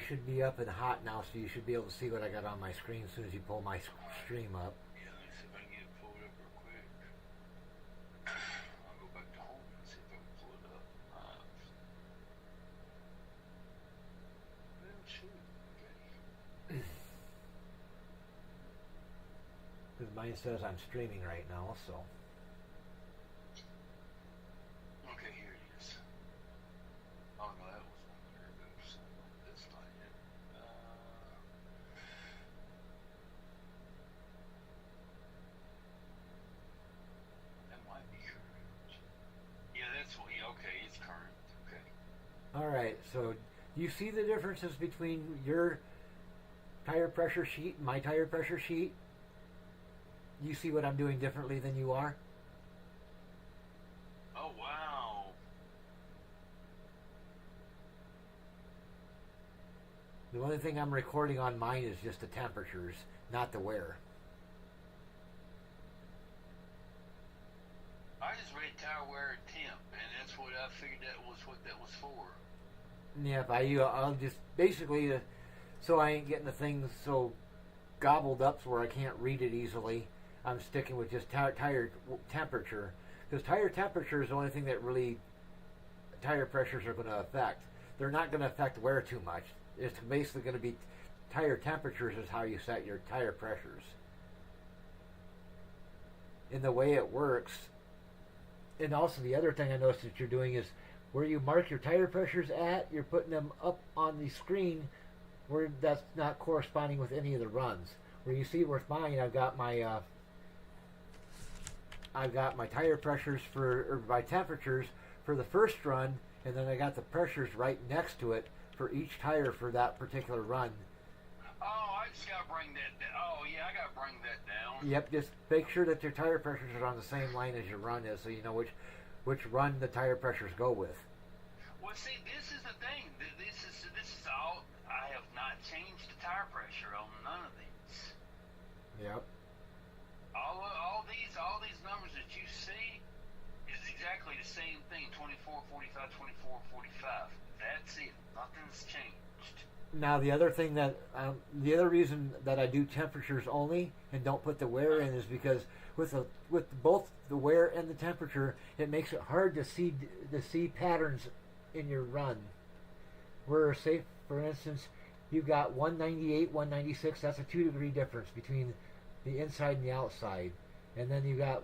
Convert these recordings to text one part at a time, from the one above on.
should be up and hot now, so you should be able to see what I got on my screen as soon as you pull my stream up. Yeah, let me see if I can get it pulled up real quick. I'll go back to home and see if I can pull it up. Well, shoot. Okay. Because mine says I'm streaming right now, so. Okay, here it is. Oh no, that was one there. Oops, that's not it. That might be current. Yeah, that's what. Yeah, okay, it's current. Okay. Alright, so you see the differences between your tire pressure sheet and my tire pressure sheet? You see what I'm doing differently than you are? Oh wow. The only thing I'm recording on mine is just the temperatures, not the wear. I just read tire wear and temp, and that's what I figured that was what that was for. Yeah, I'll just basically, so I ain't getting the things so gobbled up where I can't read it easily. I'm sticking with just tire temperature, because tire temperature is the only thing that really tire pressures are going to affect. They're not going to affect wear too much. It's basically going to be tire temperatures is how you set your tire pressures. And the way it works, and also the other thing I noticed that you're doing is where you mark your tire pressures at, you're putting them up on the screen where that's not corresponding with any of the runs. Where you see with mine, I've got my tire pressures or my temperatures for the first run, and then I got the pressures right next to it for each tire for that particular run. Oh, I just gotta bring that down. Oh, yeah, I gotta bring that down. Yep, just make sure that your tire pressures are on the same line as your run is, so you know which run the tire pressures go with. Well, see, this is the thing. This is all. I have not changed the tire pressure on none of these. Yep. All these numbers that you see is exactly the same thing. 24, 45, 24, 45. That's it. Nothing's changed. Now the other thing that the other reason that I do temperatures only and don't put the wear in is because with both the wear and the temperature, it makes it hard to see patterns in your run. Where, say for instance, you got 198, 196. That's a 2-degree difference between the inside and the outside, and then you got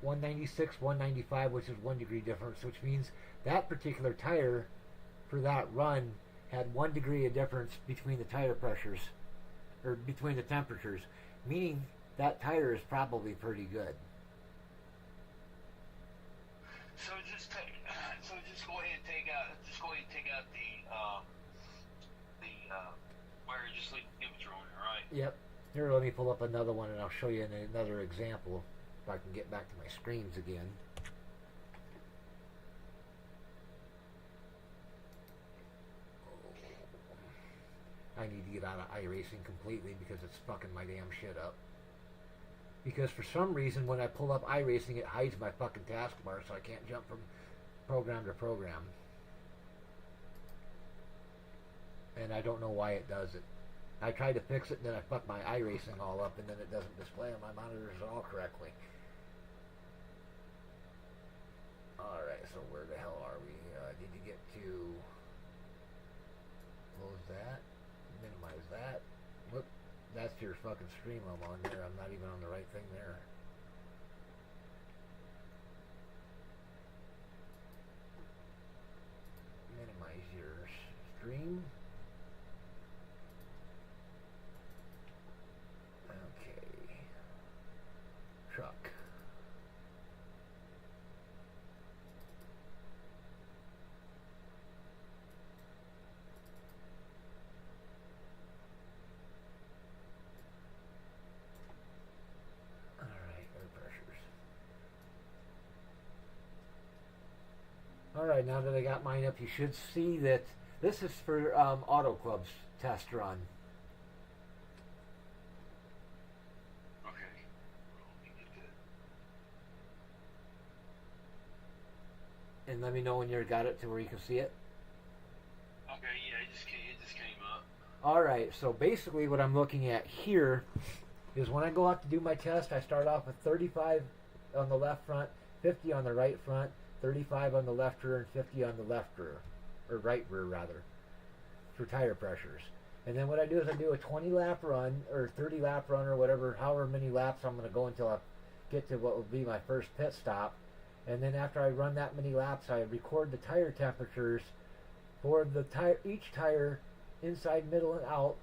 196, 195, which is 1-degree difference, which means that particular tire for that run had 1 degree of difference between the tire pressures, or between the temperatures, meaning that tire is probably pretty good. So just go ahead and take out the where you just leave the temperature on it, right? Yep. Here, let me pull up another one and I'll show you another example if I can get back to my screens again. I need to get out of iRacing completely because it's fucking my damn shit up. Because for some reason when I pull up iRacing it hides my fucking taskbar, so I can't jump from program to program. And I don't know why it does it. I tried to fix it and then I fucked my iRacing all up and then it doesn't display on my monitors at all correctly. Alright, so where the hell are we? Need to get to... Close that. Minimize that. Whoop. That's your fucking stream I'm on there. I'm not even on the right thing there. Minimize your stream. Okay. Truck. Alright, now that I got mine up, you should see that this is for Auto Club's test run. Okay. Let me get that. And let me know when you got it to where you can see it. Okay, yeah, it just came Alright, so basically what I'm looking at here is when I go out to do my test, I start off with 35 on the left front, 50 on the right front, 35 on the left rear, and 50 on the left rear, or right rear rather, for tire pressures. And then what I do is I do a 20 lap run, or 30 lap run, or whatever, however many laps I'm going to go until I get to what will be my first pit stop. And then after I run that many laps, I record the tire temperatures for the each tire, inside, middle, and out,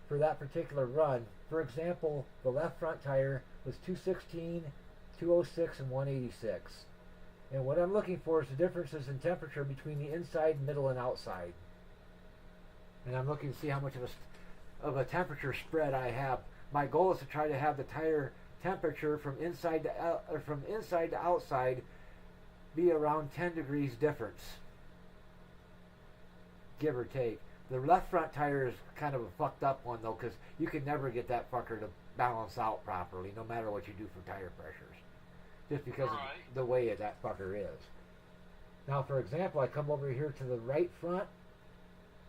for that particular run. For example, the left front tire was 216, 206, and 186. And what I'm looking for is the differences in temperature between the inside, middle, and outside. And I'm looking to see how much of a temperature spread I have. My goal is to try to have the tire temperature from inside to outside be around 10 degrees difference, give or take. The left front tire is kind of a fucked up one though, because you can never get that fucker to balance out properly, no matter what you do for tire pressures, just because of the way that fucker is. Now, for example, I come over here to the right front.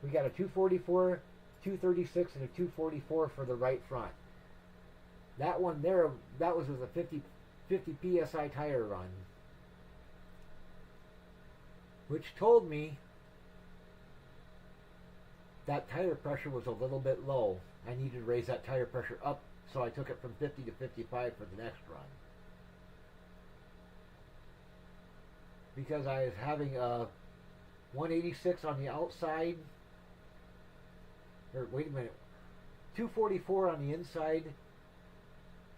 We got a 244, 236, and a 244 for the right front. That one there, that was with a 50 psi tire run, which told me that tire pressure was a little bit low. I needed to raise that tire pressure up, so I took it from 50 to 55 for the next run. Because I was having a 186 on the outside, or wait a minute, 244 on the inside,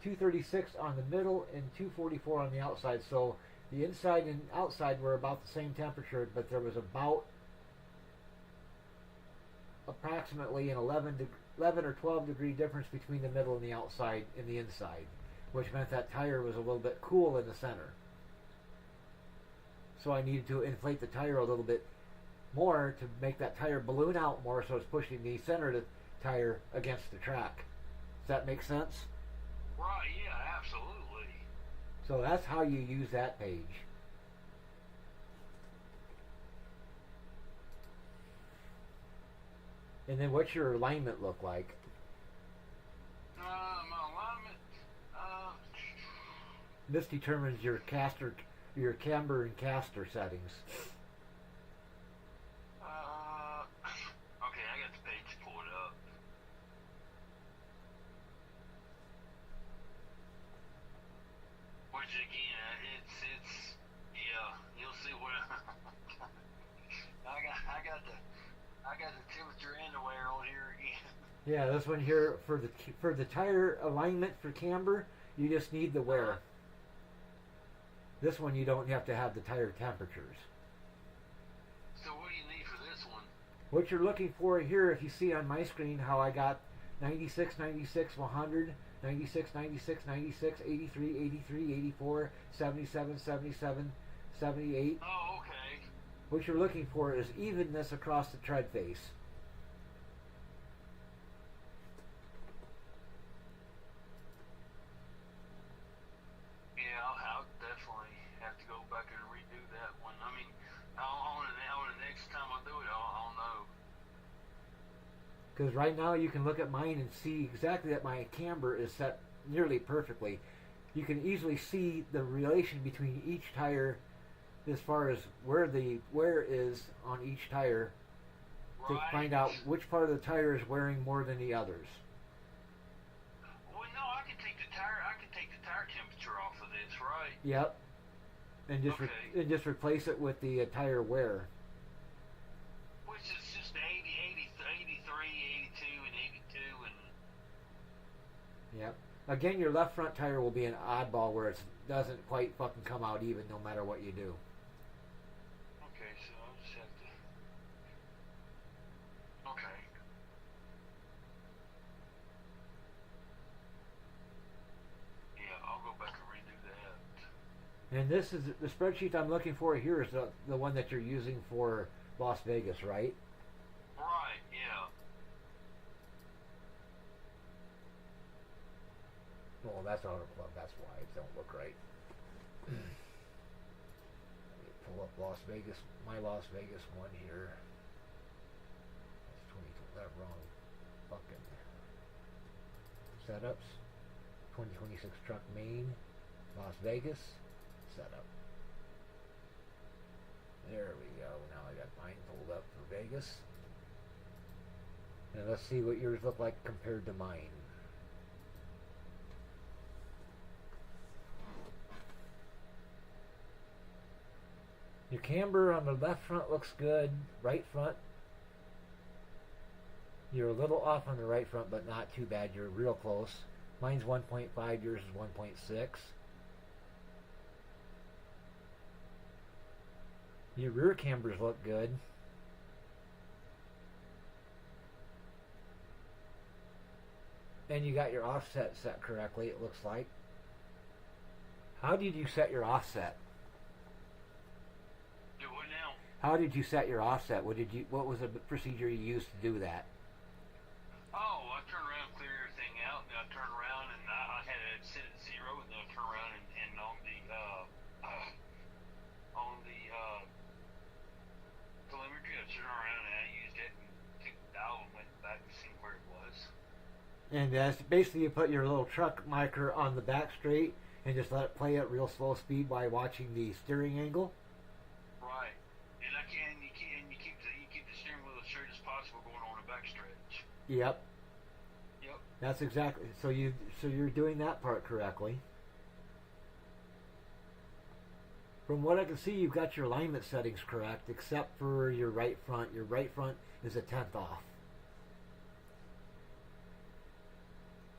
236 on the middle, and 244 on the outside. So the inside and outside were about the same temperature, but there was about approximately an 11 or 12 degree difference between the middle and the outside and the inside, which meant that tire was a little bit cool in the center. So I needed to inflate the tire a little bit more to make that tire balloon out more, so it's pushing the center of the tire against the track. Does that make sense? Right, yeah, absolutely. So that's how you use that page. And then what's your alignment look like? My alignment, This determines your caster, your camber and caster settings. okay, I got the page pulled up. Which again, it's yeah, you'll see what I got the temperature and the wear on here again. Yeah, this one here for the tire alignment for camber, you just need the wear. This one you don't have to have the tire temperatures. So what do you need for this one? What you're looking for here, if you see on my screen how I got 96, 96, 100, 96, 96, 96, 83, 83, 84, 77, 77, 78. Oh, okay. What you're looking for is evenness across the tread face. Yeah, I'll definitely have to go back and redo that one. I mean, on the next time I do it, I'll know. Because right now you can look at mine and see exactly that my camber is set nearly perfectly. You can easily see the relation between each tire as far as where the wear is on each tire, to find out which part of the tire is wearing more than the others. Well, no, I can take the tire temperature off of this, right? Yep. And just Okay. just replace it with the tire wear. Which is just 80, 83, 82, and 82, and... Yep. Again, your left front tire will be an oddball where it doesn't quite fucking come out even no matter what you do. Okay, so I'll just have to... Okay. Yeah, I'll go back and redo that. And this is the spreadsheet I'm looking for here is the one that you're using for Las Vegas, right? Right, yeah. Well, that's Auto Club. That's why it don't look right. Let me pull up Las Vegas, my Las Vegas one here. That's 20. That wrong. fucking setups. 2026 truck main, Las Vegas setup. There we go. Now I got mine pulled up for Vegas. And let's see what yours look like compared to mine. Your camber on the left front looks good. Right front, you're a little off on the right front, but not too bad. You're real close. Mine's 1.5, yours is 1.6. Your rear cambers look good. And you got your offset set correctly, it looks like. How did you set your offset? Do what now? How did you set your offset? What was the procedure you used to do that? Oh, I turn around, clear everything out, and I turn around and I had it set at 0, and then I turn around and on the telemetry, I turned around and I used it and took the dial and went back and seen where it was. And that's basically you put your little truck marker on the back straight and just let it play at real slow speed while watching the steering angle. Right, and you keep the steering wheel as straight as possible going on the back stretch. Yep. Yep. That's exactly so you're doing that part correctly. From what I can see, you've got your alignment settings correct, except for your right front. Your right front is a 10th off.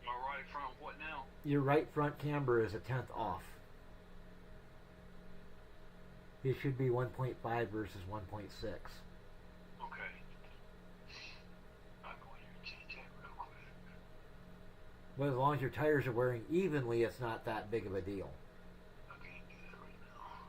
My right front, what now? Your right front camber is a 10th off. It should be 1.5 versus 1.6. Okay. I'll go in here and change that real quick. But as long as your tires are wearing evenly, it's not that big of a deal. I can't do that right now.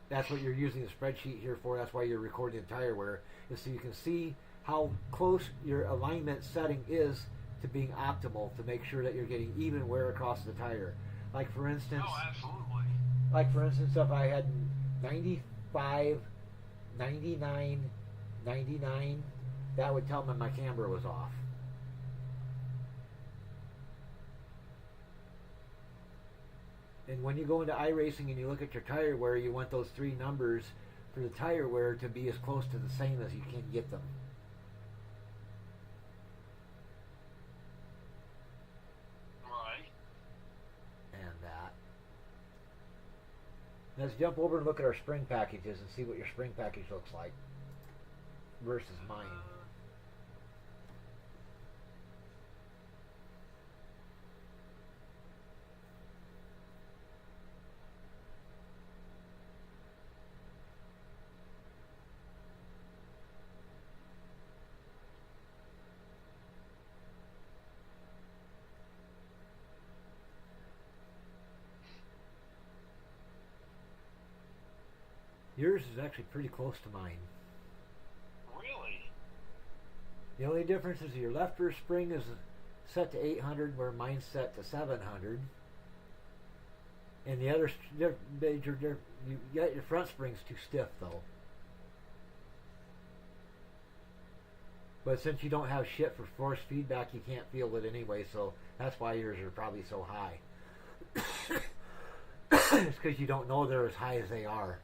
That's what you're using the spreadsheet here for. That's why you're recording the tire wear, is so you can see how close your alignment setting is to being optimal to make sure that you're getting even wear across the tire. Like for instance, Oh, absolutely. If I had 95, 99, 99, that would tell me my camber was off. And when you go into iRacing and you look at your tire wear, you want those three numbers for the tire wear to be as close to the same as you can get them. Right. And that. Let's jump over and look at our spring packages and see what your spring package looks like versus mine. Yours is actually pretty close to mine. Really? The only difference is your left rear spring is set to 800 where mine's set to 700. And the other major you got your front springs too stiff though. But since you don't have shit for force feedback, you can't feel it anyway, so that's why yours are probably so high. It's because you don't know they're as high as they are.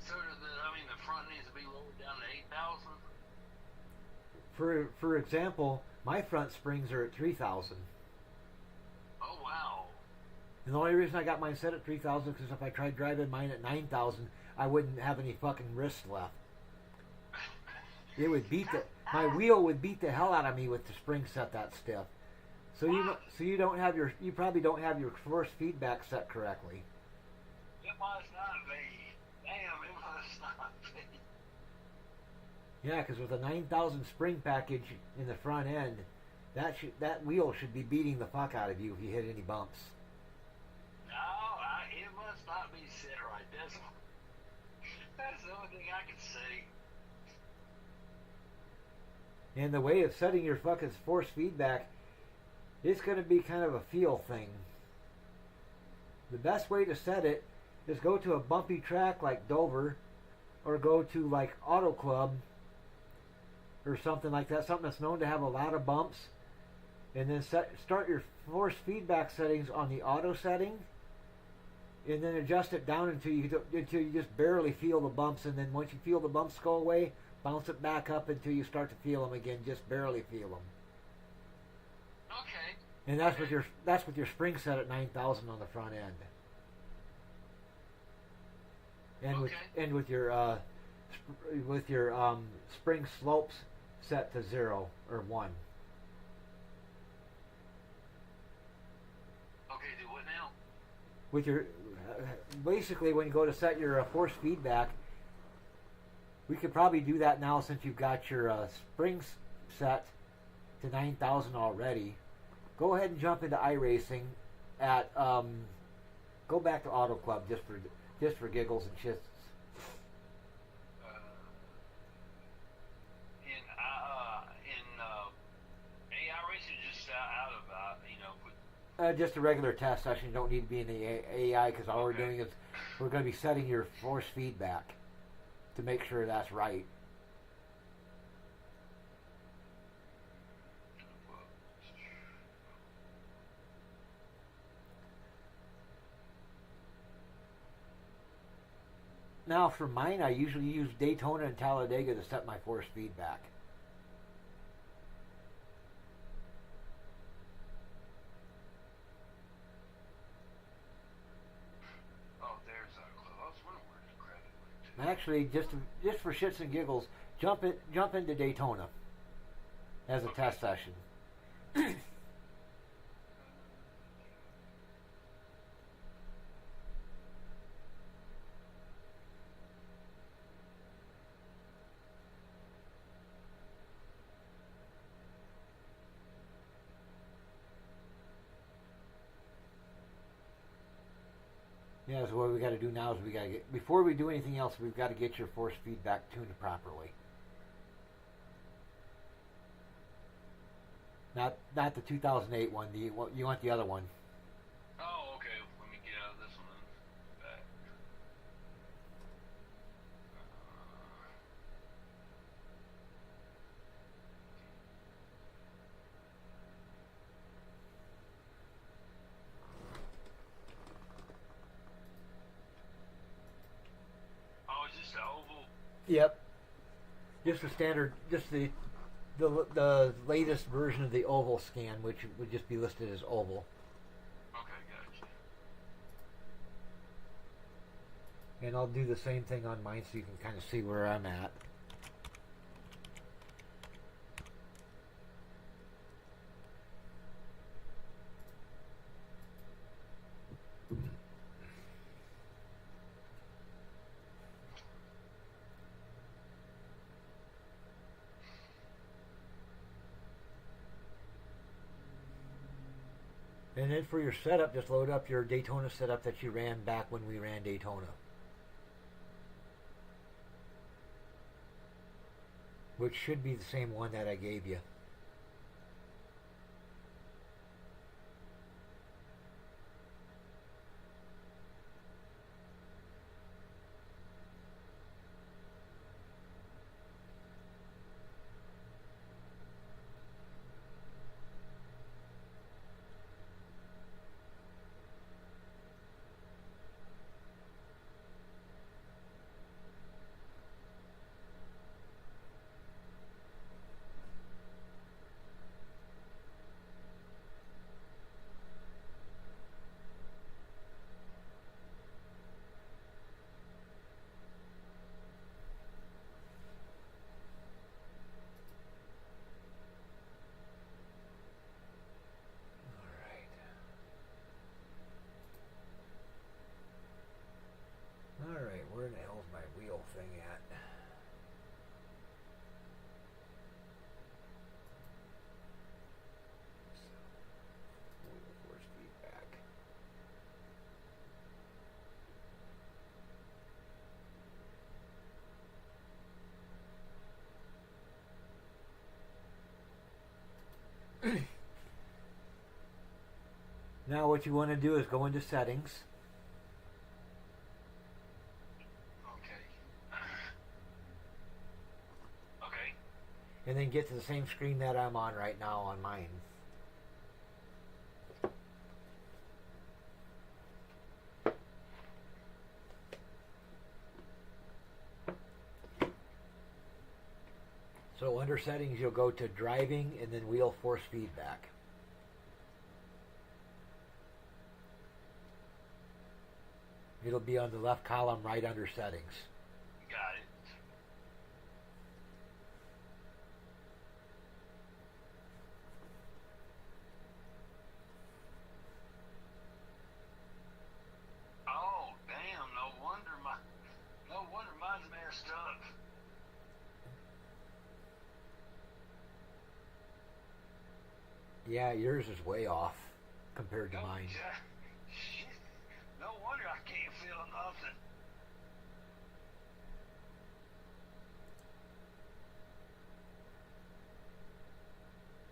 So the front needs to be lowered down to 8,000? For example, my front springs are at 3,000. Oh, wow. And the only reason I got mine set at 3,000 is because if I tried driving mine at 9,000, I wouldn't have any fucking wrist left. It would my wheel would beat the hell out of me with the spring set that stiff. So you probably don't have your force feedback set correctly. It must not be. Damn, it must not be. Yeah, because with a 9,000 spring package in the front end, that wheel should be beating the fuck out of you if you hit any bumps. No, it must not be set right. That's the only thing I can see. And the way of setting your fucking force feedback, it's going to be kind of a feel thing. The best way to set it is go to a bumpy track like Dover or go to like Auto Club or something like that, something that's known to have a lot of bumps, and then start your force feedback settings on the auto setting, and then adjust it down until you just barely feel the bumps, and then once you feel the bumps go away, bounce it back up until you start to feel them again, just barely feel them. Okay. And that's with your spring set at 9,000 on the front end. And with your spring slopes set to 0 or 1. Okay, do what now? With your basically, when you go to set your force feedback, we could probably do that now since you've got your springs set to 9,000 already. Go ahead and jump into iRacing at go back to Auto Club just for giggles and shits. AI racing, just out of Just a regular test session. You don't need to be in the AI, because all we're doing is we're going to be setting your force feedback to make sure that's right. Now for mine, I usually use Daytona and Talladega to set my force feedback. Oh, there's Auto Club. I was wondering where the credit went to. Actually, just for shits and giggles, jump into Daytona as a test session. Yeah, so what we got to do now is before we do anything else, we've got to get your force feedback tuned properly. Not the 2008 one. You want the other one. Oh, okay. Let me get out of this one and back. Oh, is this the oval? Yep. Just the standard, just the latest version of the oval scan, which would just be listed as oval. Okay, gotcha. And I'll do the same thing on mine so you can kind of see where I'm at. And then for your setup, just load up your Daytona setup that you ran back when we ran Daytona, which should be the same one that I gave you. Alright, where the hell's my wheel thing at? Wheel force feedback. Now what you want to do is go into settings. Okay. and then get to the same screen that I'm on right now on mine. So under settings, you'll go to driving and then wheel force feedback. It'll be on the left column right under settings. Got it. Oh, damn, no wonder mine's messed up. Yeah, yours is way off compared to mine. Shit. No wonder I can't feel nothing.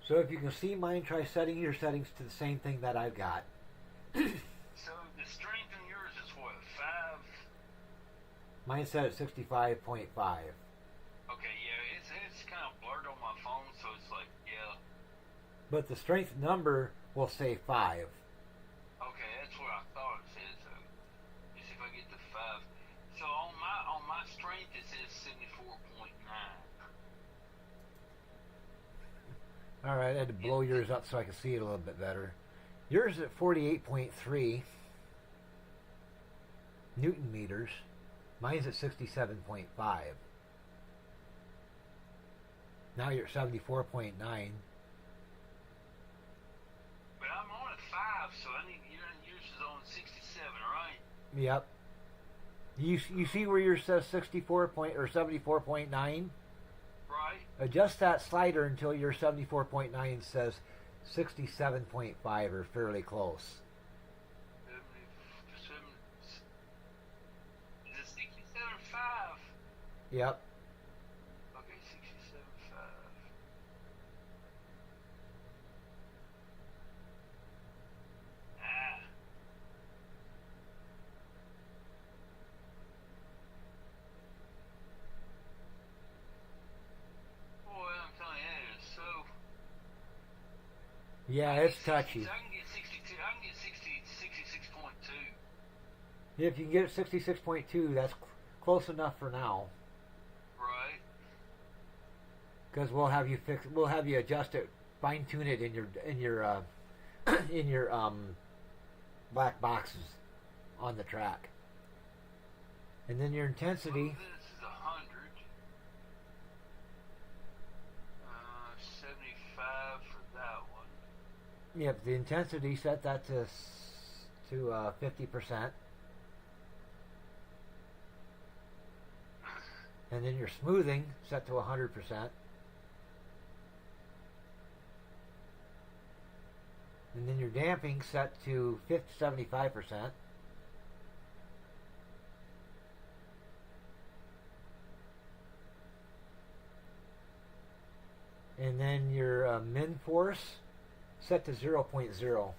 So if you can see mine, try setting your settings to the same thing that I've got. So the strength in yours is what, 5? Mine's set at 65.5. Okay, yeah, it's kind of blurred on my phone, so it's like, yeah. But the strength number will say 5. Okay, that's what I thought it said. So let's see if I get to 5. So on my strength it says 74.9. All right, I had to blow yours up so I could see it a little bit better. Yours is at 48.3 Newton meters. Mine's at 67.5. Now you're at 74.9. But I'm on at 5, so I need yours is on 67, right? Yep. You see where yours says 64 point or 74.9? Right. Adjust that slider until your 74.9 says 67.5 or fairly close. Is it 67.5? Yep. Okay, 67.5. Boy, I'm telling you, it is so. Yeah, it's touchy. I can get 62. I can get 66.2. If you can get 66.2, that's close enough for now. Right. Because we'll have you adjust it, fine tune it in your in your black boxes on the track, and then your intensity. This is 100. 75 for that one. Yep, the intensity set that to 50%, and then your smoothing set to 100%. And then your damping set to 75%. And then your min force set to 0.0.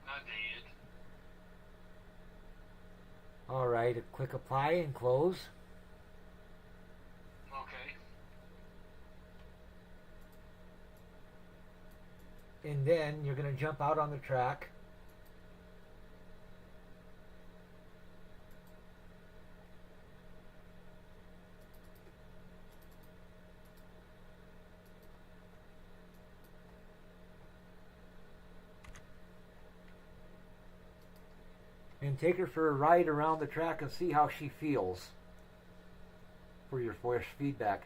I did. Alright, click apply and close. Okay. And then you're going to jump out on the track. And take her for a ride around the track and see how she feels for your force feedback.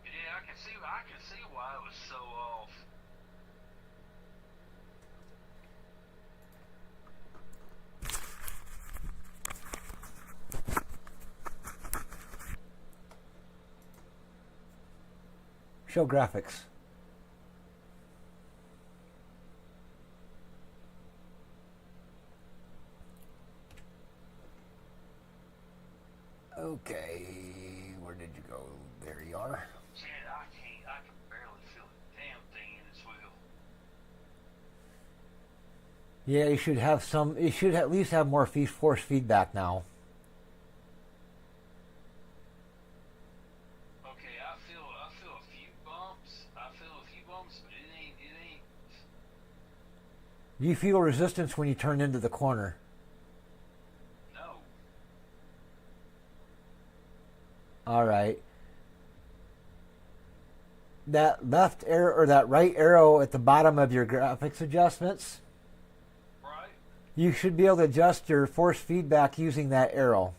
Yeah, I can see why it was so off. Show graphics. Okay, where did you go? There you are. Shit, I can barely feel the damn thing in this wheel. Yeah, you should at least have more force feedback now. bumps, but it ain't. Do you feel resistance when you turn into the corner? No. All right. That left arrow or that right arrow at the bottom of your graphics adjustments, Right. you should be able to adjust your force feedback using that arrow.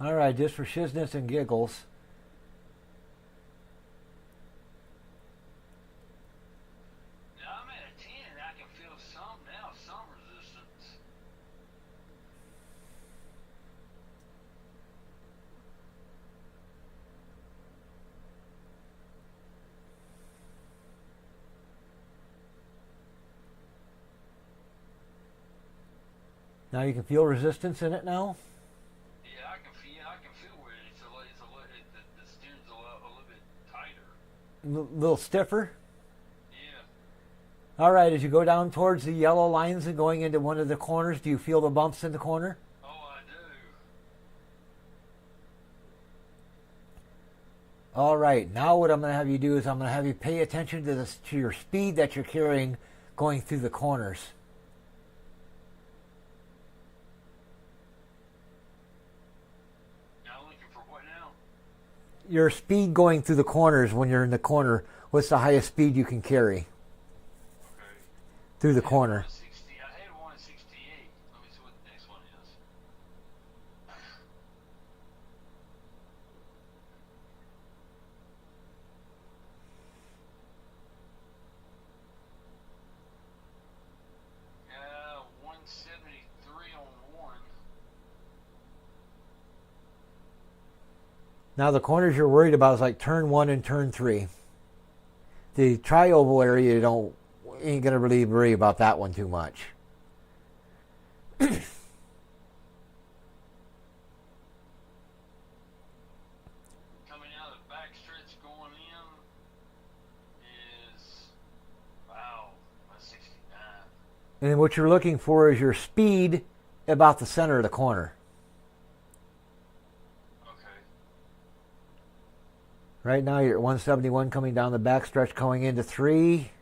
All right, just for shizness and giggles. Now I'm at a 10, and I can feel some resistance. Now you can feel resistance in it now? Yeah, I can feel where the steering's a little bit tighter. A little stiffer? Yeah. All right, as you go down towards the yellow lines and going into one of the corners, do you feel the bumps in the corner? Oh, I do. All right, now what I'm going to have you do is I'm going to have you pay attention to your speed that you're carrying going through the corners. Now looking for what now? Your speed going through the corners when you're in the corner, what's the highest speed you can carry Okay. through the corner? 160. I had 168. Let me see what the next one is. Yeah, 173 on one. Now the corners you're worried about is like turn 1 and turn 3. The tri-oval area you ain't gonna really worry about that one too much. Coming out of the back stretch going in is, wow, 169. And what you're looking for is your speed about the center of the corner. Okay. Right now you're at 171 coming down the back stretch going into 3.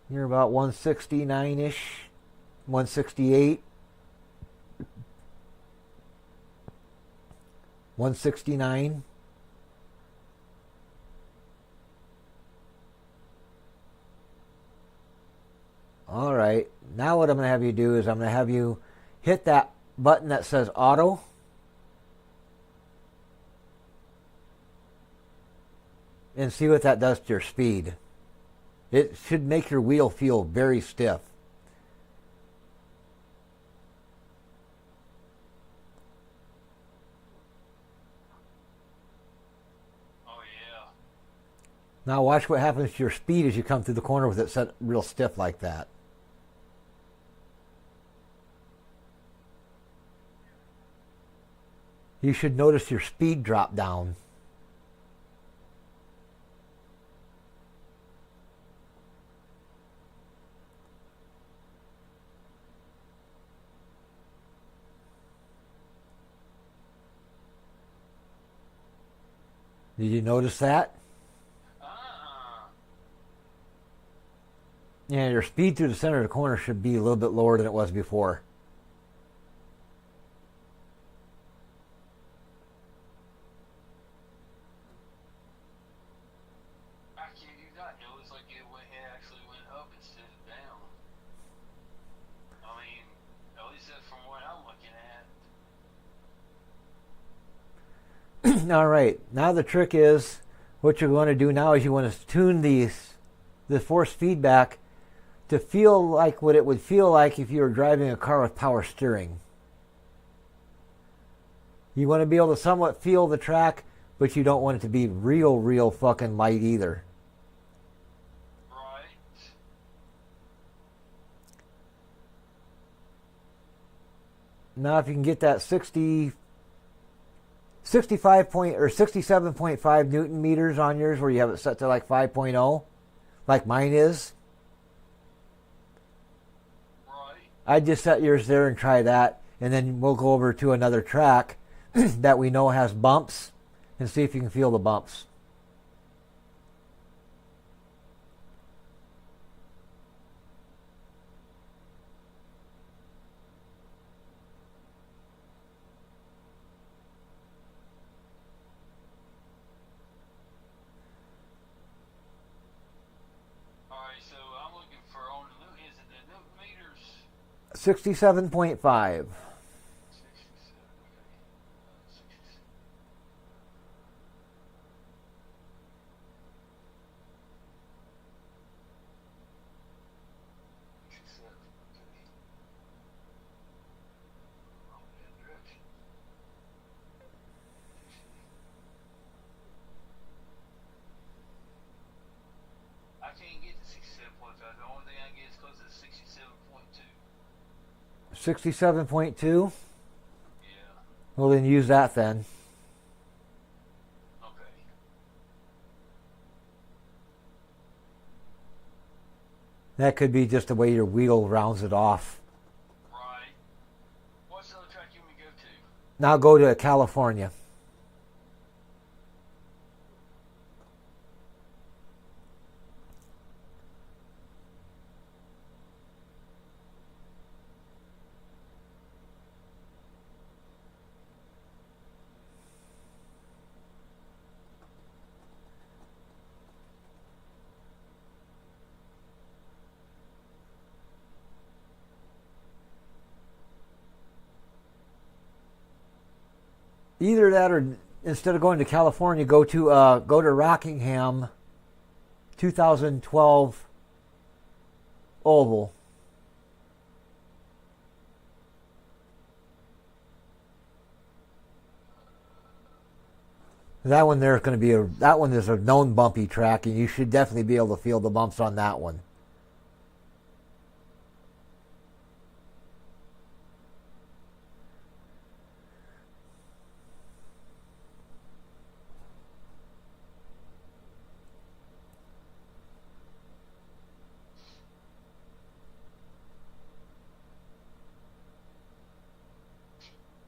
You're about 169-ish, 168, 169. All right, now what I'm going to have you do is I'm going to have you hit that button that says auto. And see what that does to your speed. It should make your wheel feel very stiff. Oh, yeah. Now watch what happens to your speed as you come through the corner with it set real stiff like that. You should notice your speed drop down. Did you notice that? Yeah, your speed through the center of the corner should be a little bit lower than it was before. I can't do that. It looks like it actually went up instead of down. I mean, at least that's from what I'm looking at. All right, now the trick is, what you're going to do now is you want to tune the force feedback to feel like what it would feel like if you were driving a car with power steering. You want to be able to somewhat feel the track, but you don't want it to be real fucking light either. Right. Now if you can get that 65 point or 67.5 Newton meters on yours where you have it set to like 5.0, like mine is, Right. I'd just set yours there and try that, and then we'll go over to another track that we know has bumps and see if you can feel the bumps. All right. So I'm looking for on the is it the Newton meters? 67.5. 67. Okay. 67. 67. Okay. Wrong direction. I can't get to 67.5. The only thing I get is close to 67.2. 67.2. Yeah. Well, then use that then. Okay. That could be just the way your wheel rounds it off. Right. What's the other track you want me to go to? Now go to California. Either that, or instead of going to California, go to Rockingham 2012 Oval. That one there's going to be that one is a known bumpy track, and you should definitely be able to feel the bumps on that one.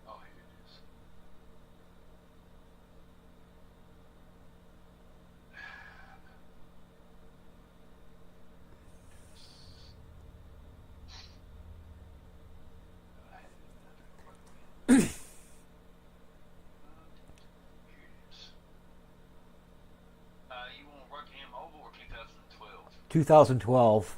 Oh, here it is. Here it is. You want Rockingham Oval or 2012? 2012.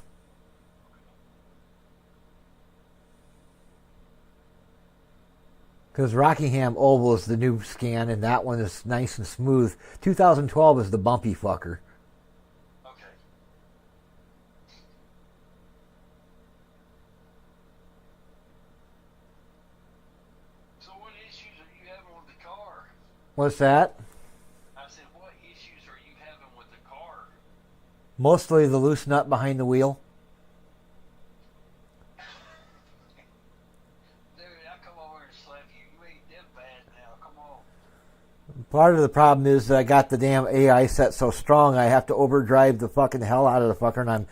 Because Rockingham Oval is the new scan, and that one is nice and smooth. 2012 is the bumpy fucker. Okay. So what issues are you having with the car? What's that? I said, what issues are you having with the car? Mostly the loose nut behind the wheel. Dude, I come over and slap you. You ain't that bad now. Come on. Part of the problem is that I got the damn AI set so strong I have to overdrive the fucking hell out of the fucker, and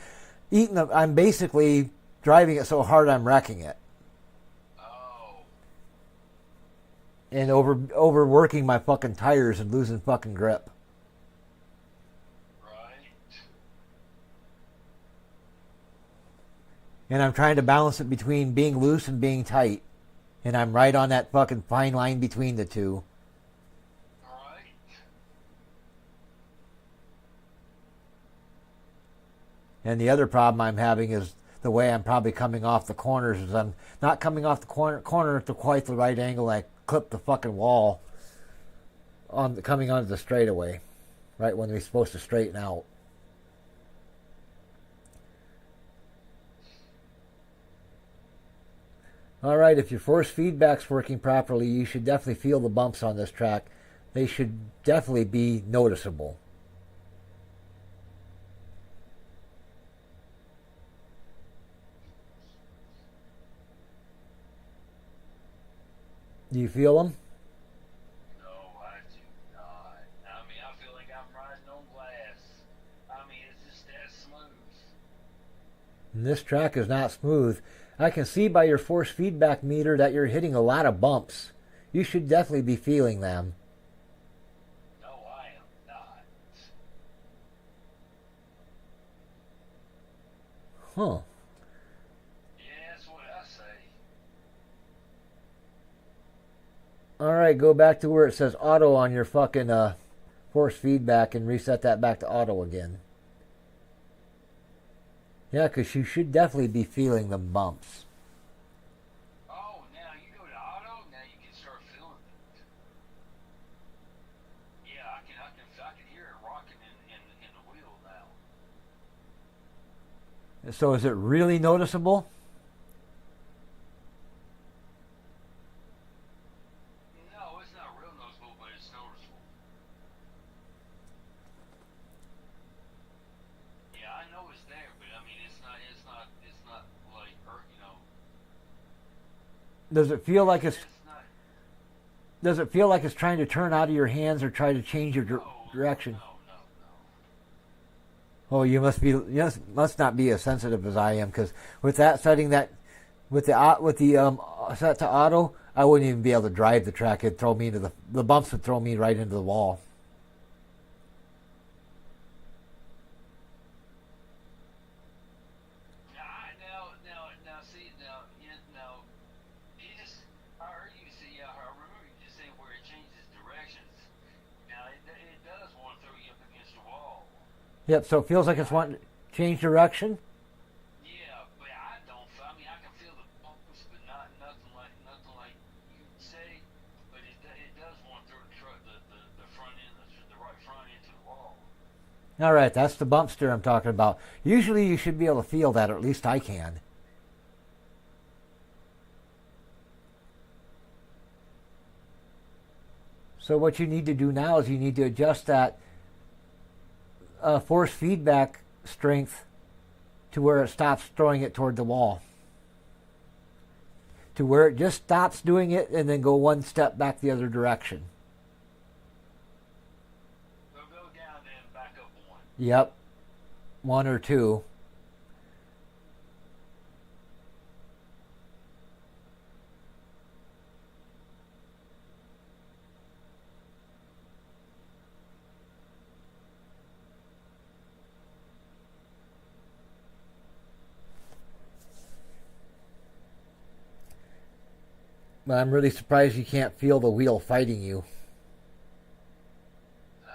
I'm basically driving it so hard I'm wrecking it. Oh. And overworking my fucking tires and losing fucking grip. Right. And I'm trying to balance it between being loose and being tight. And I'm right on that fucking fine line between the two. Right. And the other problem I'm having is the way I'm probably coming off the corners is I'm not coming off the corner to quite the right angle. I clip the fucking wall coming onto the straightaway, right when we're supposed to straighten out. All right, if your force feedback's working properly, you should definitely feel the bumps on this track. They should definitely be noticeable. you feel them? No, I do not. I mean, I feel like I'm riding on glass. I mean, it's just that smooth. And this track is not smooth. I can see by your force feedback meter that you're hitting a lot of bumps. You should definitely be feeling them. No, I am not. Huh. Yeah, that's what I say. Alright, go back to where it says auto on your fucking force feedback and reset that back to auto again. Yeah, because you should definitely be feeling the bumps. Oh, now you go to auto, now you can start feeling it. Yeah, I can hear it rocking in the wheel now. So is it really noticeable? No, it's not real noticeable, but it's noticeable. Yeah, I know it's there, but I mean, it's not like, Does it feel like it's not. does it feel like it's trying to turn out of your hands or try to change your direction? No. Oh, you must not be as sensitive as I am, because with that setting, that with the set to auto, I wouldn't even be able to drive the track. It'd throw me into the bumps would throw me right into the wall. Now, you just, I heard you say, I remember you just saying where it changes directions. Now, it does want to throw you up against the wall. Yep. So it feels like it's wanting to change direction. Yeah, but I don't. I mean, I can feel the bumps, but nothing like you say. But it does want to throw the front end, the right front end to the wall. All right, that's the bump steer I'm talking about. Usually, you should be able to feel that, or at least I can. So what you need to do now is you need to adjust that force feedback strength to where it stops throwing it toward the wall. To where it just stops doing it and then go one step back the other direction. So go down and back up one. Yep. One or two. But I'm really surprised you can't feel the wheel fighting you. Oh.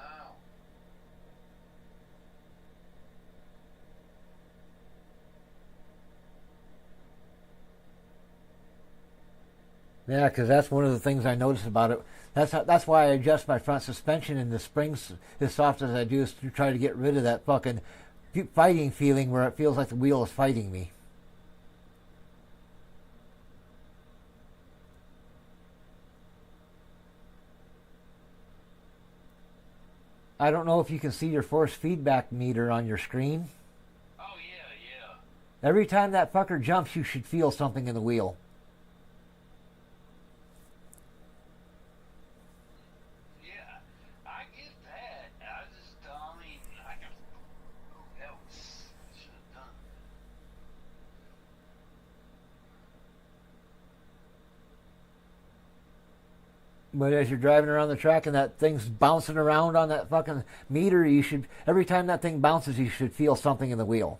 Yeah, because that's one of the things I noticed about it. That's why I adjust my front suspension in the springs as soft as I do, is to try to get rid of that fucking fighting feeling where it feels like the wheel is fighting me. I don't know if you can see your force feedback meter on your screen. Oh yeah. Every time that fucker jumps, you should feel something in the wheel. Yeah, I get that. I mean, I can. That was. I should have done. But as you're driving around the track and that thing's bouncing around on that fucking meter, every time that thing bounces, you should feel something in the wheel.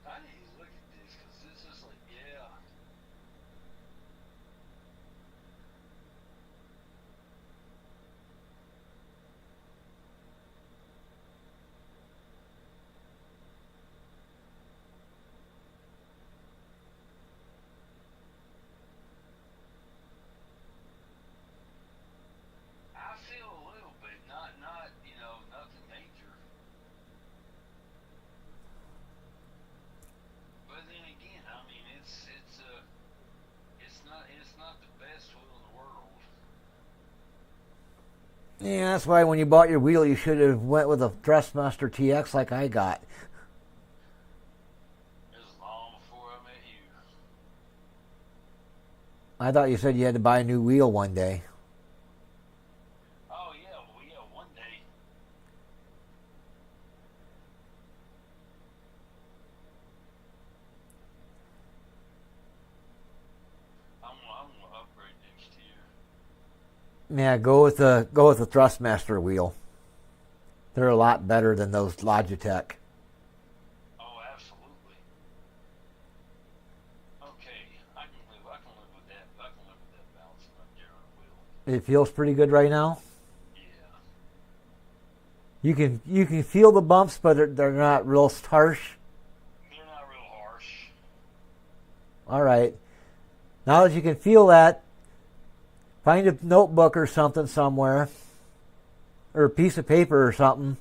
I need to look at this because this is like, yeah. I feel a little bit, not nothing major. But then again, I mean, it's not the best wheel in the world. Yeah, that's why when you bought your wheel, you should have went with a Thrustmaster TX like I got. It was long before I met you. I thought you said you had to buy a new wheel one day. Oh yeah, well yeah, one day. I'm gonna upgrade next year. Yeah, go with the Thrustmaster wheel. They're a lot better than those Logitech. Oh, absolutely. Okay, I can live with that. I can live with that bouncing up there on the wheel. It feels pretty good right now. Yeah. You can feel the bumps, but they're not real harsh. They're not real harsh. All right. Now that you can feel that, find a notebook or something somewhere, or a piece of paper or something,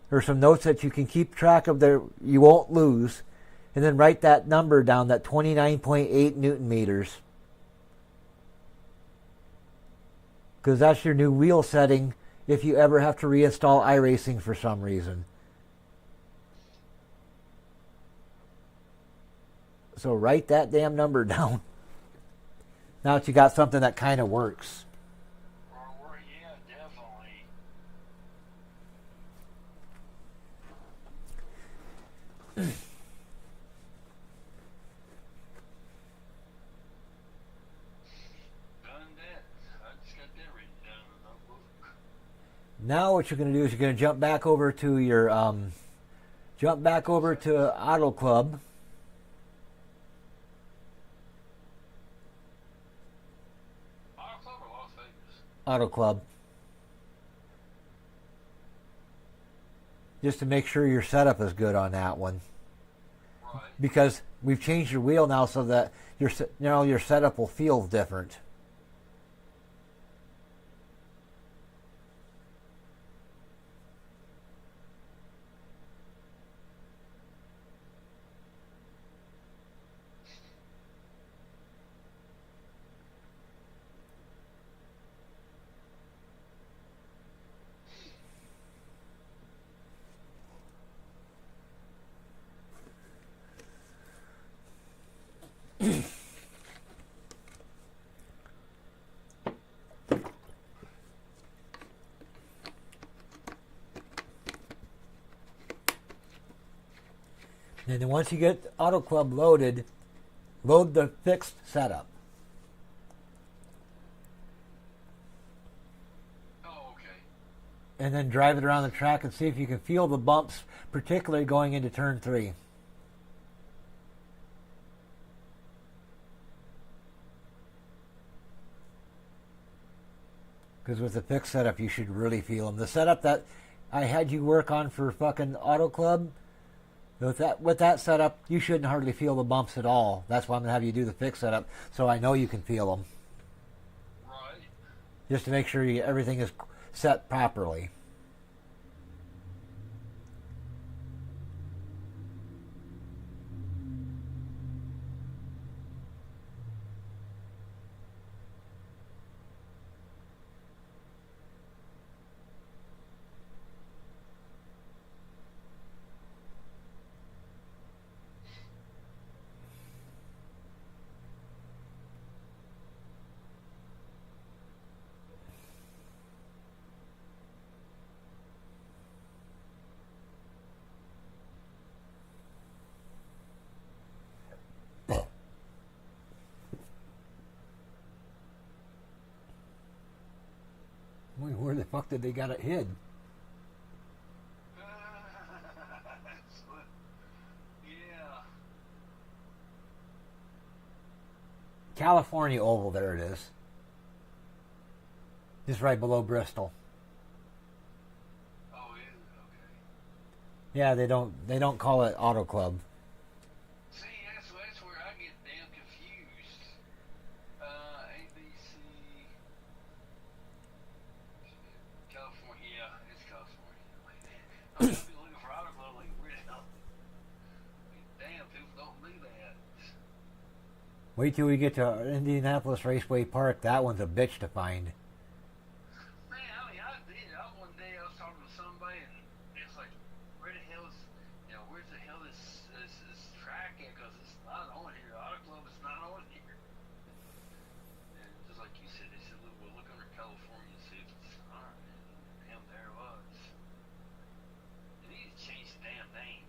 or some notes that you can keep track of that you won't lose, and then write that number down, that 29.8 Newton meters. Because that's your new wheel setting if you ever have to reinstall iRacing for some reason. So write that damn number down. Now that you got something that kind of works. Yeah, definitely. Done that. I just got that written down in the notebook. Now what you're going to do is you're going to jump back over to your Auto Club. Auto Club or Las Vegas? Auto Club. Just to make sure your setup is good on that one. Right. Because we've changed your wheel now so that your setup will feel different. And then once you get Auto Club loaded, load the fixed setup. Oh, okay. And then drive it around the track and see if you can feel the bumps, particularly going into turn 3. Because with the fixed setup, you should really feel them. The setup that I had you work on for fucking Auto Club, with that setup, you shouldn't hardly feel the bumps at all. That's why I'm going to have you do the fixed setup, so I know you can feel them. Right. Just to make sure everything is set properly. Where the fuck did they got it hid? Yeah. California Oval, there it is. Just right below Bristol. Oh, is it? Okay. Yeah, they don't call it Auto Club. See, that's where I get damn confused. ABC. California. Yeah, it's California. Like, I'm gonna be looking for Auto Club like, where the hell? Damn, people don't do that. Wait till we get to Indianapolis Raceway Park. That one's a bitch to find. Man, I mean, I did. One day I was talking to somebody, and it's like, where the hell is, where's the hell this track at? Because it's not on here. Auto Club is not on here. They said, look, we'll look under California and see if it's alright. And damn, there it was. They need to change the damn name.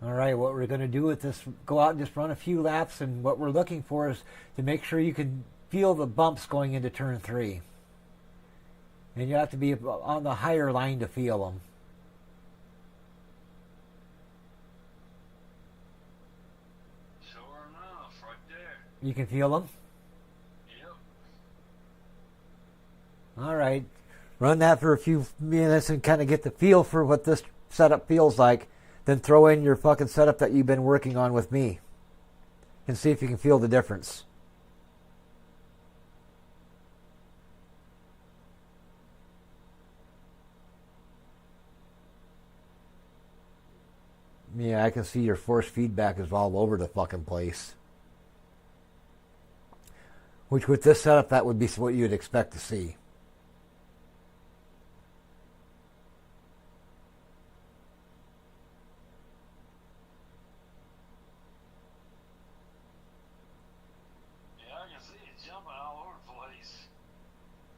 All right, what we're going to do with this, go out and just run a few laps, and what we're looking for is to make sure you can feel the bumps going into turn 3. And you have to be on the higher line to feel them. Sure enough, right there. You can feel them? Yep. All right, run that for a few minutes and kind of get the feel for what this setup feels like. Then throw in your fucking setup that you've been working on with me and see if you can feel the difference. Yeah, I can see your force feedback is all over the fucking place. Which with this setup, that would be what you'd expect to see.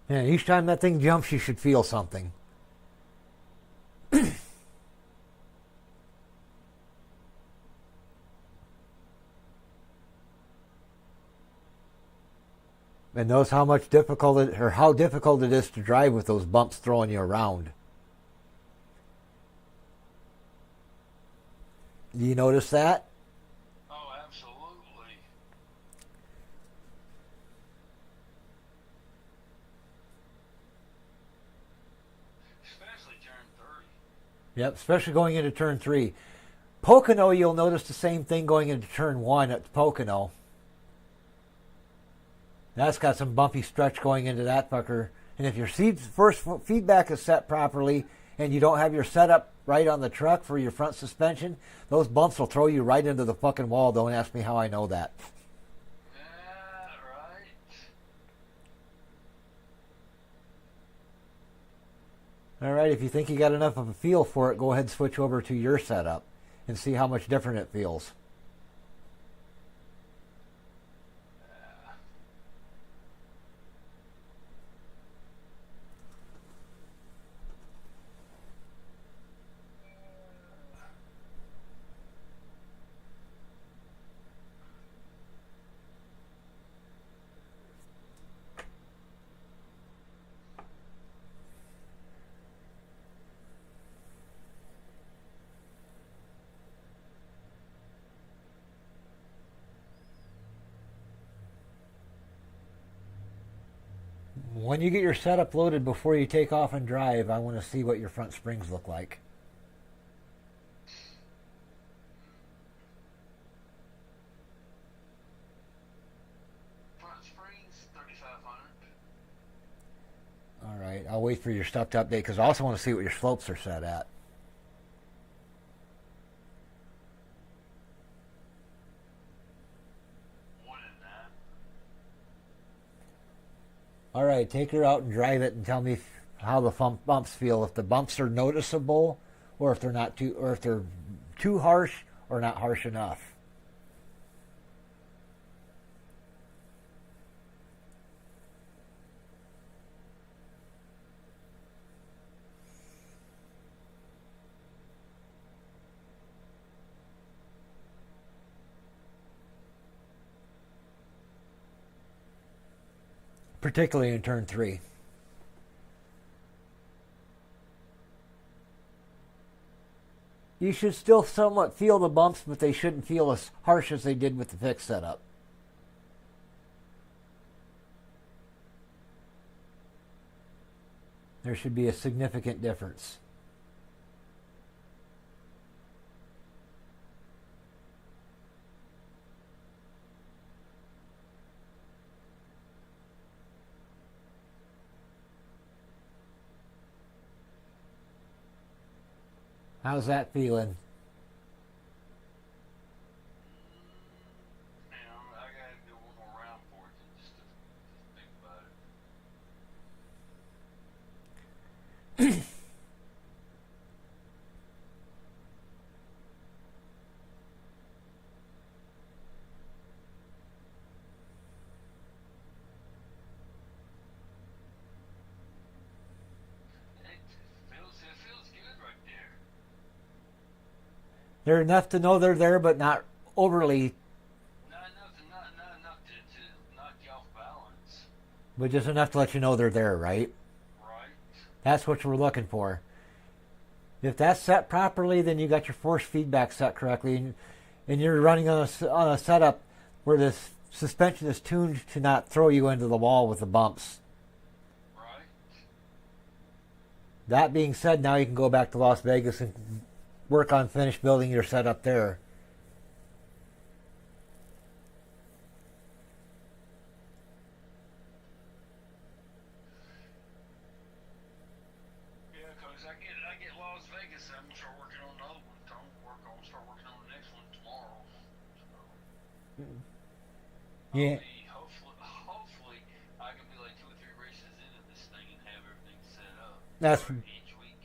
Yeah, each time that thing jumps, you should feel something. And notice how much how difficult it is to drive with those bumps throwing you around. Do you notice that? Oh, absolutely. Especially turn 3. Yep, especially going into turn 3. Pocono, you'll notice the same thing going into turn 1 at Pocono. That's got some bumpy stretch going into that fucker. And if your first feedback is set properly and you don't have your setup right on the truck for your front suspension, those bumps will throw you right into the fucking wall. Don't ask me how I know that. Right. All right, if you think you got enough of a feel for it, go ahead and switch over to your setup and see how much different it feels. When you get your setup loaded before you take off and drive, I want to see what your front springs look like. Front springs, 3,500. All right, I'll wait for your stuff to update because I also want to see what your slopes are set at. All right, take her out and drive it and tell me how the bumps feel. If the bumps are noticeable, or if they're not too, or if they're too harsh or not harsh enough. Particularly in turn 3. You should still somewhat feel the bumps, but they shouldn't feel as harsh as they did with the fixed setup. There should be a significant difference. How's that feeling? Man, I gotta do one more round for it just to think about it. They're enough to know they're there, but not overly, Not enough to knock you off balance. but just enough to let you know they're there, right? Right. That's what we're looking for. If that's set properly, then you got your force feedback set correctly, and you're running on a setup where this suspension is tuned to not throw you into the wall with the bumps. Right. That being said, now you can go back to Las Vegas and work on finish building your setup there. Yeah, because I get Las Vegas, I'm gonna start working on the other one. Start working on the next one tomorrow. So, Yeah. hopefully, I can be like 2 or 3 races into this thing and have everything set up. That's Each week.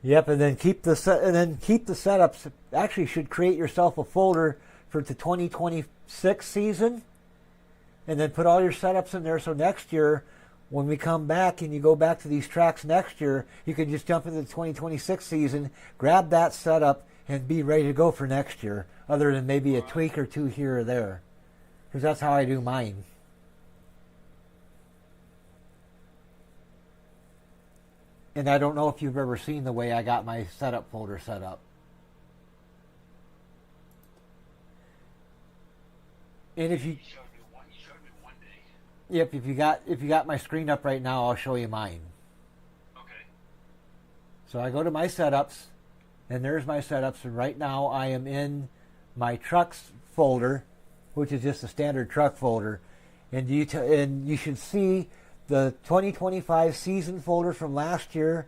Yep, and then keep the setups. Actually, should create yourself a folder for the 2026 season, and then put all your setups in there. So next year, when we come back and you go back to these tracks next year, you can just jump into the 2026 season, grab that setup, and be ready to go for next year. Other than maybe a tweak or two here or there, because that's how I do mine. And I don't know if you've ever seen the way I got my setup folder set up. And if you showed me one day. Yep, if you got my screen up right now, I'll show you mine. Okay. So I go to my setups, and there's my setups, and right now I am in my trucks folder, which is just a standard truck folder, and you should see the 2025 season folder from last year,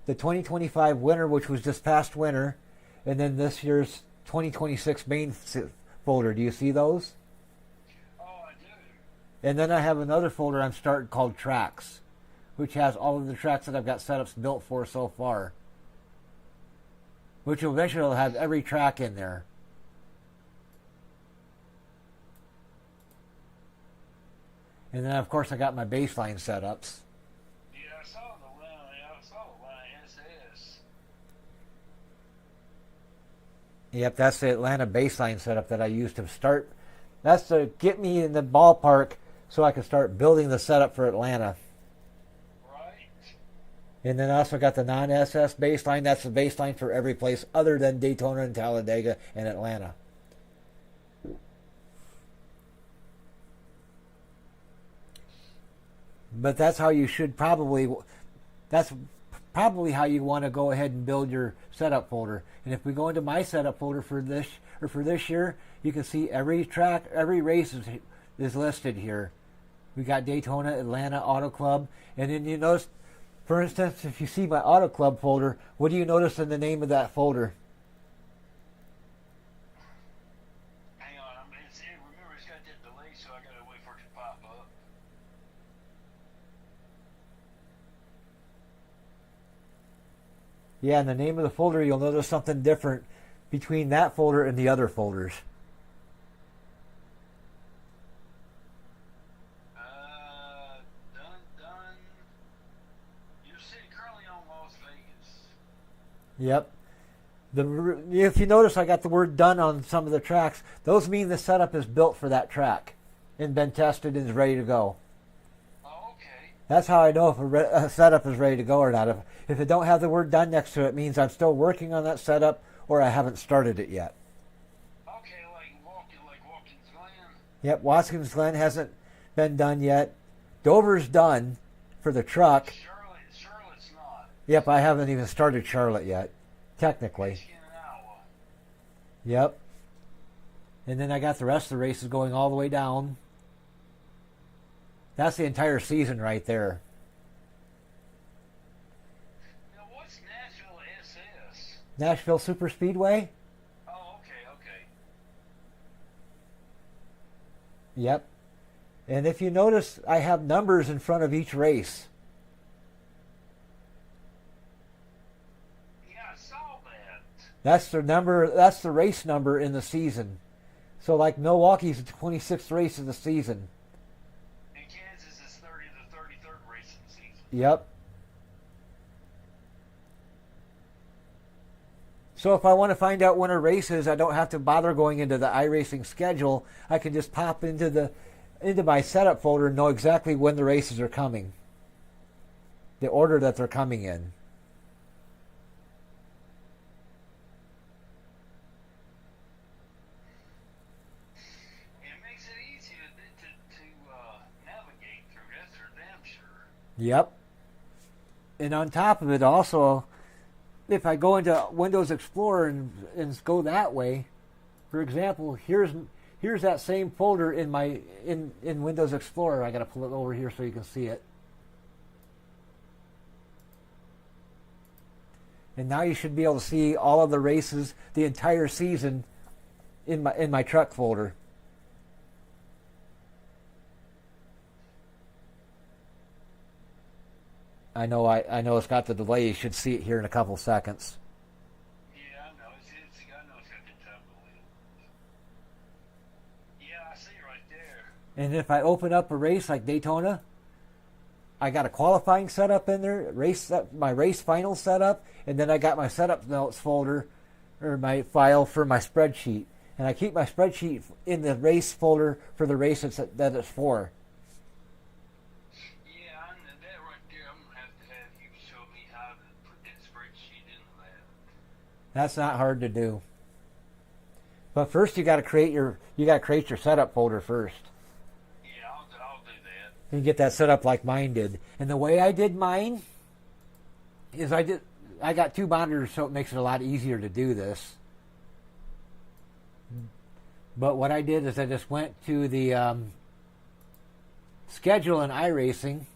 the 2025 winter, which was this past winter, and then this year's 2026 main folder. Do you see those? Oh, I do. And then I have another folder I'm starting called Tracks, which has all of the tracks that I've got setups built for so far, which eventually will have every track in there. And then, of course, I got my baseline setups. Yeah, I saw the Atlanta SS. Yep, that's the Atlanta baseline setup that I used to start. That's to get me in the ballpark so I can start building the setup for Atlanta. Right. And then I also got the non-SS baseline. That's the baseline for every place other than Daytona and Talladega and Atlanta. But that's how you should that's probably how you want to go ahead and build your setup folder. And if we go into my setup folder for this year, you can see every track, every race is listed here. We got Daytona, Atlanta, Auto Club, and then you notice, for instance, if you see my Auto Club folder, what do you notice in the name of that folder? Hang on, remember it's got that delay, so I gotta wait for it to pop up. Yeah, in the name of the folder, you'll notice something different between that folder and the other folders. Done. You're sitting currently on Las Vegas. Yep. If you notice, I got the word done on some of the tracks. Those mean the setup is built for that track and been tested and is ready to go. Oh, okay. That's how I know if a setup is ready to go or not. If it don't have the word done next to it, it means I'm still working on that setup or I haven't started it yet. Okay, like Watkins Glen. Yep, Watkins Glen hasn't been done yet. Dover's done for the truck. Charlotte's not. Yep, I haven't even started Charlotte yet, technically. Michigan and Iowa. Yep. And then I got the rest of the races going all the way down. That's the entire season right there. Now, what's Nashville SS? Nashville Super Speedway? Oh, okay. Yep. And if you notice, I have numbers in front of each race. Yeah, I saw that. That's the number. That's the race number in the season. So, like Milwaukee's the 26th race of the season. And Kansas is the 33rd race of the season. Yep. So if I want to find out when a race is, I don't have to bother going into the iRacing schedule. I can just pop into my setup folder and know exactly when the races are coming, the order that they're coming in. It makes it easy to navigate through. That's for damn sure. Yep. And on top of it, also, if I go into Windows Explorer and go that way, for example, here's that same folder in Windows Explorer. I got to pull it over here so you can see it. And now you should be able to see all of the races, the entire season, in my truck folder. I know it's got the delay. You should see it here in a couple seconds. Yeah, I know. I know it's got the tumbleweed. Yeah, I see it right there. And if I open up a race like Daytona, I got a qualifying setup in there, my race final setup, and then I got my setup notes folder, or my file for my spreadsheet. And I keep my spreadsheet in the race folder for the race that it's for. Yeah, I know that right there. I'm going to have you show me how to put that spreadsheet into that. That's not hard to do. But first you got to create your setup folder first. Yeah, I'll do that. And get that set up like mine did. And the way I did mine is I got two monitors, so it makes it a lot easier to do this. But what I did is I just went to the schedule in iRacing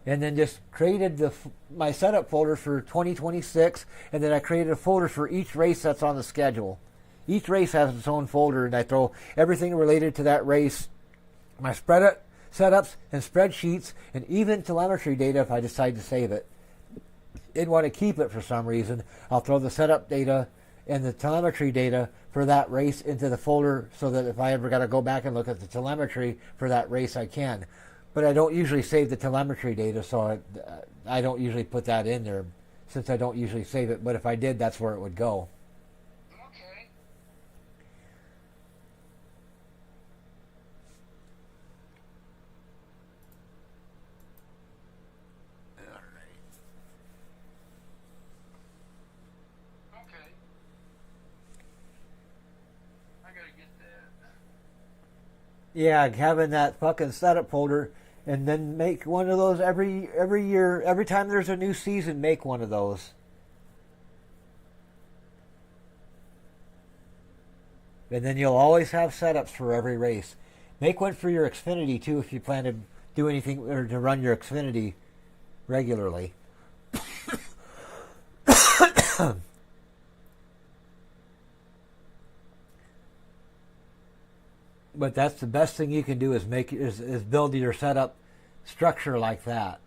and then just created my setup folder for 2026, and then I created a folder for each race that's on the schedule. Each race has its own folder, and I throw everything related to that race, my setups and spreadsheets, and even telemetry data if I decide to save it. Didn't want to keep it for some reason, I'll throw the setup data and the telemetry data for that race into the folder so that if I ever got to go back and look at the telemetry for that race, I can. But I don't usually save the telemetry data, so I don't usually put that in there since I don't usually save it. But if I did, that's where it would go. Okay. Okay. I gotta get that. Yeah, having that fucking setup folder, and then make one of those every year. Every time there's a new season, make one of those. And then you'll always have setups for every race. Make one for your Xfinity too if you plan to do anything or to run your Xfinity regularly. But that's the best thing you can do is build your setup structure like that.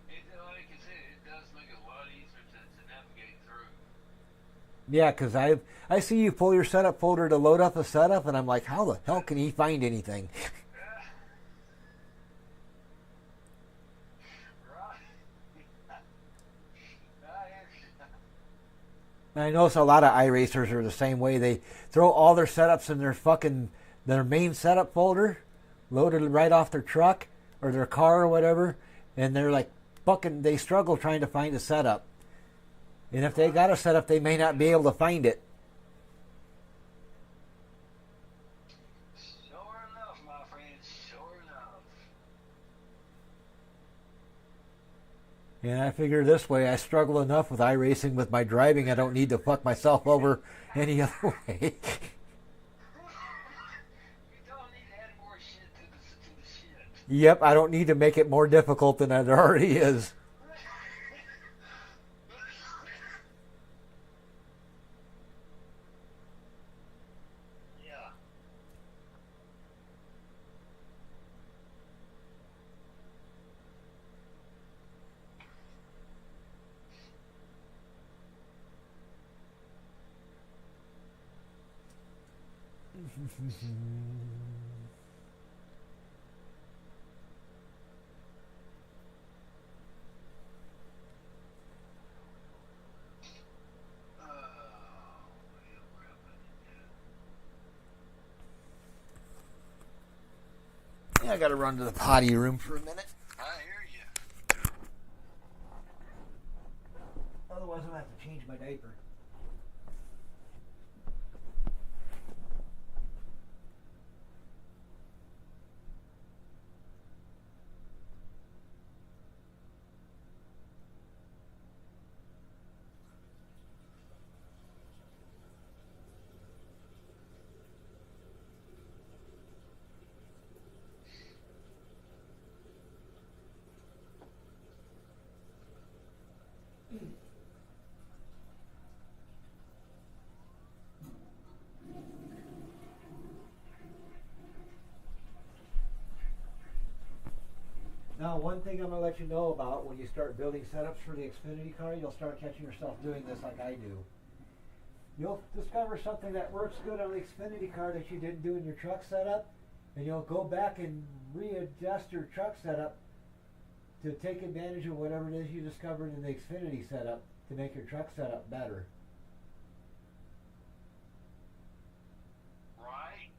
Like I said, it does make it a lot easier to navigate through. Yeah, because I see you pull your setup folder to load up a setup, and I'm like, how the hell can he find anything? I notice a lot of iRacers are the same way. They throw all their setups in their main setup folder, loaded right off their truck or their car or whatever, and they're like they struggle trying to find a setup. And if they got a setup, they may not be able to find it. Sure enough, my friend, sure enough. And I figure this way, I struggle enough with iRacing with my driving. I don't need to fuck myself over any other way. You don't need to add more shit to the shit. Yep, I don't need to make it more difficult than it already is. Yeah. I got to run to the potty room for a minute. I hear you. Otherwise, I'm going to have to change my diaper. Now, one thing I'm going to let you know about when you start building setups for the Xfinity car, you'll start catching yourself doing this like I do. You'll discover something that works good on the Xfinity car that you didn't do in your truck setup, and you'll go back and readjust your truck setup to take advantage of whatever it is you discovered in the Xfinity setup to make your truck setup better. Right.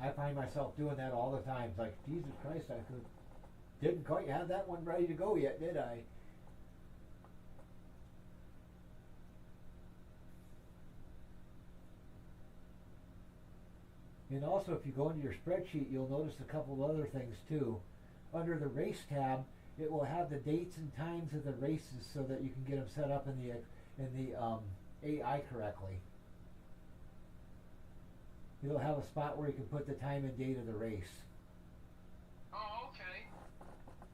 I find myself doing that all the time. It's like, Jesus Christ, didn't quite have that one ready to go yet, did I? And also, if you go into your spreadsheet, you'll notice a couple of other things too. Under the race tab, it will have the dates and times of the races so that you can get them set up in the AI correctly. It'll have a spot where you can put the time and date of the race. Oh, okay.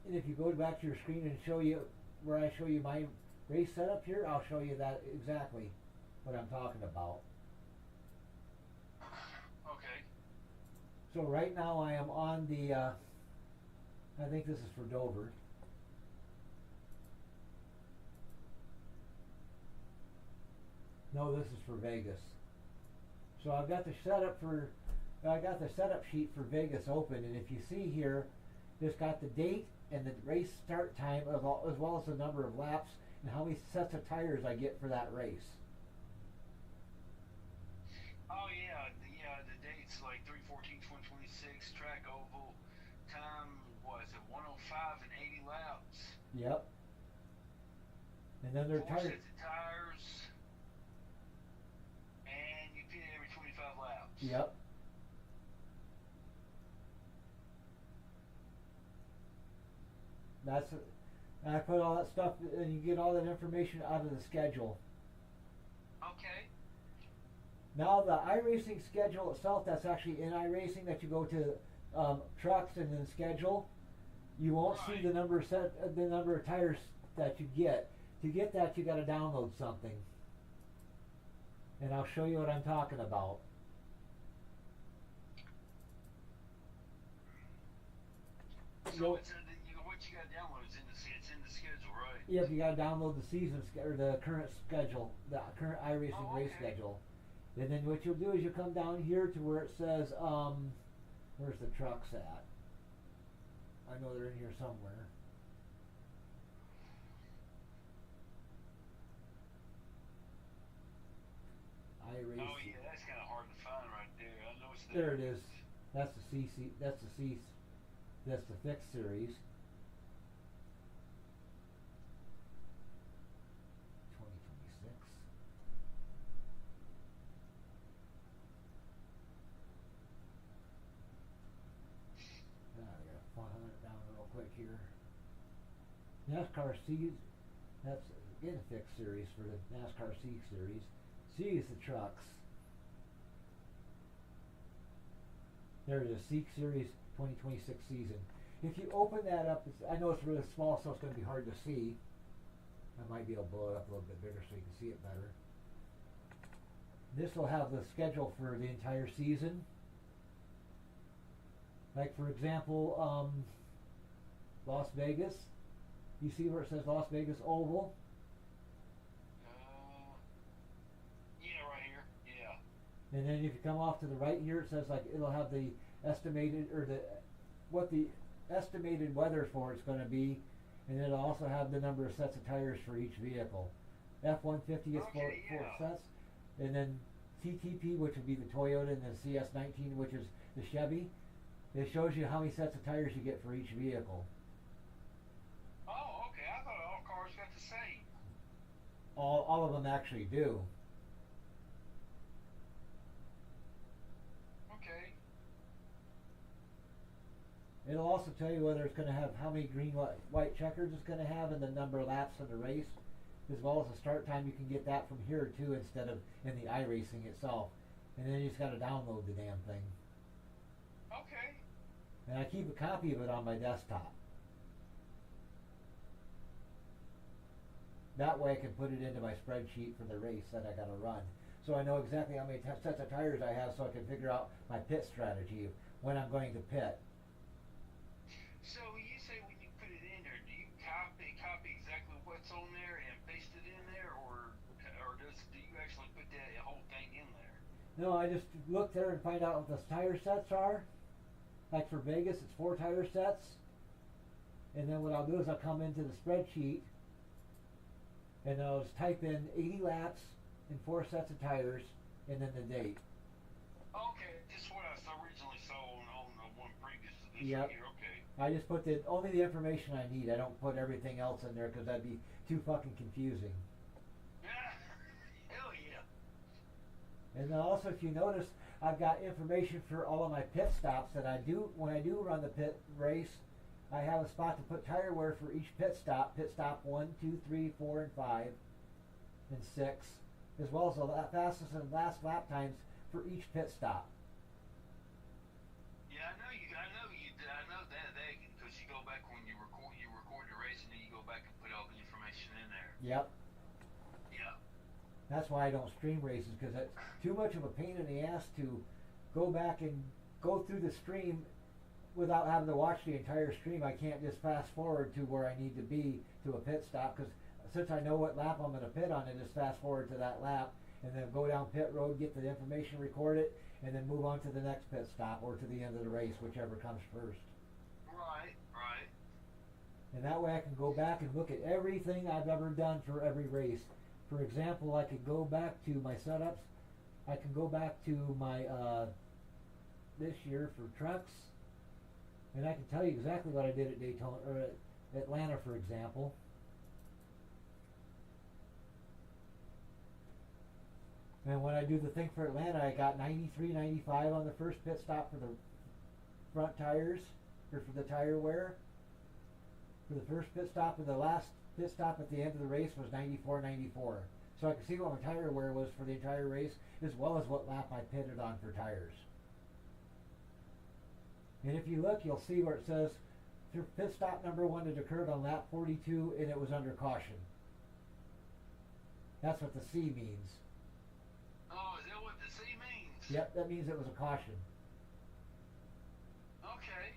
And if you go back to your screen and show you where I show you my race setup here, I'll show you that exactly what I'm talking about. Okay. So right now I am on the, I think this is for Dover. No, this is for Vegas. So I've got the setup sheet for Vegas open, and if you see here, it's got the date and the race start time as well as the number of laps and how many sets of tires I get for that race. Oh yeah, the dates like 3/14/2026, track oval, time what is it, 105 and 80 laps. Yep. And then their 4 tires. sets of tires, and you pit every 25 laps. Yep. I put all that stuff, and you get all that information out of the schedule. Okay. Now the iRacing schedule itself, that's actually in iRacing, that you go to trucks and then schedule. You won't see Right. the number of tires that you get. To get that, you got to download something, and I'll show you what I'm talking about. So it's what you got to download is it's in the schedule, right? Yep, you got to download the or the current schedule, the current iRacing race okay. schedule, and then what you'll do is you come down here to where it says, where's the trucks at? I know they're in here somewhere. iRacing. Oh yeah, that's kind of hard to find right there. I know it's There it is. That's the CC. That's the C. That's the fixed series. 2026. I gotta find it down real quick here. NASCAR C. That's again a fixed series for the NASCAR C series. C is the trucks. There it is, Seek Series 2026 season. If you open that up, I know it's really small, so it's going to be hard to see. I might be able to blow it up a little bit bigger so you can see it better. This will have the schedule for the entire season. Like for example, Las Vegas. You see where it says Las Vegas Oval? Yeah, right here. Yeah. And then if you come off to the right here, it says like it'll have the estimated or what the estimated weather for it's going to be, and it'll also have the number of sets of tires for each vehicle. F-150 is four sets, and then TTP, which would be the Toyota, and then CS19, which is the Chevy. It shows you how many sets of tires you get for each vehicle. Oh, okay. I thought all cars got the same. All of them actually do. Okay. It'll also tell you whether it's going to have how many green, white checkers it's going to have and the number of laps in the race, as well as the start time. You can get that from here too instead of in the iRacing itself. And then you just got to download the damn thing. Okay. And I keep a copy of it on my desktop. That way I can put it into my spreadsheet for the race that I got to run. So I know exactly how many sets of tires I have, so I can figure out my pit strategy when I'm going to pit. So you say when you put it in there, do you copy exactly what's on there and paste it in there, or do you actually put that whole thing in there? No, I just look there and find out what the tire sets are. Like for Vegas, it's 4 tire sets. And then what I'll do is I'll come into the spreadsheet and I'll just type in 80 laps and 4 sets of tires and then the date. Okay, just what I originally saw on the one previous to this Yep. one here. Okay. I just put only the information I need. I don't put everything else in there because that'd be too fucking confusing. Yeah. Hell yeah. And then also, if you notice, I've got information for all of my pit stops that I do when I do run the pit race. I have a spot to put tire wear for each pit stop. Pit stop 1, 2, 3, 4, and 5, and 6, as well as the fastest and last lap times for each pit stop. Yeah, I know that because you go back when you record the race and then you go back and put all the information in there. Yep. Yeah. That's why I don't stream races, because it's too much of a pain in the ass to go back and go through the stream without having to watch the entire stream. I can't just fast forward to where I need to be to a pit stop, because since I know what lap I'm going to pit on, I just fast forward to that lap and then go down pit road, get the information, record it, and then move on to the next pit stop or to the end of the race, whichever comes first. Right. And that way I can go back and look at everything I've ever done for every race. For example, I could go back to my setups. I can go back to my this year for trucks, and I can tell you exactly what I did at Daytona or at Atlanta, for example. And when I do the thing for Atlanta, I got 93, 95 on the first pit stop for the front tires, or for the tire wear. For the first pit stop, and the last pit stop at the end of the race was 94, 94. So I could see what my tire wear was for the entire race, as well as what lap I pitted on for tires. And if you look, you'll see where it says pit stop number 1 that occurred on lap 42, and it was under caution. That's what the C means. Oh, is that what the C means? Yep, that means it was a caution. Okay.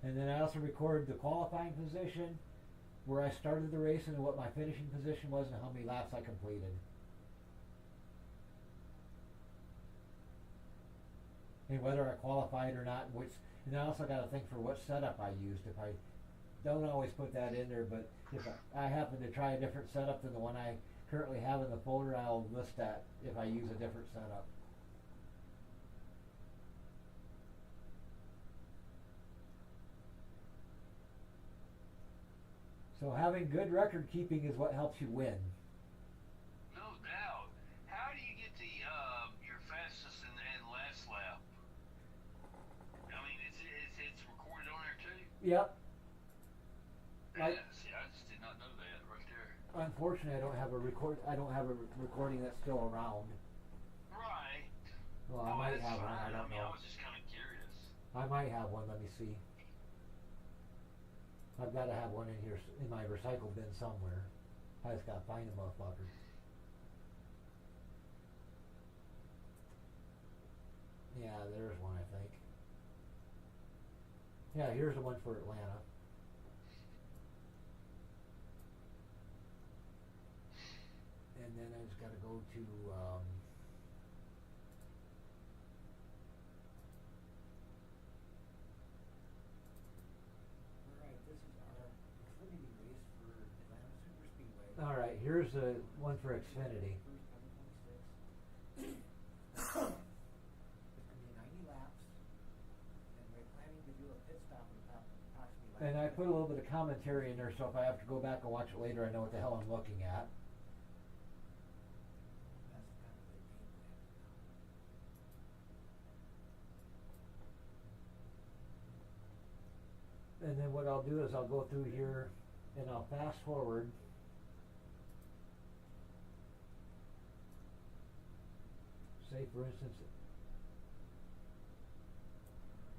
And then I also record the qualifying position, where I started the race and what my finishing position was and how many laps I completed. And whether I qualified or not, and I also got to think for what setup I used. If I don't always put that in there, but if I happen to try a different setup than the one I currently have in the folder, I'll list that if I use a different setup. So having good record keeping is what helps you win. No doubt. How do you get your fastest and last lap? I mean, it's recorded on there too. Yep. See, I just did not know that right there. Unfortunately, I don't have a recording that's still around. Right. Well, I might that's have one. fine. I don't know. I was just kind of curious. I might have one. Let me see. I've got to have one in here in my recycle bin somewhere. I just got to find the motherfucker. Yeah, there's one, I think. Yeah, here's the one for Atlanta. And then I just got to go to All right, here's the one for Xfinity. And I put a little bit of commentary in there, so if I have to go back and watch it later, I know what the hell I'm looking at. That's kind of the game plan. And then what I'll do is I'll go through here and I'll fast forward. Say for instance,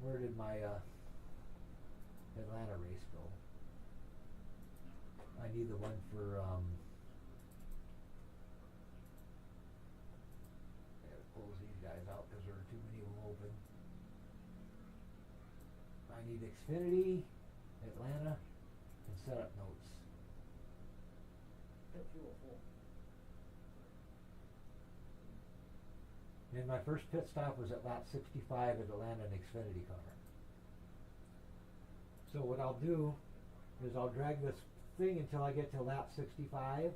where did my Atlanta race go? I need the one for I gotta close these guys out because there are too many of them open. I need Xfinity, Atlanta, and setup notes. Pit fuel full. And my first pit stop was at lap 65 at Atlanta in Xfinity car. So what I'll do is I'll drag this thing until I get to lap 65,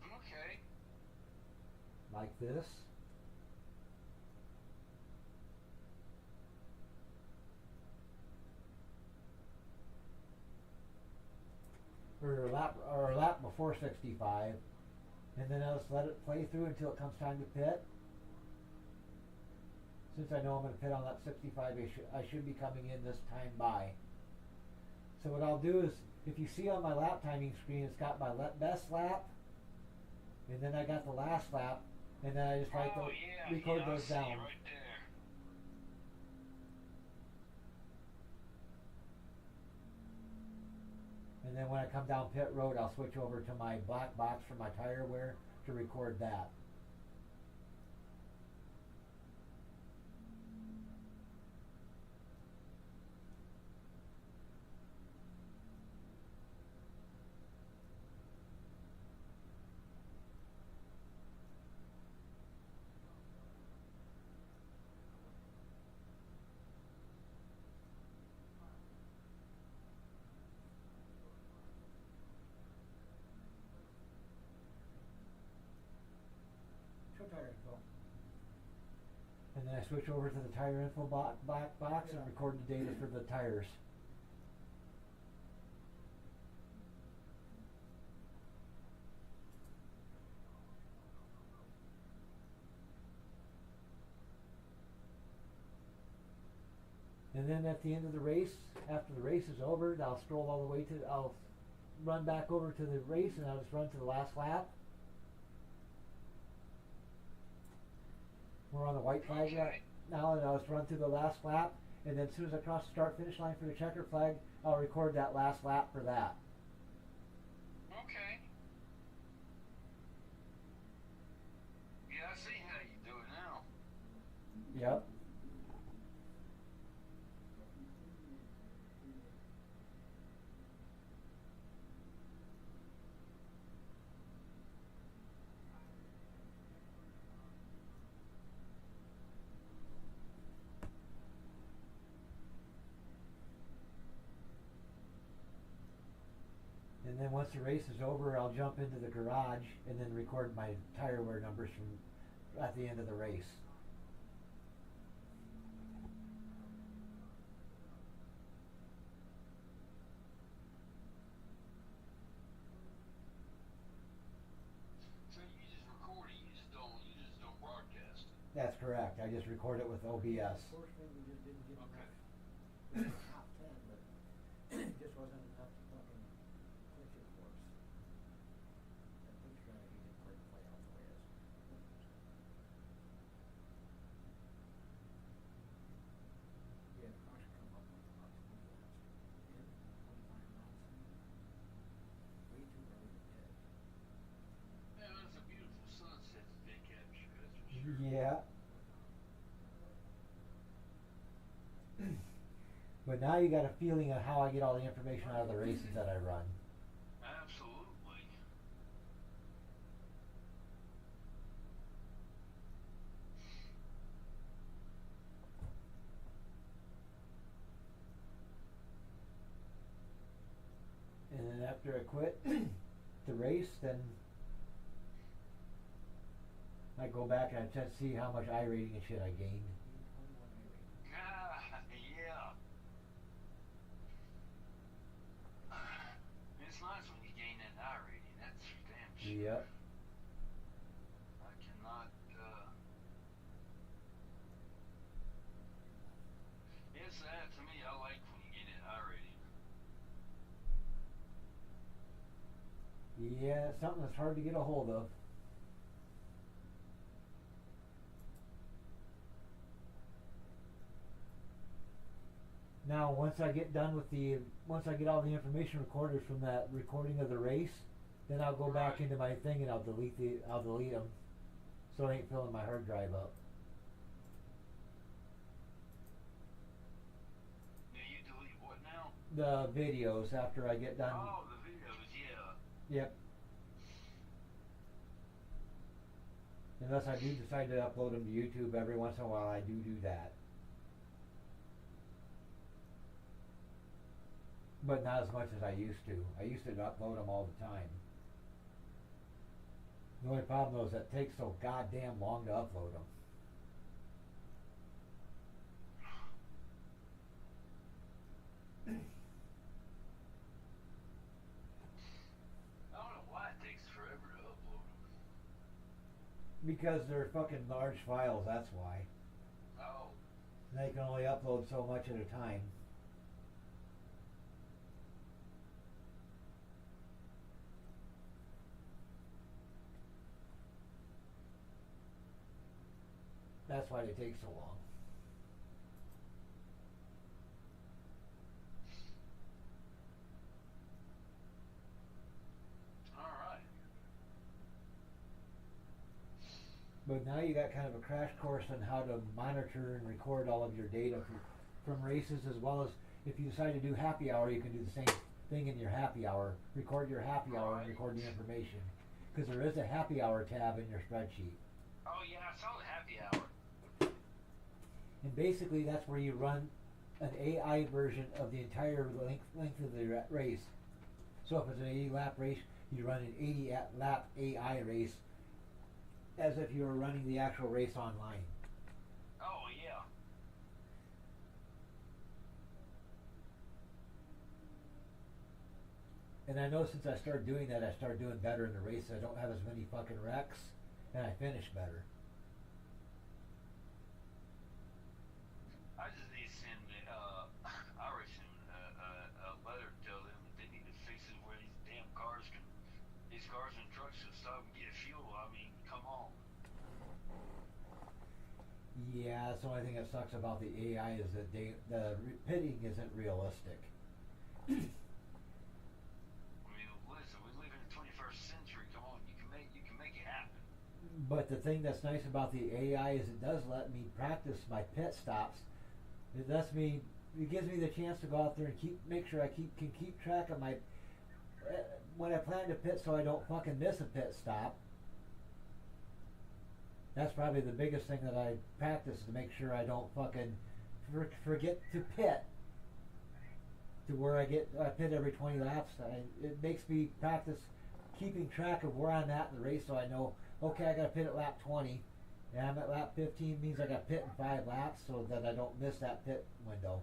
Okay. like this. Or a lap before 65, and then I'll just let it play through until it comes time to pit. Since I know I'm going to pit on lap 65, I should be coming in this time by. So what I'll do is, if you see on my lap timing screen, it's got my best lap, and then I got the last lap, and then I just write record I those see down. right there. And then when I come down pit road, I'll switch over to my black box for my tire wear to record that. Show tire info. And then I switch over to the tire info black box and record the data for the tires. And then at the end of the race, after the race is over, I'll stroll all the way I'll run back over to the race and I'll just run to the last lap. We're on the white flag right now, and I'll just run through the last lap, and then as soon as I cross the start finish line for the checker flag, I'll record that last lap for that. Okay. Yeah, I see how you do it now. Yep. And then once the race is over, I'll jump into the garage and then record my tire wear numbers from at the end of the race. So you just record it, you just don't broadcast it. That's correct. I just record it with OBS. Unfortunately, we just didn't get Okay. enough top 10, but it just wasn't enough to fucking clinch it for us. That big strategy didn't quite play out the way it's supposed to. We had caution come up with about 20 laps in, 25 laps in. Way too early to pit. Man, that's a beautiful sunset that they captured, that's for sure. Yeah. But now you got a feeling of how I get all the information out of the races that I run. Absolutely. And then after I quit the race, then I go back and I try to see how much I rating and shit I gained. 21 A rating. Ah, yeah. Yeah, it's something that's hard to get a hold of. Now, once I get all the information recorded from that recording of the race, then I'll go back Right. into my thing and I'll delete them, so it ain't filling my hard drive up. Yeah, you delete what now? The videos after I get done. Oh, the videos, yeah. Yep. Unless I do decide to upload them to YouTube every once in a while, I do that. But not as much as I used to. I used to upload them all the time. The only problem though is that it takes so goddamn long to upload them. I don't know why it takes forever to upload them. Because they're fucking large files, that's why. Oh, And they can only upload so much at a time. That's why they take so long. alright. But now you got kind of a crash course on how to monitor and record all of your data from races, as well as if you decide to do happy hour, you can do the same thing in your happy hour. Record your happy hour and record the information. Because there is a happy hour tab in your spreadsheet. Oh, yeah, I saw the happy hour. And basically that's where you run an AI version of the entire length of the race. So if it's an 80 lap race, you run an 80 lap AI race as if you were running the actual race online. Oh, yeah. And I know since I started doing that, I started doing better in the race. I don't have as many fucking wrecks, and I finish better. I just need to send Irish a letter to tell them that they need to fix it where these cars and trucks can stop and get fuel. I mean, come on. Yeah, that's the only thing that sucks about the AI is that pitting isn't realistic. I mean, listen, we live in the 21st century. Come on, you can make it happen. But the thing that's nice about the AI is it does let me practice my pit stops. It gives me the chance to go out there and make sure I can keep track of my when I plan to pit, so I don't fucking miss a pit stop. That's probably the biggest thing that I practice, to make sure I don't fucking forget to pit. To where I pit every 20 laps. It makes me practice keeping track of where I'm at in the race, so I know, okay, I got to pit at lap 20, and I'm at lap 15, means I got to pit in 5 laps, so that I don't miss that pit window.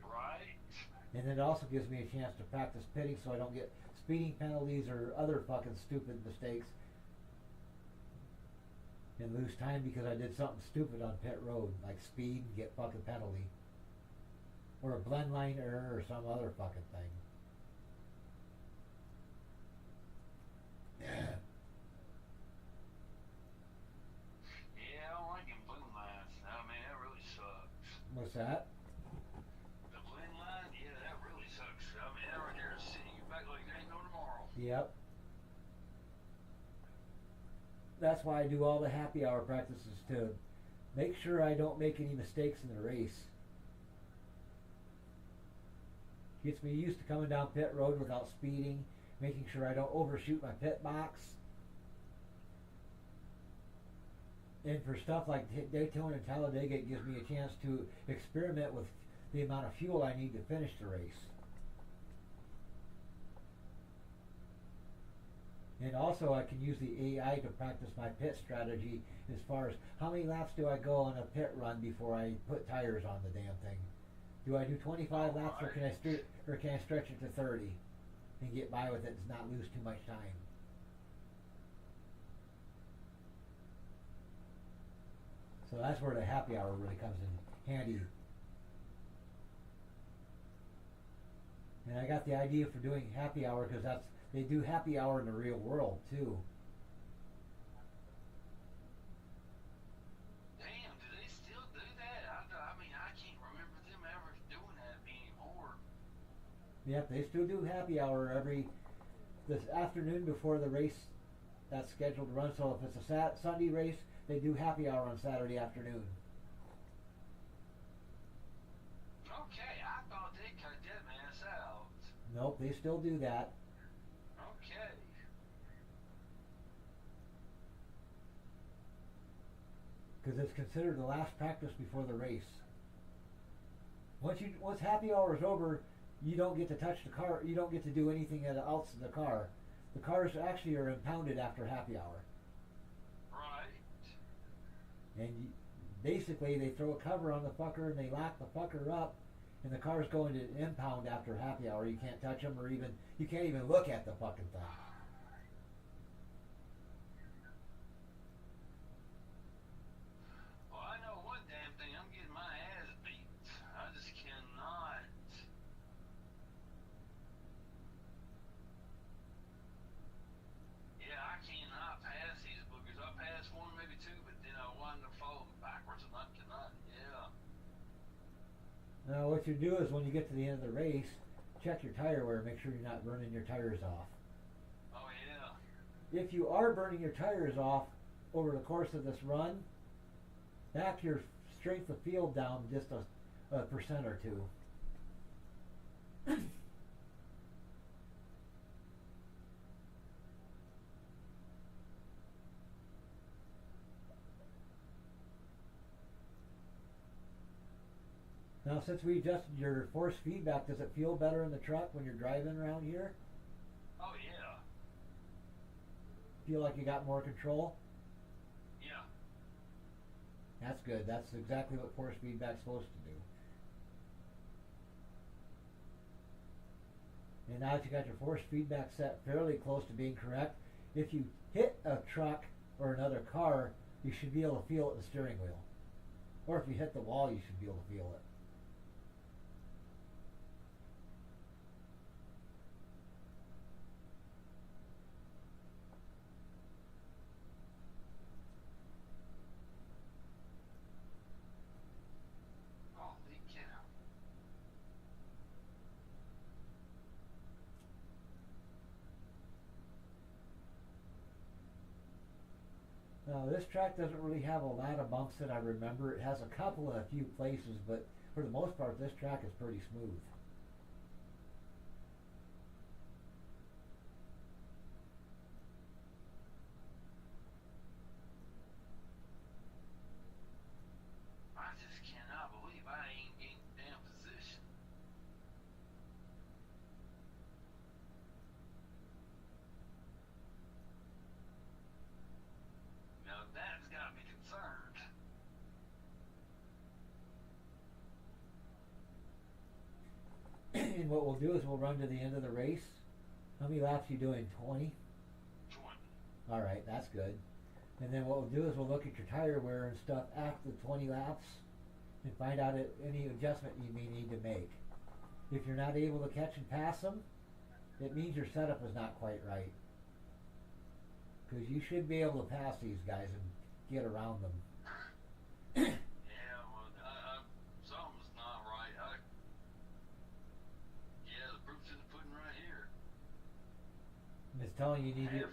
Right? And then it also gives me a chance to practice pitting, so I don't get speeding penalties or other fucking stupid mistakes and lose time because I did something stupid on pit road, like speed and get fucking penalty, or a blend line error or some other fucking thing. Yeah, I don't like them blue lines. I mean, that really sucks. What's that? The blend line, yeah, that really sucks. I mean, that right there is sitting you back like there ain't no tomorrow. Yep. That's why I do all the happy hour practices, to make sure I don't make any mistakes in the race. Gets me used to coming down pit road without speeding, making sure I don't overshoot my pit box. And for stuff like Daytona and Talladega, it gives me a chance to experiment with the amount of fuel I need to finish the race. And also I can use the AI to practice my pit strategy, as far as how many laps do I go on a pit run before I put tires on the damn thing. Do I do 25 laps, or can I stretch it to 30 and get by with it and not lose too much time? So that's where the happy hour really comes in handy. And I got the idea for doing happy hour because They do happy hour in the real world too. Damn, do they still do that? I mean, I can't remember them ever doing that anymore. Yep, they still do happy hour every this afternoon before the race that's scheduled to run. So if it's a Sunday race, they do happy hour on Saturday afternoon. Okay, I thought they cut that mess out. Nope, they still do that. Okay. Because it's considered the last practice before the race. Once happy hour is over, you don't get to touch the car. You don't get to do anything else in the car. The cars actually are impounded after happy hour. Right. And basically, they throw a cover on the fucker and they lock the fucker up, and the car's going to impound after happy hour. You can't touch them, or you can't even look at the fucking thing. Well, I know one damn thing. I'm getting my ass beat. I just cannot. Yeah, I cannot pass these boogers. I passed one, maybe two, but then I wind up falling backwards and I cannot. Yeah. Now, what you do is when you get to the end of the race, check your tire wear. Make sure you're not burning your tires off. Oh, yeah. If you are burning your tires off over the course of this run, back your strength of field down just a percent or two. Now, since we adjusted your force feedback, does it feel better in the truck when you're driving around here? Oh, yeah. Feel like you got more control? Yeah. That's good. That's exactly what force feedback's supposed to do. And now that you got your force feedback set fairly close to being correct, if you hit a truck or another car, you should be able to feel it in the steering wheel. Or if you hit the wall, you should be able to feel it. Holy cow. Now, this track doesn't really have a lot of bumps that I remember. It has a couple in a few places, but for the most part, this track is pretty smooth. I just cannot believe I ain't in damn position. Now that's got me concerned. And what we'll do is we'll run to the end of the race. How many laps are you doing? 20? 20. Alright, that's good. And then what we'll do is we'll look at your tire wear and stuff after the 20 laps and find out any adjustment you may need to make. If you're not able to catch and pass them, it means your setup is not quite right. Because you should be able to pass these guys and get around them. Yeah, well, something's not right. Yeah, the proof's in the pudding right here. And it's telling you need to. Half.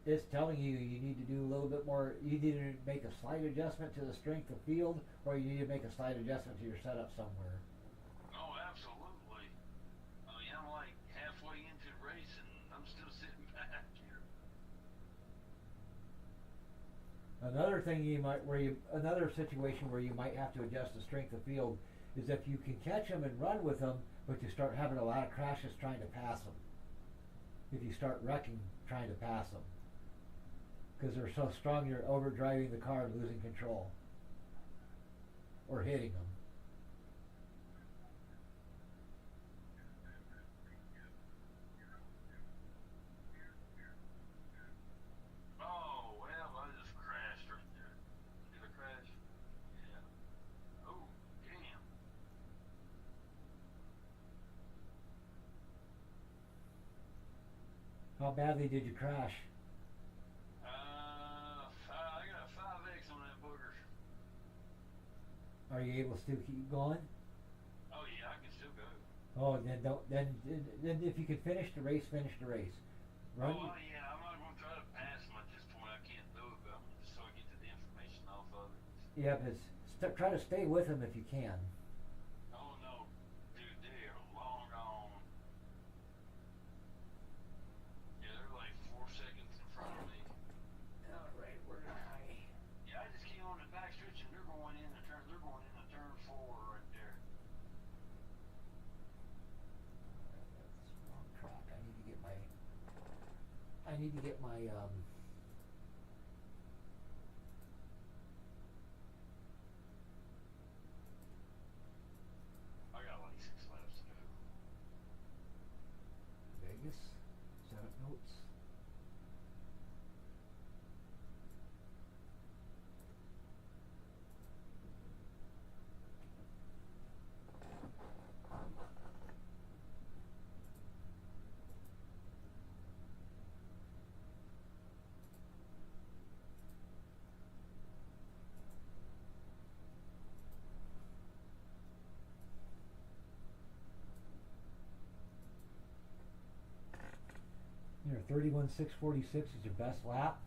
It's telling you you need to do a little bit more. You need to make a slight adjustment to the strength of field, or you need to make a slight adjustment to your setup somewhere. Oh, absolutely. I mean, I'm like halfway into the race and I'm still sitting back here. Another thing another situation where you might have to adjust the strength of field is if you can catch them and run with them, but you start having a lot of crashes trying to pass them. If you start wrecking trying to pass them, because they're so strong, you're overdriving the car and losing control, or hitting them. Oh, well, I just crashed right there. Did I crash? Yeah. Oh, damn. badly did you crash? I got a 5X on that booger. Are you able to still keep going? Oh yeah, I can still go. Oh, then don't. Then if you could finish the race, finish the race. Run. Oh yeah, I'm not gonna try to pass him at this point. I can't do it, but I'm just so I get the information off of it. Yeah, but try to stay with him if you can. Oh no, dude, they are long gone. Yeah, they're like 4 seconds in front of me. All right, where am I? Yeah, I just came on the back stretch and they're going in the turn. They're going in the turn 4 right there. That's wrong track. I need to get my. I need to get my. I got like 6 laps to go. Vegas. Setup notes. Your 31.646 is your best lap.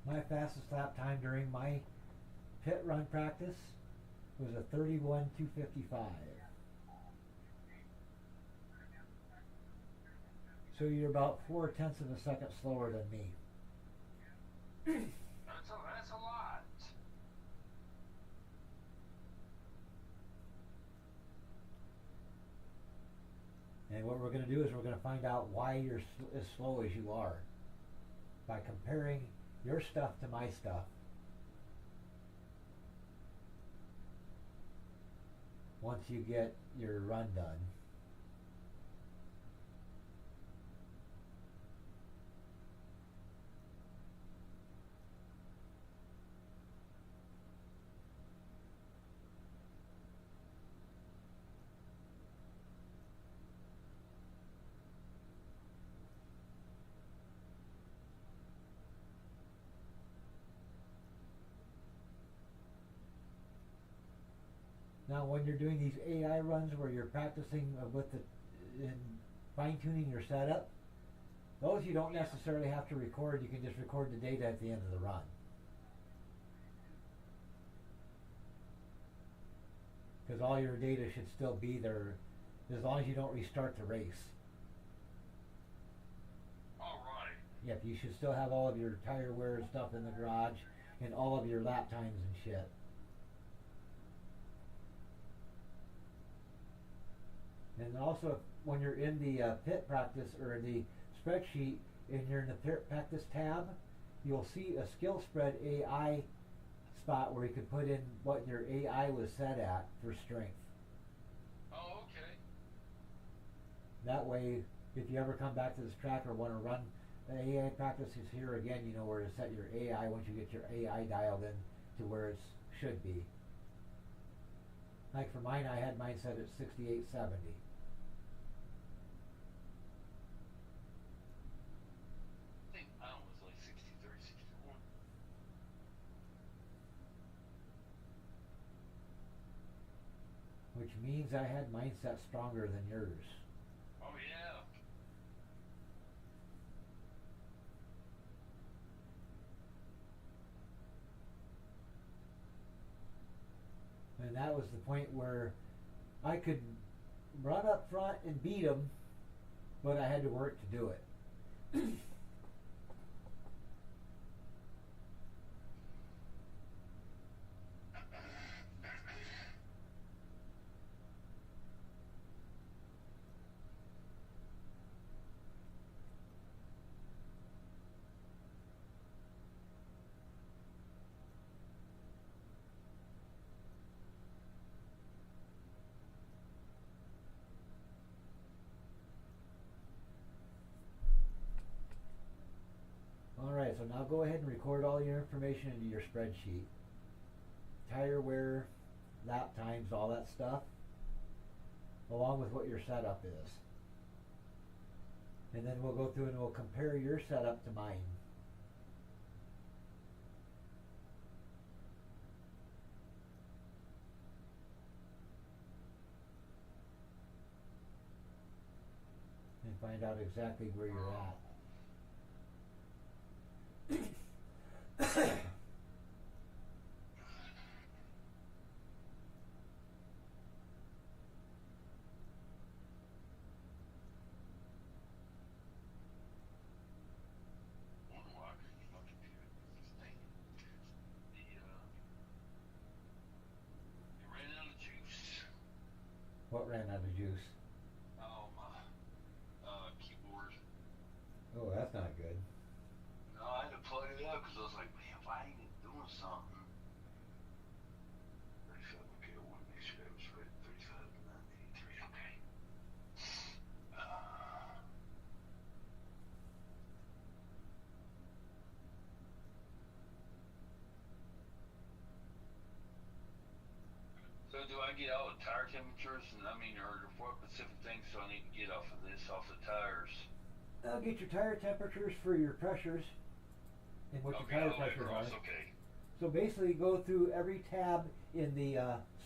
My fastest lap time during my pit run practice was a 31.255. So you're about 0.4 of a second slower than me. That's a lot. And what we're going to do is we're going to find out why you're as slow as you are by comparing your stuff to my stuff. Once you get your run done. Now, when you're doing these AI runs where you're practicing with the fine-tuning your setup, those you don't necessarily have to record. You can just record the data at the end of the run. Because all your data should still be there as long as you don't restart the race. All right. Yep, you should still have all of your tire wear and stuff in the garage and all of your lap times and shit. And also, when you're in the pit practice or the spreadsheet, and you're in the pit practice tab, you'll see a skill spread AI spot where you can put in what your AI was set at for strength. Oh, okay. That way, if you ever come back to this track or want to run the AI practices here again, you know where to set your AI once you get your AI dialed in to where it should be. Like for mine, I had mine set at 6870. I think mine was like 63, 61. Which means I had mine set stronger than yours. Oh yeah. And that was the point where I could run up front and beat them, but I had to work to do it. Alright, so now go ahead and record all your information into your spreadsheet. Tire wear, lap times, all that stuff. along with what your setup is. And then we'll go through and we'll compare your setup to mine. And find out exactly where you're at. What ran out of juice? Oh, my keyboard. Oh, that's not good. No, I had to plug it up because I was like, man, why ain't it doing something? 37, okay, I want to make sure that was right. 35, 983, okay. So do I get all the tire temperatures, and I mean, or what specific things do I need to get off of this, off the tires? I'll get your tire temperatures for your pressures and what your tire pressures are. Okay. So basically go through every tab in the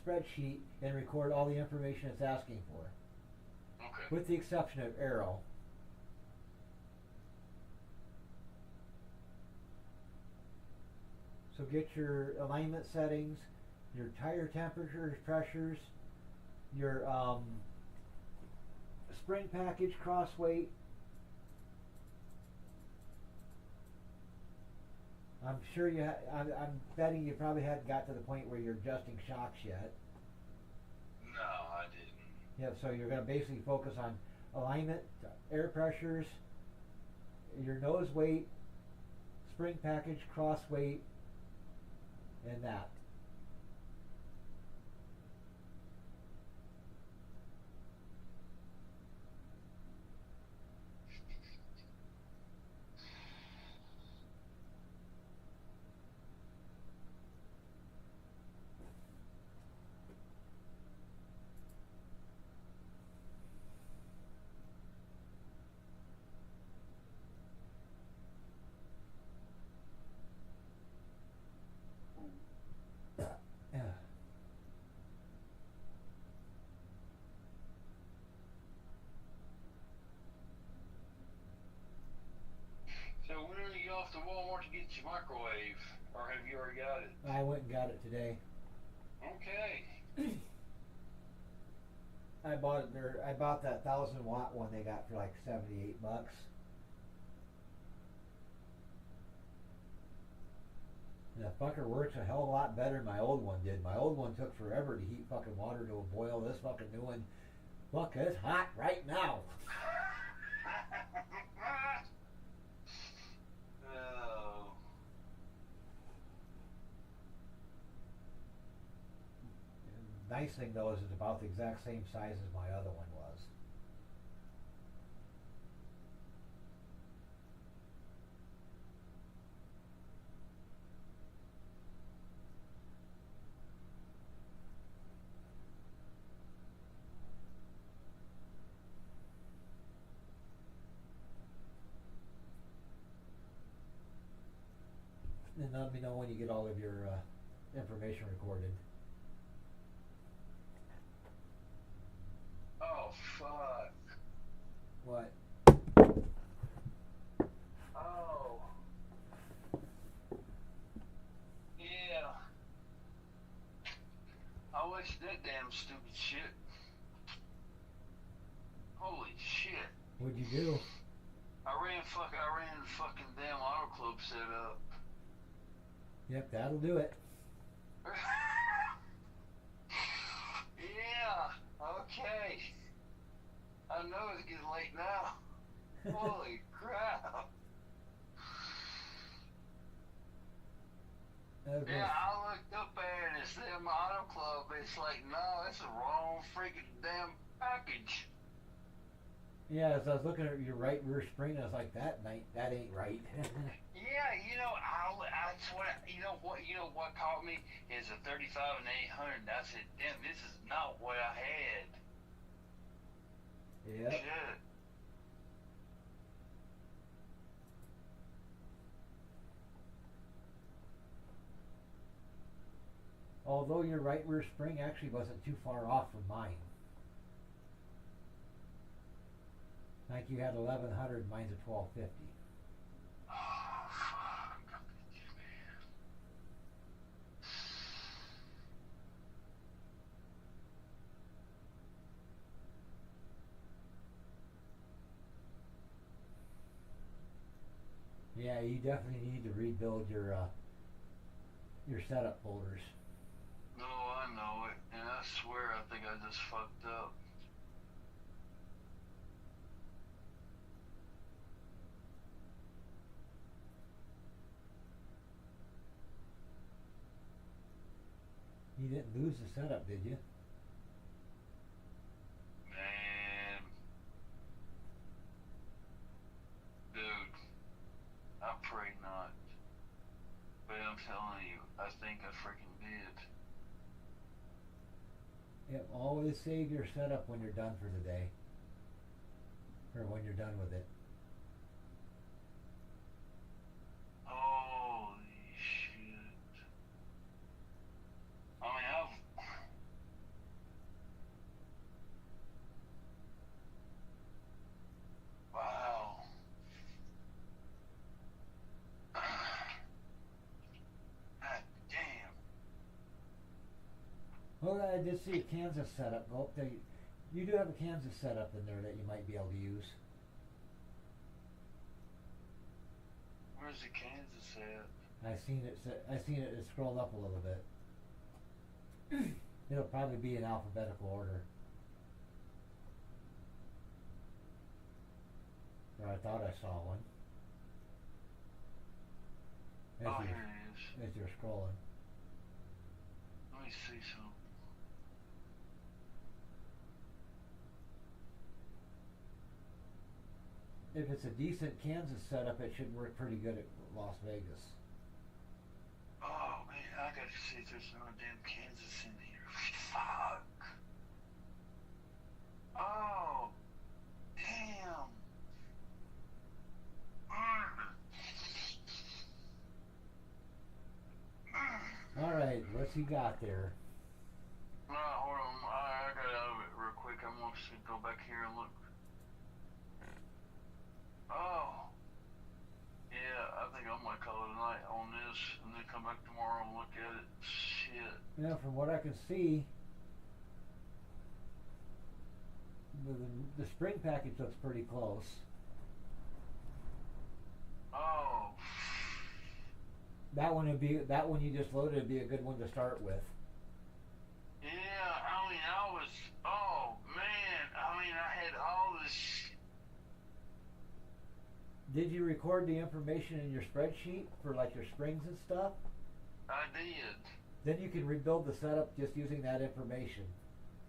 spreadsheet and record all the information it's asking for. Okay. With the exception of aero. So get your alignment settings, your tire temperatures, pressures, your spring package, cross weight. I'm sure I'm betting you probably hadn't got to the point where you're adjusting shocks yet. No, I didn't. Yeah, so you're going to basically focus on alignment, air pressures, your nose weight, spring package, cross weight, and that. Yeah. So when are you off to Walmart to get your microwave? Or have you already got it? I went and got it today. Okay. I bought that 1,000-watt one they got for like $78. And the fucker works a hell of a lot better than my old one did. My old one took forever to heat fucking water to a boil. This fucking new one, look, it's hot right now. Oh. Nice thing though is it's about the exact same size as my other one was. And let me know when you get all of your information recorded. Oh, fuck. What? Oh. Yeah. I wasted that damn stupid shit. Holy shit. What'd you do? I ran the fucking damn auto club setup. Yep, that'll do it. Yeah, okay. I know it's getting late now. Holy crap. Yeah, I looked up there and it's them auto club. It's like, no, it's the wrong freaking damn package. Yeah, as I was looking at your right rear spring, I was like, that ain't right. Yeah, you know what caught me is a 35 and 800. I said, damn, this is not what I had. Yep. Shit. Although your right rear spring actually wasn't too far off from mine. Like you had 1100, mine's a 1250. Oh, fuck. Man. Yeah, you definitely need to rebuild your setup folders. No, I know it. And I swear I think I just fucked up. You didn't lose the setup, did you? Man. Dude. I pray not. But I'm telling you, I think I freaking did. Yep, always save your setup when you're done for the day. Or when you're done with it. Holy shit. I mean, wow. God damn. Well, I did see a Kansas setup. Go up there. You do have a Kansas setup in there that you might be able to use. Where's the Kansas at? I seen it. I seen it. It scrolled up a little bit. It'll probably be in alphabetical order. Or I thought I saw one. As Oh, you're, here it is. as you're scrolling. Let me see something. If it's a decent Kansas setup, it should work pretty good at Las Vegas. Oh, man, I gotta see if there's no damn Kansas in here. Fuck. Oh, damn. All right, what's he got there? Hold on. I got out of it real quick. I'm gonna go back here and look. Oh. Yeah, I think I might call it a night on this and then come back tomorrow and look at it. Shit. Yeah, from what I can see, the spring package looks pretty close. Oh. That one you just loaded would be a good one to start with. Yeah, I mean, oh man, I mean, I had all this Did you record the information in your spreadsheet for like your springs and stuff? I did. Then you can rebuild the setup just using that information.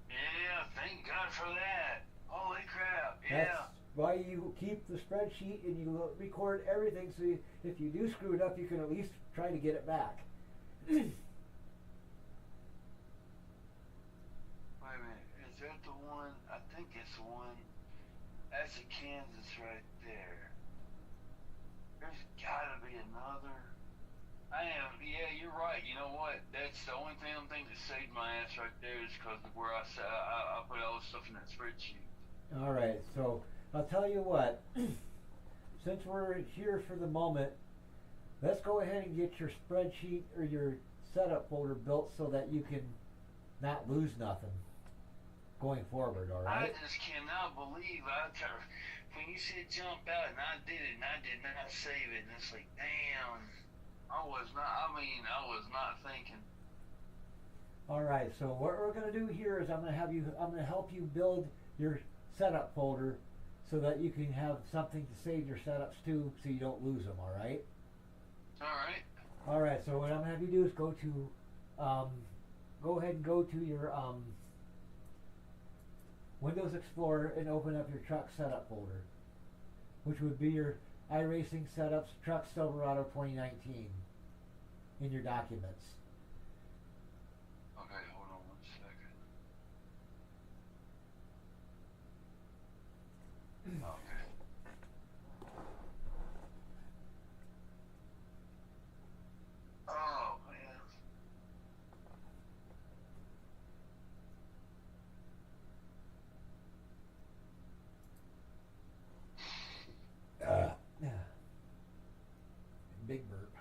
Yeah, thank God for that. Holy crap, yeah. That's why you keep the spreadsheet and you record everything, so if you do screw it up, you can at least try to get it back. Wait a minute, is that the one? I think it's the one. That's a Kansas right there. There's gotta be another. Yeah, you're right. You know what? That's the only thing that saved my ass right there is because of where I put all the stuff in that spreadsheet. All right, so I'll tell you what. Since we're here for the moment, let's go ahead and get your spreadsheet or your setup folder built so that you can not lose nothing going forward. All right. I just cannot believe when you said jump out and I did it and I did not save it and it's like, damn, I was not thinking. All right, so what we're going to do here is I'm going to help you build your setup folder so that you can have something to save your setups to so you don't lose them, all right? Alright. All right, so what I'm going to have you do is go ahead and go to your Windows Explorer and open up your truck setup folder, which would be your iRacing Setups Truck Silverado 2019 in your documents. Okay, hold on 1 second. Okay. Oh man. Yeah. Big burp.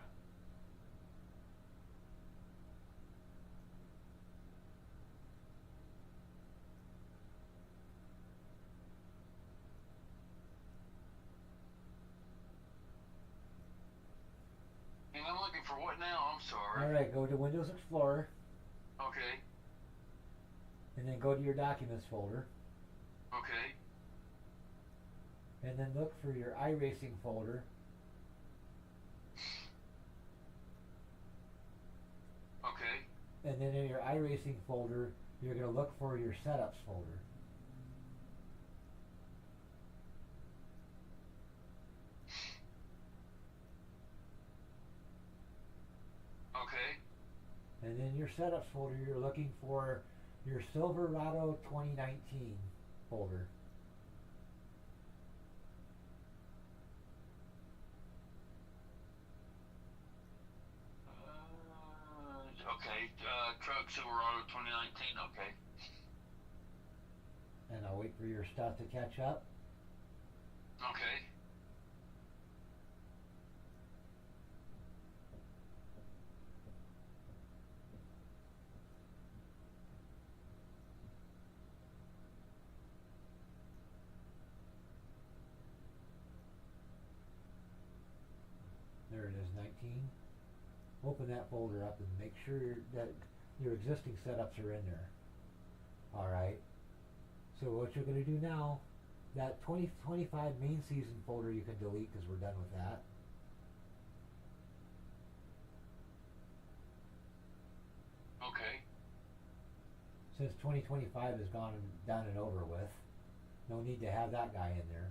And I'm looking for what now? I'm sorry. All right, go to Windows Explorer, Okay. and then go to your Documents folder, Okay. and then look for your iRacing folder. Okay. And then in your iRacing folder, you're going to look for your Setups folder. Okay. And in your Setups folder, you're looking for your Silverado 2019 folder. Okay. Truck Silverado 2019. Okay. And I'll wait for your stuff to catch up. Okay. There it is, 19. Open that folder up and make sure that your existing setups are in there. Alright. So what you're going to do now, that 2025 main season folder you can delete because we're done with that. Okay. Since 2025 has gone done and over with, no need to have that guy in there.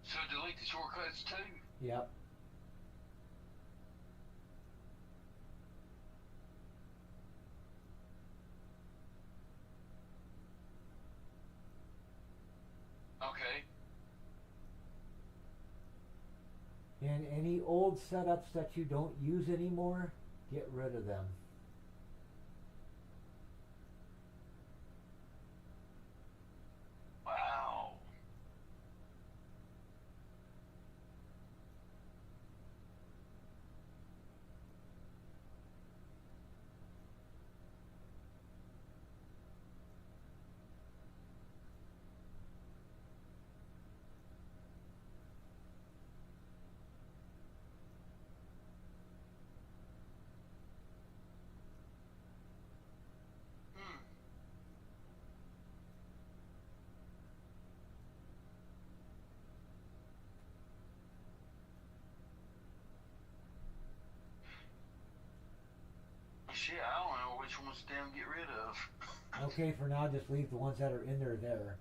So delete the shortcuts too? Yep. Okay. And any old setups that you don't use anymore, get rid of them. Wow. Hmm. Shit, I don't know which ones to damn get rid of. Okay, for now, just leave the ones that are in there.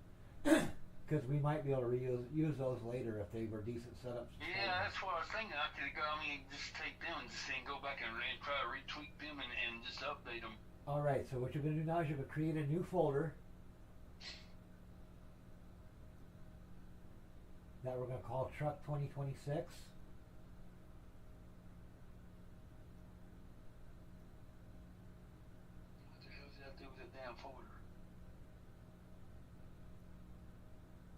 Because we might be able to use those later if they were decent setups. Yeah, that's what I was thinking. I could go, just take them and just go back and try to retweak them and just update them. Alright, so what you're going to do now is you're going to create a new folder that we're going to call Truck 2026. What the hell does that do with that damn folder?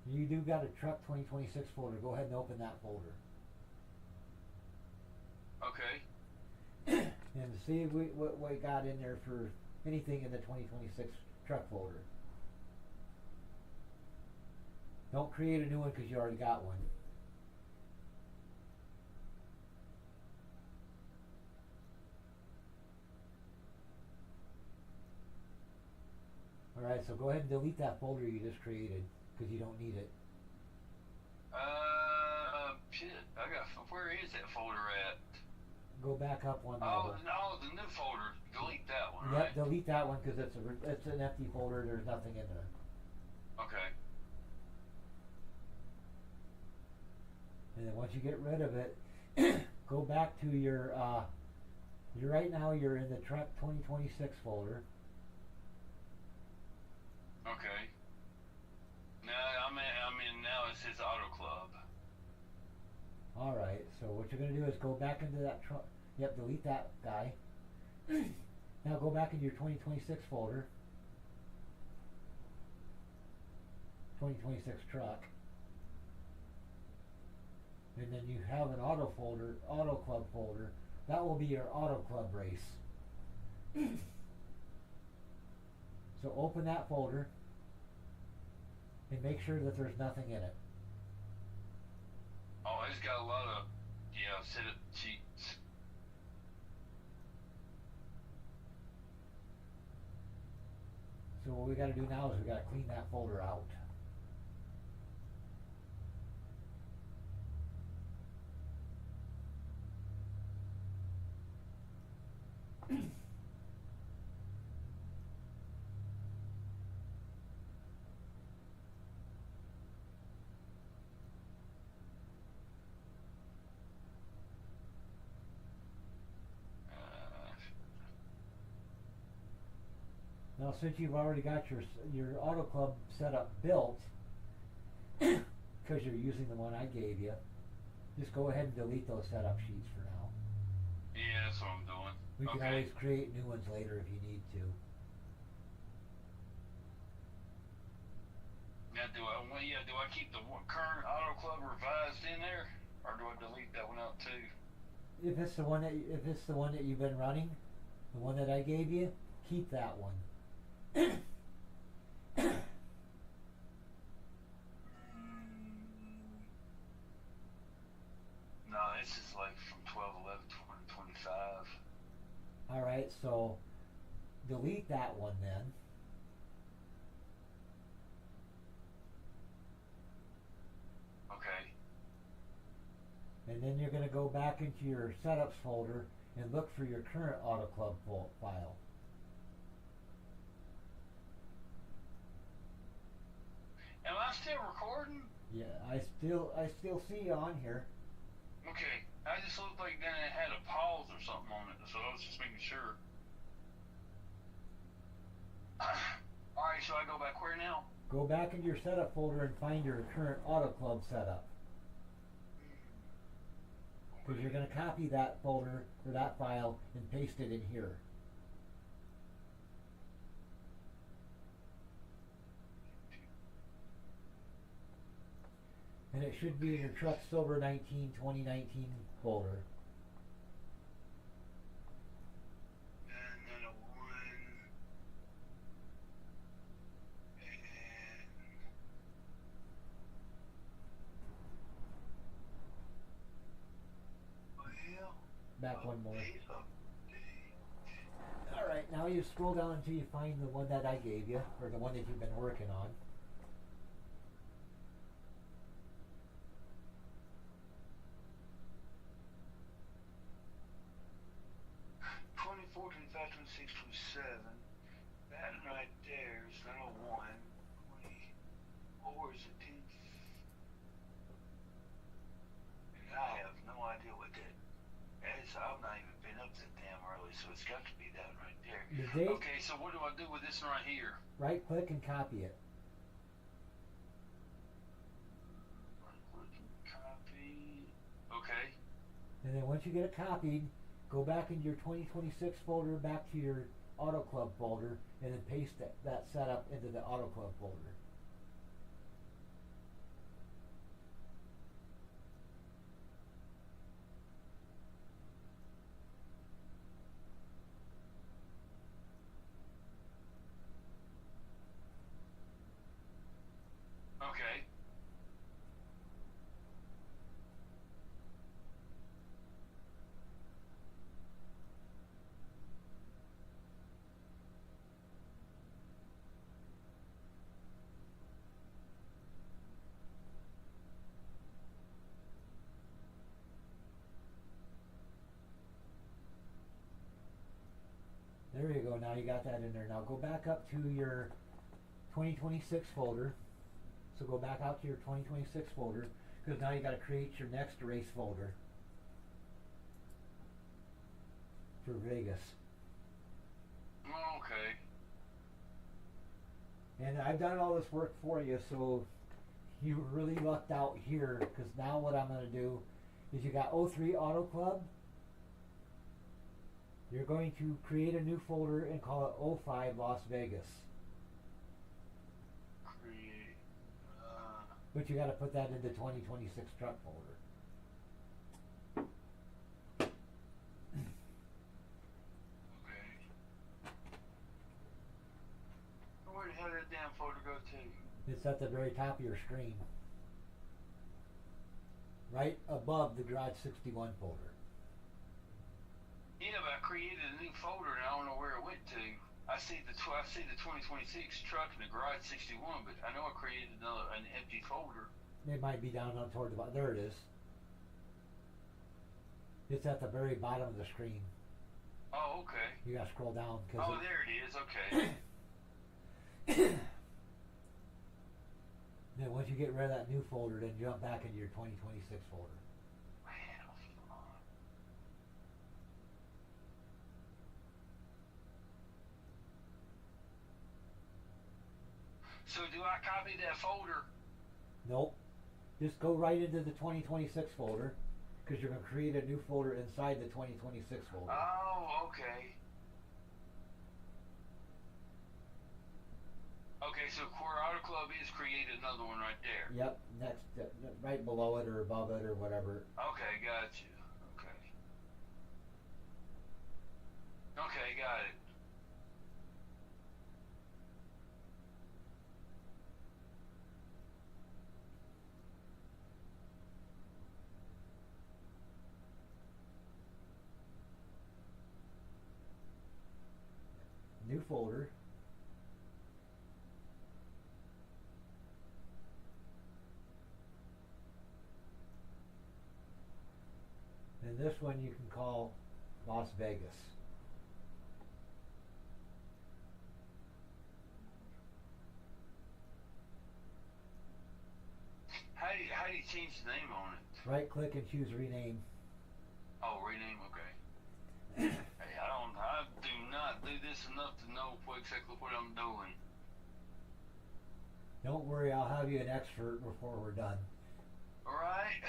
You do got a Truck 2026 folder. Go ahead and open that folder. Okay. And see what we got in there for anything in the 2026 truck folder. Don't create a new one because you already got one. Alright, so go ahead and delete that folder you just created because you don't need it. Shit. Where is that folder at? Go back up one Oh, level. no, the new folder. Delete that one, Yep, right? delete that one because it's an empty folder. There's nothing in there. Okay. And then once you get rid of it, go back to your. Right now you're in the Truck 2026 folder. Okay. All right. So what you're gonna do is go back into that truck. Yep. Delete that guy. Now go back into your 2026 folder. 2026 truck. And then you have an auto folder, auto club folder. That will be your auto club race. So open that folder and make sure that there's nothing in it. Oh, it's got a lot of setup sheets. So what we got to do now is we got to clean that folder out. Now, since you've already got your auto club setup built, because you're using the one I gave you, just go ahead and delete those setup sheets for now. Yeah, that's what I'm doing. We can always create new ones later if you need to. Now, do I keep the current auto club revised in there, or do I delete that one out too? If it's the one that you've been running, the one that I gave you, keep that one. No, this is like from 12/11/2025. All right, so delete that one then. Okay. And then you're going to go back into your setups folder and look for your current auto club file. Am I still recording? Yeah, I still see you on here. Okay. I just looked like then it had a pause or something on it, so I was just making sure. Alright, so I go back where now? Go back into your setup folder and find your current auto club setup. Because you're going to copy that folder or that file and paste it in here. And it should be in your Truck Silver 19 2019 folder. And then a 1. And. Well. Back one more. Update. Alright, now you scroll down until you find the one that I gave you, or the one that you've been working on. 2014, 526, 27. That right there is not a 1. 24 is a 10. And I have no idea what that is. I've not even been up that damn early, so it's got to be that right there. The date, Okay, so what do I do with this one right here? right click and copy it. Copy. Okay. And then once you get it copied, go back into your 2026 folder, back to your Auto Club folder, and then paste that setup into the Auto Club folder. Okay. There you go. Now you got that in there. Now go back up to your 2026 folder. So go back out to your 2026 folder, because now you got to create your next race folder for Vegas. Okay. And I've done all this work for you, so you really lucked out here, because now what I'm going to do is you got O3 Auto Club. You're going to create a new folder and call it O5 Las Vegas. Create. But you got to put that in the 2026 truck folder. Okay. Where the hell did that damn folder go to? It's at the very top of your screen. Right above the Garage 61 folder. Yeah, but I created a new folder and I don't know where it went to. I see the 2026 truck and the Garage 61, but I know I created an empty folder. It might be down on toward the bottom. There it is. It's at the very bottom of the screen. Oh, okay. You gotta scroll down. Oh, there it is. Okay. Then once you get rid of that new folder, then jump back into your 2026 folder. So do I copy that folder? Nope. Just go right into the 2026 folder, because you're going to create a new folder inside the 2026 folder. Oh, okay. Okay, so Core Auto Club is created another one right there. Yep, next, right below it or above it or whatever. Okay, got you. Okay. Okay, got it. New folder. And this one you can call Las Vegas. How do you change the name on it? Right click and choose rename. Oh, rename, okay. Hey, I do not do this enough to know exactly what I'm doing. Don't worry, I'll have you an expert before we're done. Alright.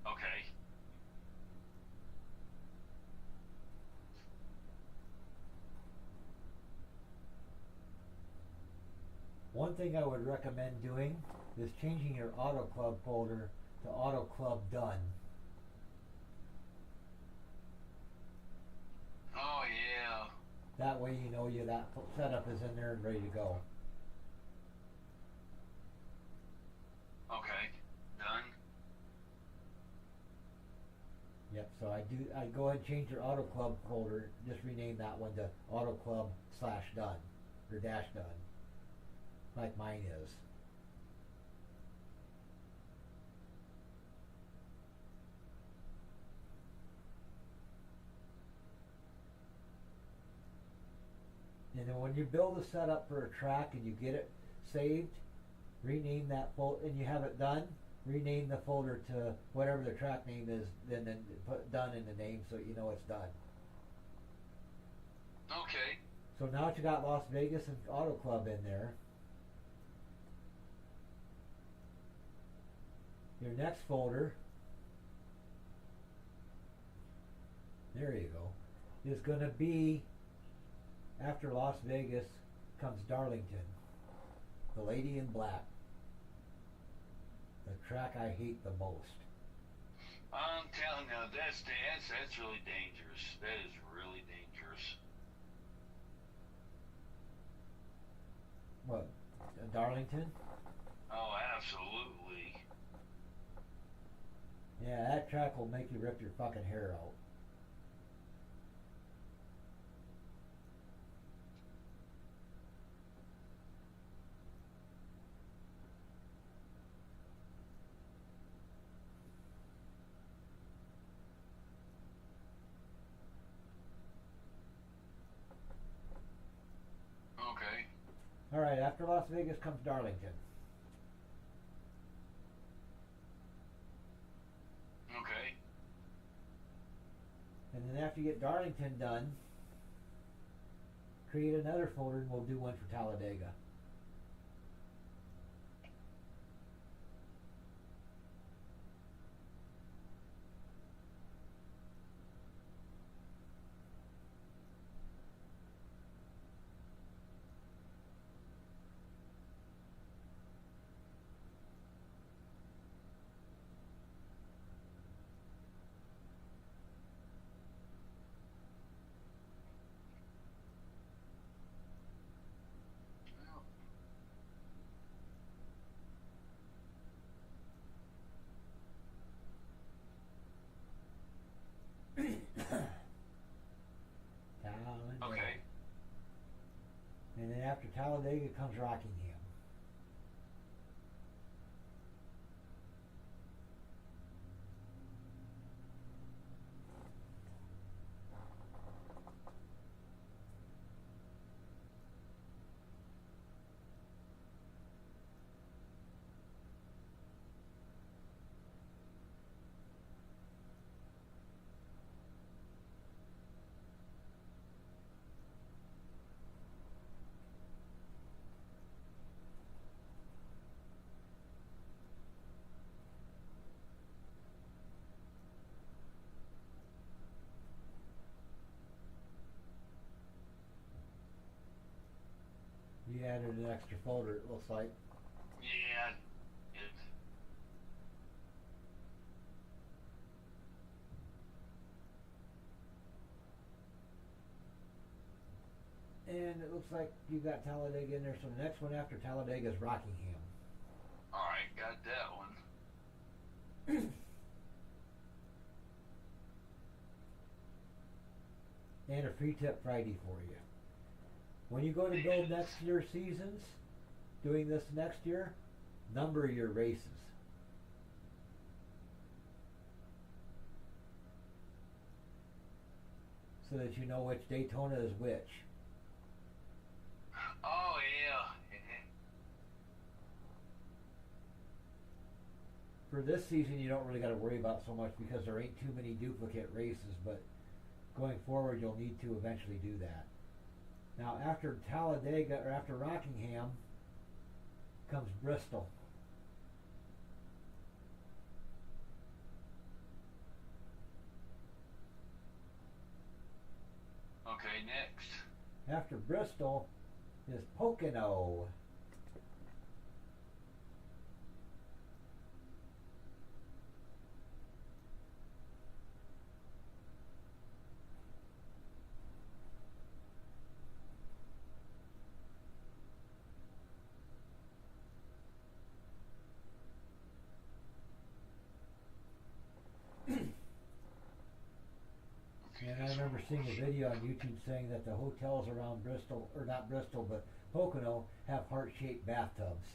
Okay. One thing I would recommend doing is changing your Auto Club folder to Auto Club Done. Oh, yeah. That way you know that setup is in there and ready to go. Okay. Done. Yep, so I go ahead and change your Auto Club folder, just rename that one to Auto Club /done or -done, like mine is. And then when you build a setup for a track and you get it saved, rename that folder, and you have it done, rename the folder to whatever the track name is, then put done in the name so you know it's done. Okay. So now that you got Las Vegas and Auto Club in there, your next folder, there you go, is going to be, after Las Vegas comes Darlington, the Lady in Black, the track I hate the most. I'm telling you, that's really dangerous. That is really dangerous. What, Darlington? Oh, absolutely. Yeah, that track will make you rip your fucking hair out. Okay. Alright, after Las Vegas comes Darlington. Okay. then after you get Darlington done, create another folder and we'll do one for Talladega. Talladega. Okay. And then after Talladega comes Rockingham. You added an extra folder, it looks like. Yeah. And it looks like you got Talladega in there, so the next one after Talladega is Rockingham. Alright, got that one. And a free tip Friday for you. When you go to build next year's seasons, doing this next year, number your races. So that you know which Daytona is which. Oh, yeah. For this season, you don't really got to worry about so much because there ain't too many duplicate races, but going forward, you'll need to eventually do that. Now, after Talladega, or after Rockingham, comes Bristol. Okay, next. After Bristol is Pocono. And I remember seeing a video on YouTube saying that the hotels around Bristol, or not Bristol, but Pocono, have heart-shaped bathtubs.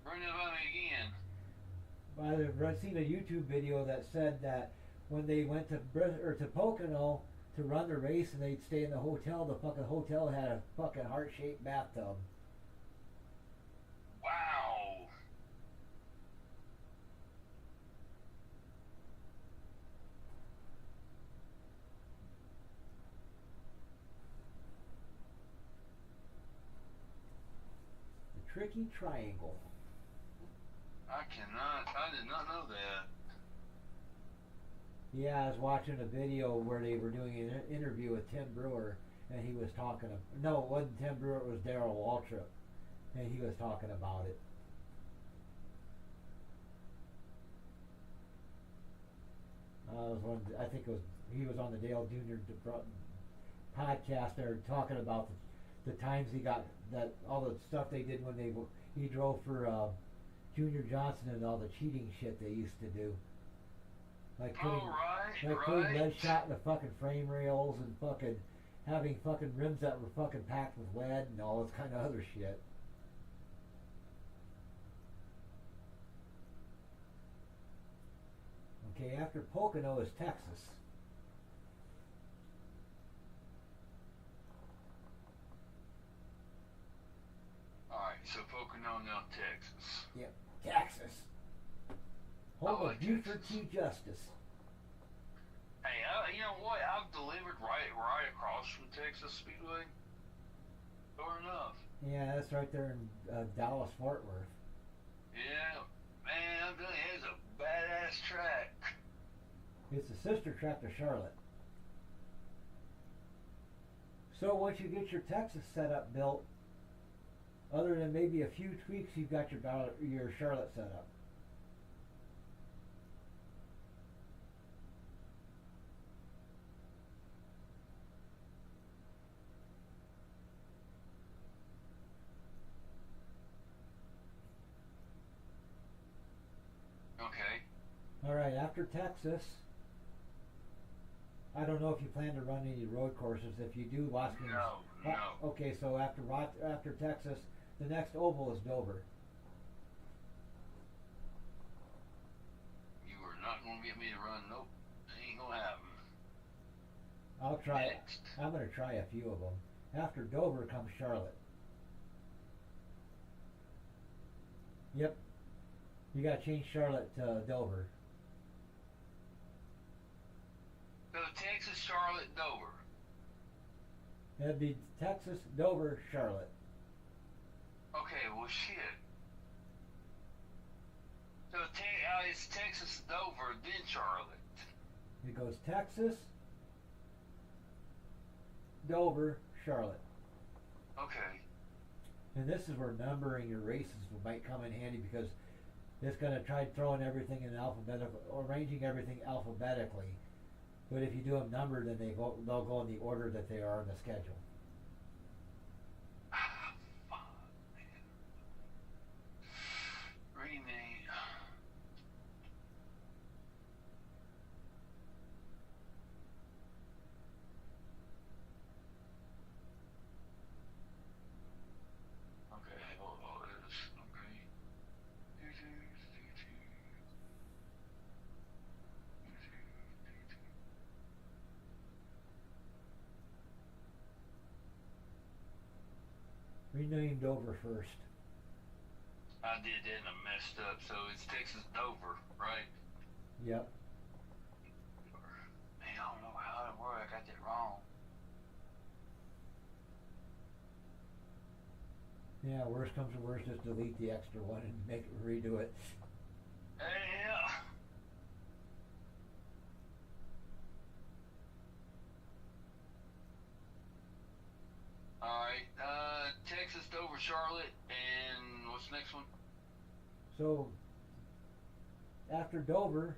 Run it by me again. I've seen a YouTube video that said that when they went to Pocono to run the race and they'd stay in the hotel hotel had a fucking heart-shaped bathtub. Wow. The Tricky Triangle. I did not know that. Yeah, I was watching a video where they were doing an interview with Tim Brewer, and he was talking. No, it wasn't Tim Brewer. It was Darrell Waltrip, and he was talking about it. I think it was he was on the Dale Jr. podcast. They were talking about the times he got that all the stuff they did when he drove for Junior Johnson and all the cheating shit they used to do. Like putting lead shot in the fucking frame rails and fucking having fucking rims that were fucking packed with lead and all this kind of other shit. Okay, after Pocono is Texas. Alright, so Pocono, now Texas. Yep, Texas. Home of like Buford Texas. T. Justice. you know what? I've delivered right across from Texas Speedway. Sure enough. Yeah, that's right there in Dallas Fort Worth. Yeah, man, I'm telling you, it's a badass track. It's a sister track to Charlotte. So once you get your Texas setup built, other than maybe a few tweaks, you've got your Charlotte setup. Okay. All right, after Texas, I don't know if you plan to run any road courses. If you do, Watkins. No. Okay, so after Texas, the next oval is Dover. You are not going to get me to run. Nope. Ain't going to happen. I'll try it. Next. I'm going to try a few of them. After Dover comes Charlotte. Yep. You got to change Charlotte to Dover. So Texas, Charlotte, Dover. It'd be Texas, Dover, Charlotte. Okay, well, shit. So it's Texas, Dover, then Charlotte. It goes Texas, Dover, Charlotte. Okay. And this is where numbering your races might come in handy because it's going to try throwing everything in alphabetical, arranging everything alphabetically. But if you do them numbered, then they'll go in the order that they are in the schedule. Fuck, man. Rename. Okay, hold this. Okay. Rename Dover first. I did that and I messed up. So it's Texas Dover, right? Yep. Man, I don't know how it worked. I got that wrong. Yeah, worst comes to worst, just delete the extra one and make it redo it. Yeah. Alright, Texas, Dover, Charlotte, and what's the next one? So, after Dover,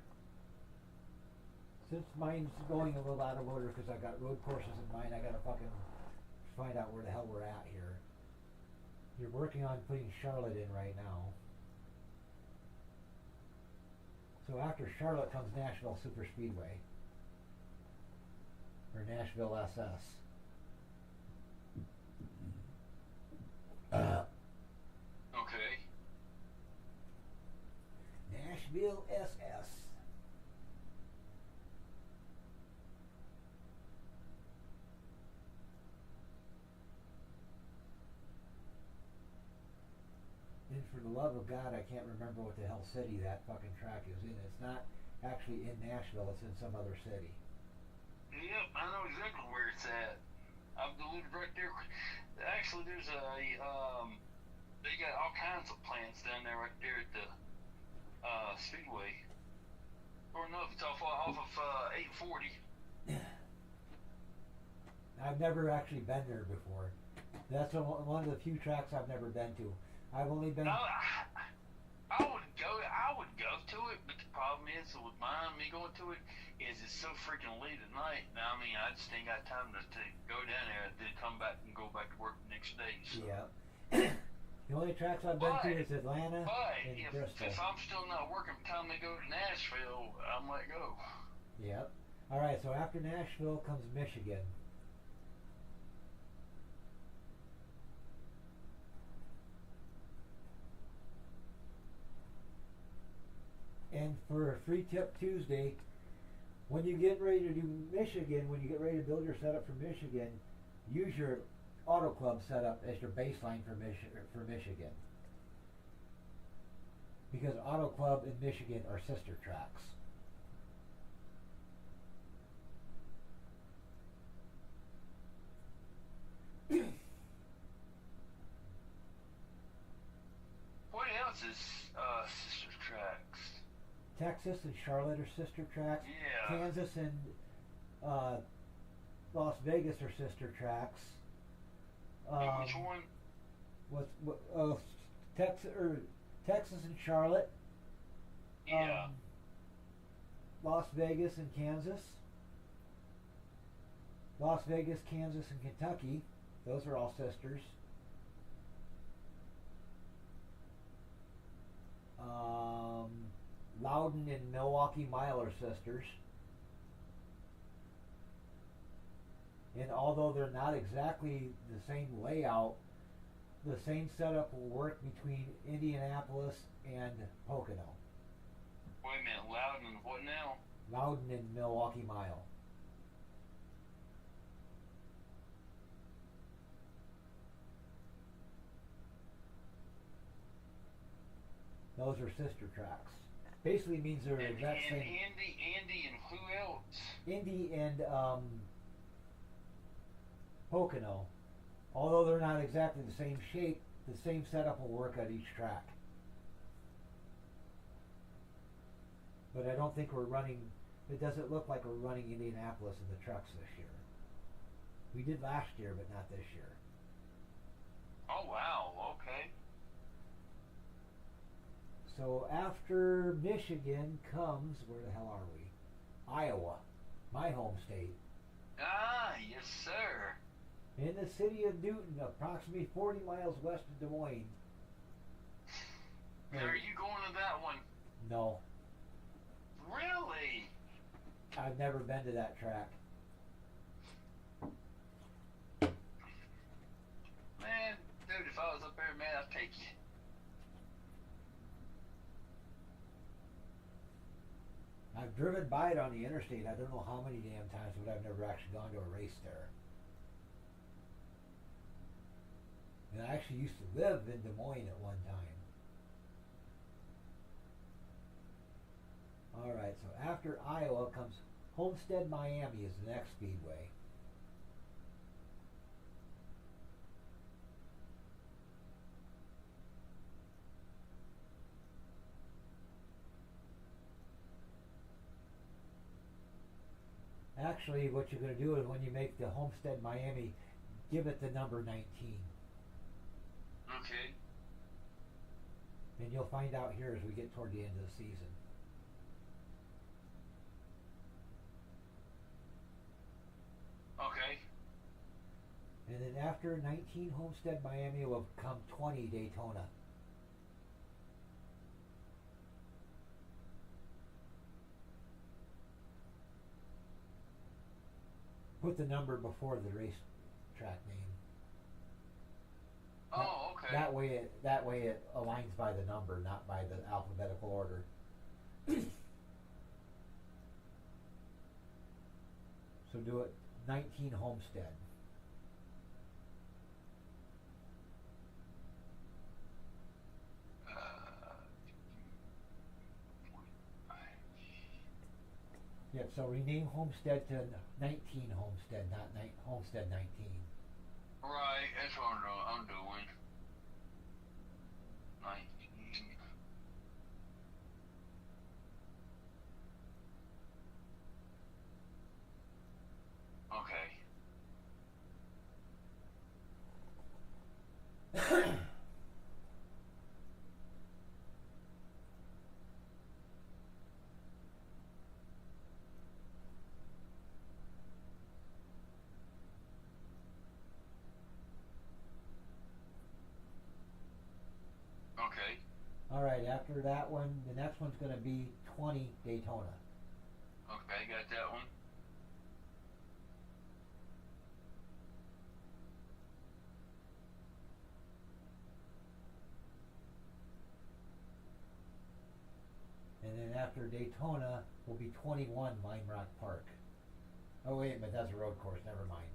since mine's going a little out of order because I got road courses in mind, I gotta fucking find out where the hell we're at here. You're working on putting Charlotte in right now. So after Charlotte comes Nashville Super Speedway. Or Nashville SS. Okay. Nashville SS. And for the love of God, I can't remember what the hell city that fucking track is in. It's not actually in Nashville, it's in some other city. Yep, I know exactly where it's at. I've delivered right there. Actually, there's they got all kinds of plants down there right there at the Speedway. Sure enough, it's off of 840. I've never actually been there before. That's one of the few tracks I've never been to. I've only been. No, I would go to it, but the problem is with me going to it, is it's so freaking late at night. Now, I mean, I just ain't got time to go down there and then come back and go back to work the next day. So. Yeah. The only tracks I've been to is Atlanta and Bristol. If I'm still not working by the time they go to Nashville, I might go. Yep. All right. So after Nashville comes Michigan. And for a free tip Tuesday, when you get ready to do Michigan, when you get ready to build your setup for Michigan, use your Auto Club setup as your baseline for Michigan. Because Auto Club and Michigan are sister tracks. sister tracks. Texas and Charlotte are sister tracks. Yeah. Kansas and Las Vegas are sister tracks. And which one? Texas and Charlotte. Yeah. Las Vegas and Kansas. Las Vegas, Kansas, and Kentucky. Those are all sisters. Loudon and Milwaukee Mile are sisters. And although they're not exactly the same layout, the same setup will work between Indianapolis and Pocono. Wait a minute, Loudon and what now? Loudon and Milwaukee Mile. Those are sister tracks. Basically means they're the exact same. Andy and who else? Indy and Pocono. Although they're not exactly the same shape, the same setup will work at each track. But I don't think we're running, it doesn't look like we're running Indianapolis in the trucks this year. We did last year, but not this year. Oh wow, okay. So after Michigan comes, where the hell are we? Iowa, my home state. Ah, yes sir. In the city of Newton, approximately 40 miles west of Des Moines. Now, are you going to that one? No, Really? I've never been to that track. Man, dude, if I was up there, man, I'd take you. I've driven by it on the interstate, I don't know how many damn times, but I've never actually gone to a race there. And I actually used to live in Des Moines at one time. Alright, so after Iowa comes Homestead, Miami is the next speedway. Actually, what you're going to do is when you make the Homestead, Miami, give it the number 19. Okay. And you'll find out here as we get toward the end of the season. Okay. And then after 19 Homestead, Miami will come 20 Daytona. Put the number before the race track name. Oh, okay. That way it aligns by the number, not by the alphabetical order. So do it 19 Homestead. Yep, so rename Homestead to 19 Homestead, not Homestead 19. Right, that's what I'm doing. 19. Okay. Okay. Alright, after that one, the next one's going to be 20 Daytona. Okay, got that one. And then after Daytona will be 21 Lime Rock Park. Oh wait a minute, that's a road course, never mind.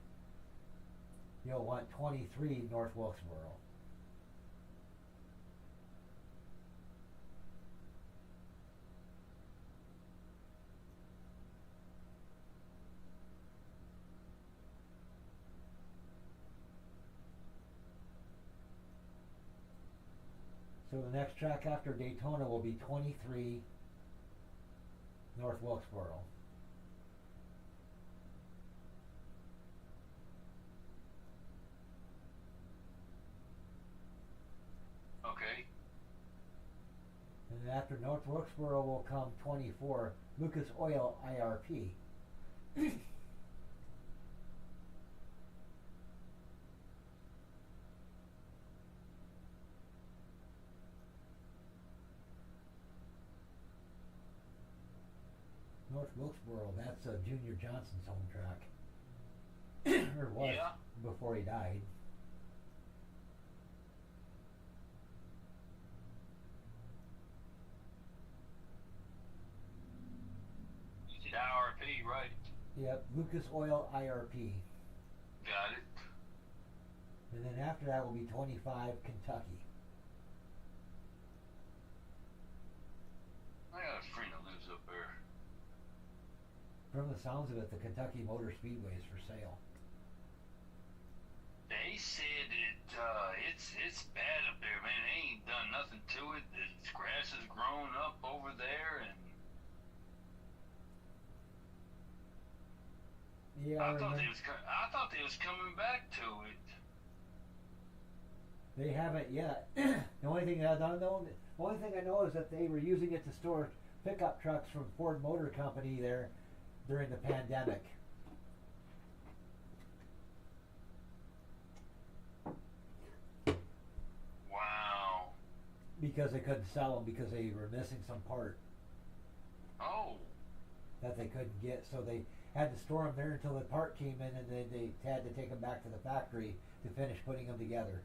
You'll want 23 North Wilkesboro. So the next track after Daytona will be 23 North Wilkesboro. Okay. And then after North Wilkesboro will come 24 Lucas Oil IRP. North Wilkesboro, that's Junior Johnson's home track. Or was Yeah. before he died. You said IRP, right? Yep, Lucas Oil IRP. Got it. And then after that will be 25 Kentucky. I got a friend that lives up there. From the sounds of it, the Kentucky Motor Speedway is for sale. They said it's bad up there, man. They ain't done nothing to it. The grass has grown up over there, and Yeah, I thought they was coming back to it. They haven't yet. The only thing I don't know, the only thing I know is that they were using it to store pickup trucks from Ford Motor Company there during the pandemic. Wow. Because they couldn't sell them because they were missing some part Oh. that they couldn't get, so they had to store them there until the part came in, and then they had to take them back to the factory to finish putting them together.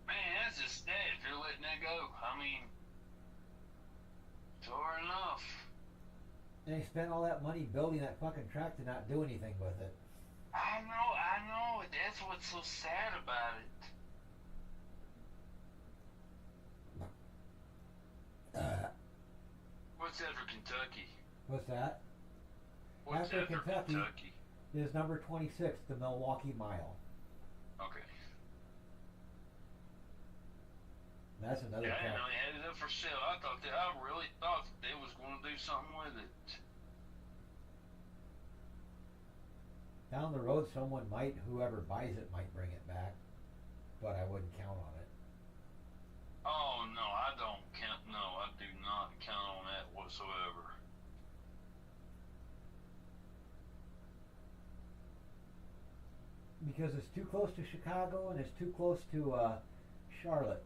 Man, that's just sad if you're letting that go. I mean, sure enough. And they spent all that money building that fucking track to not do anything with it. I know. That's what's so sad about it. What's that for Kentucky? What's that? What's After that for Kentucky- Kentucky? Is number 26, the Milwaukee Mile. Okay. That's another Yeah, I didn't track. know they had it up for sale. I really thought that they was going to do something with it. Down the road, someone might, whoever buys it, might bring it back, but I wouldn't count on it. Oh no, I don't count. No, I do not count on that whatsoever. Because it's too close to Chicago and it's too close to Charlotte.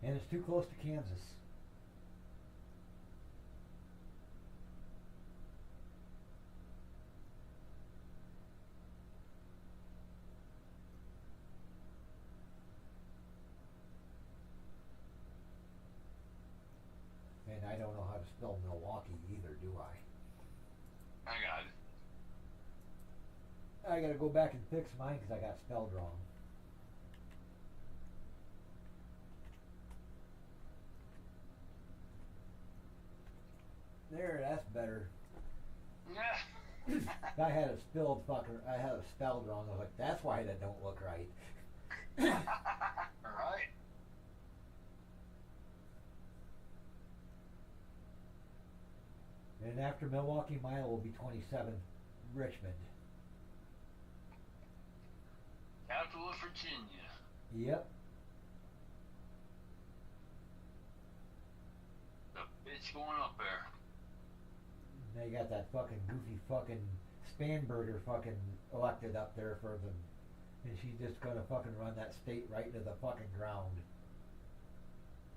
And it's too close to Kansas. And I don't know how to spell Milwaukee either, do I? I got it. I gotta go back and fix mine because I got spelled wrong. There, that's better. Yeah. I had it spelled fucker. I had it spelled wrong. I was like, that's why that don't look right. Right. And after Milwaukee Mile will be 27 Richmond. Capital of Virginia. Yep. The bitch going up there. They got that fucking goofy fucking Spanberger fucking elected up there for them. And she's just gonna fucking run that state right into the fucking ground.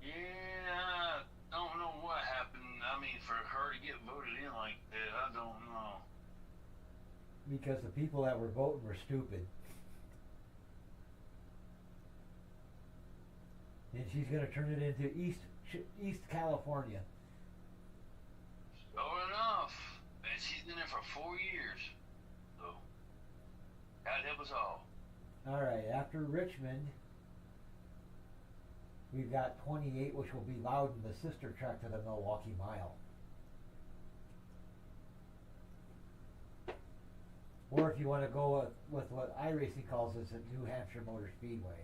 Yeah, I don't know what happened. I mean, for her to get voted in like that, I don't know. Because the people that were voting were stupid. And she's gonna turn it into East California. Sure enough. And she's been there for 4 years. So, God help us all. Alright, after Richmond, we've got 28, which will be Loudon, the sister track to the Milwaukee Mile. Or if you want to go with what iRacing calls this, a New Hampshire Motor Speedway.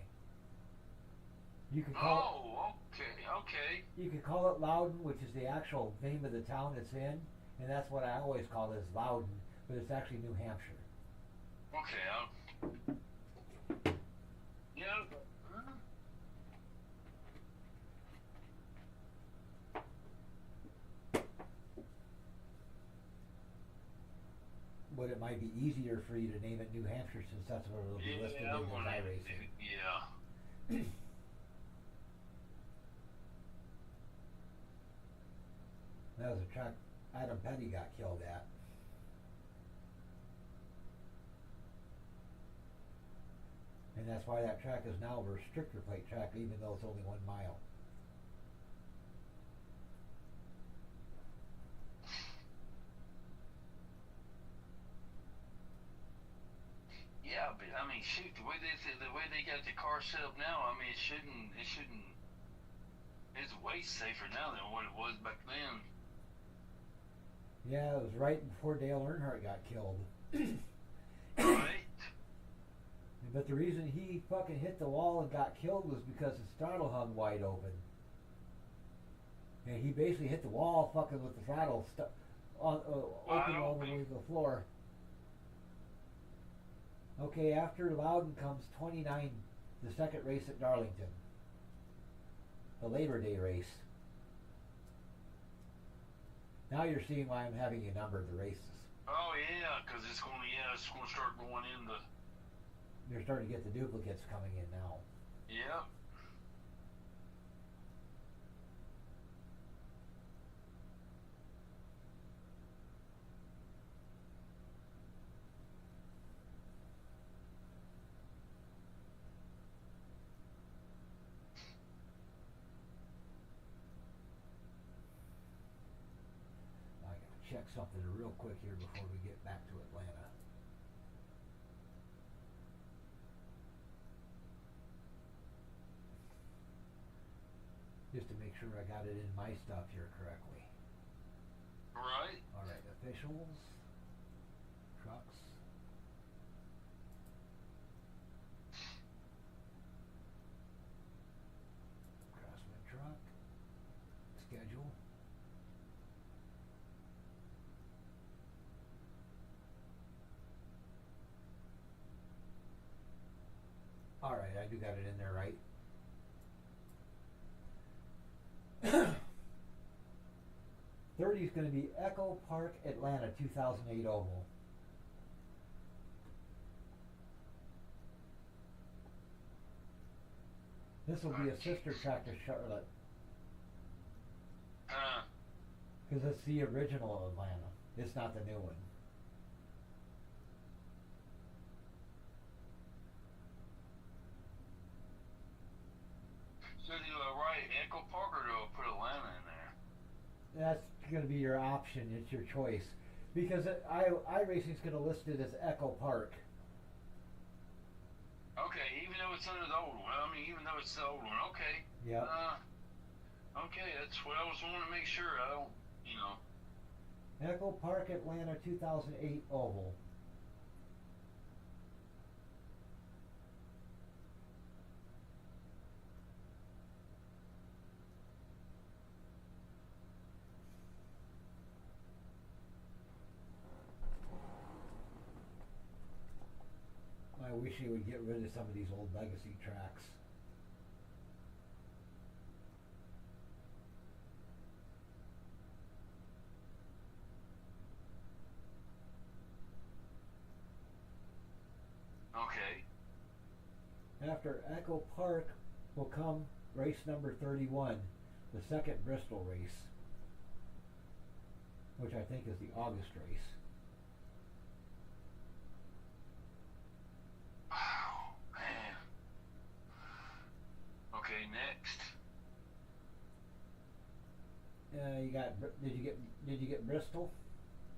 You can call Oh, okay. you can call it Loudon, which is the actual name of the town it's in, and that's what I always call it, is Loudon, but it's actually New Hampshire. Okay. Yeah. But it might be easier for you to name it New Hampshire since that's where it'll be listed in I'm as gonna, iRacing. yeah. That was a track Adam Petty got killed at. And that's why that track is now a restrictor plate track, even though it's only 1 mile. Yeah, but I mean, shoot, the way they got the car set up now, I mean, it shouldn't. It's way safer now than what it was back then. Yeah, it was right before Dale Earnhardt got killed. Right? But the reason he fucking hit the wall and got killed was because his throttle hung wide open. And he basically hit the wall fucking with the throttle open all the way to the floor. Okay, after Loudon comes 29, the second race at Darlington. The Labor Day race. Now you're seeing why I'm having you number the races. Oh yeah, because it's gonna start going in the. You're starting to get the duplicates coming in now. Yeah. I gotta check something real quick here before we get back to Atlanta. Just to make sure I got it in my stuff here correctly. Right. Alright, officials, trucks. Craftsman truck, schedule. Alright, I do got it in there right. 30 is going to be Echo Park, Atlanta, 2008 Oval. This will be a sister track to Charlotte, because it's the original Atlanta. It's not the new one. So do I write Echo Park or do I put Atlanta in there? That's going to be your option. It's your choice. Because iRacing's going to list it as Echo Park. Okay, even though it's under the old one. I mean, even though it's the old one. Okay. Yep. Okay, that's what I was wanting to make sure. I don't, Echo Park, Atlanta, 2008 Oval. I wish he would get rid of some of these old legacy tracks. Okay. After Echo Park will come race number 31, the second Bristol race, which I think is the August race. Oh, man. Okay, next. Did you get Bristol?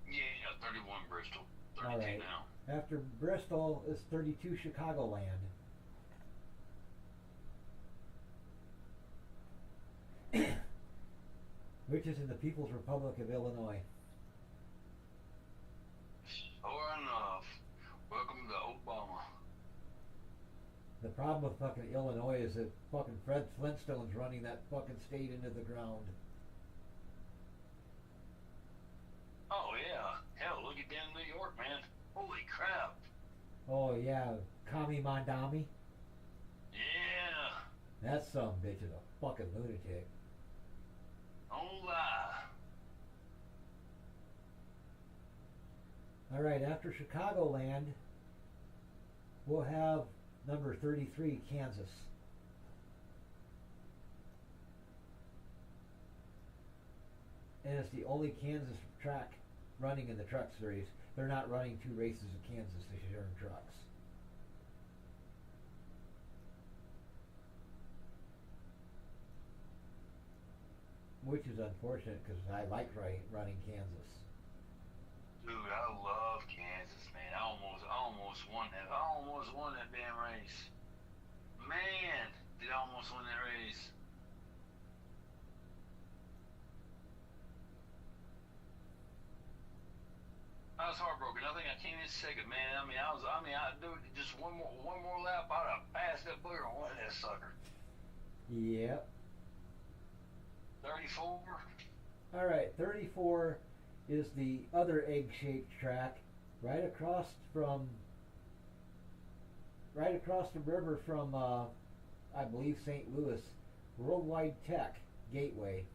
Yeah, 31 Bristol. 32 All right. now. After Bristol is 32 Chicagoland. Which is in the People's Republic of Illinois. Sure enough. The problem with fucking Illinois is that fucking Fred Flintstone's running that fucking state into the ground. Oh yeah. Hell, look at down New York, man. Holy crap. Oh yeah, Kami Mandami. Yeah. That some bitch is a fucking lunatic. Don't lie. All right, after Chicagoland, we'll have number 33, Kansas. And it's the only Kansas track running in the truck series. They're not running 2 races in Kansas this year in trucks. Which is unfortunate because I like running Kansas. Dude, I love Kansas, man. I almost won that. I almost won that damn race. Man, did I almost win that race. I was heartbroken. I think I came in second, man. I do just one more lap. I'd have passed that booger and won that sucker. Yep. 34. All right, 34 is the other egg-shaped track right across the river from I believe St. Louis, Worldwide Tech Gateway.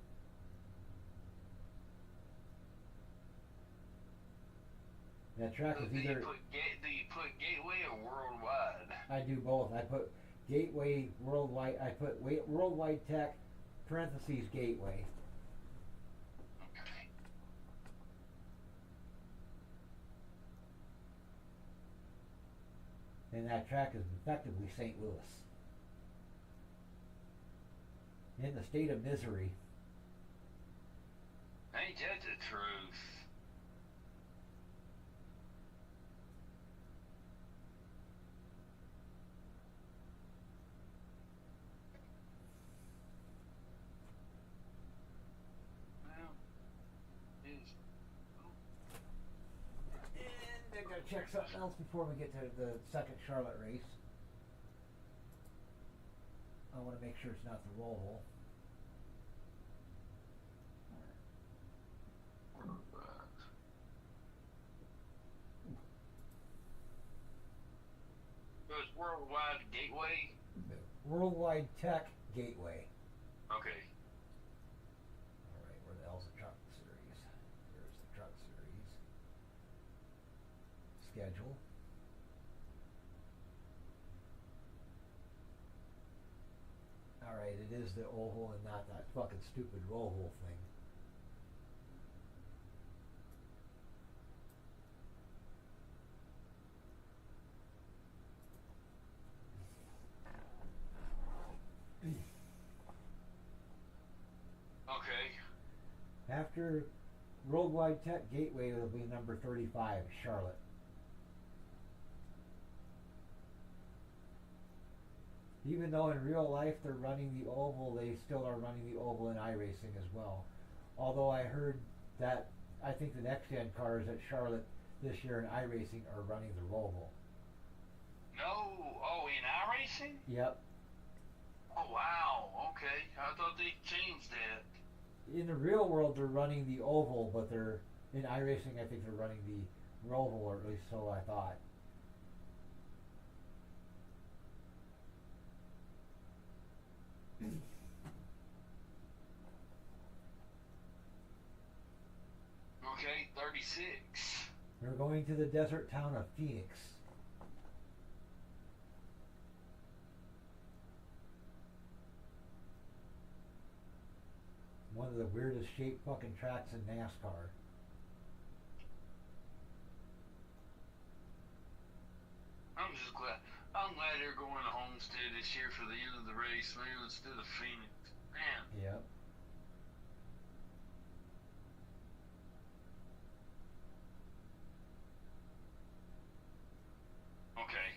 That track is either. Do you put Gateway or Worldwide? I do both. I put Gateway Worldwide. I put Worldwide Tech parentheses Gateway. Okay. And that track is effectively St. Louis. In the state of misery. Ain't that the truth? And I gotta check something else before we get to the second Charlotte race. I want to make sure it's not the roll hole. So it's Worldwide Gateway? Worldwide Tech Gateway. Okay. Alright, where the hell's the truck series? There's the truck series. Schedule. Alright, it is the oval and not that fucking stupid roll hole thing. Okay. After Worldwide Tech Gateway, it'll be number 35, Charlotte. Even though in real life they're running the oval, they still are running the oval in iRacing as well. Although I heard that I think the next gen cars at Charlotte this year in iRacing are running the oval. No. Oh, in iRacing? Yep. Oh, wow. Okay. I thought they changed that. In the real world they're running the oval, but they're in iRacing I think they're running the oval, or at least so I thought. Okay, 36. We're going to the desert town of Phoenix. One of the weirdest shaped fucking tracks in NASCAR. I'm glad they're going to Homestead this year for the end of the race, man, instead of Phoenix. Man. Yep. Okay.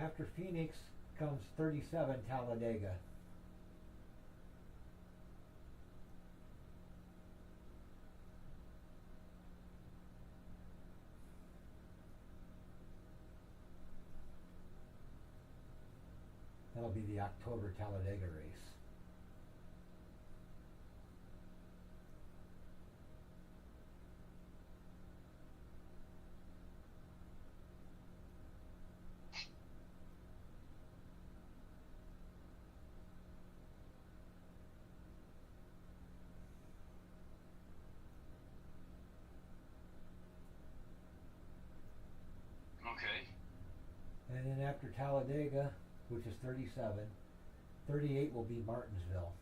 After Phoenix comes 37, Talladega. be the October Talladega race. Okay. And then after Talladega, which is 37, 38 will be Martinsville.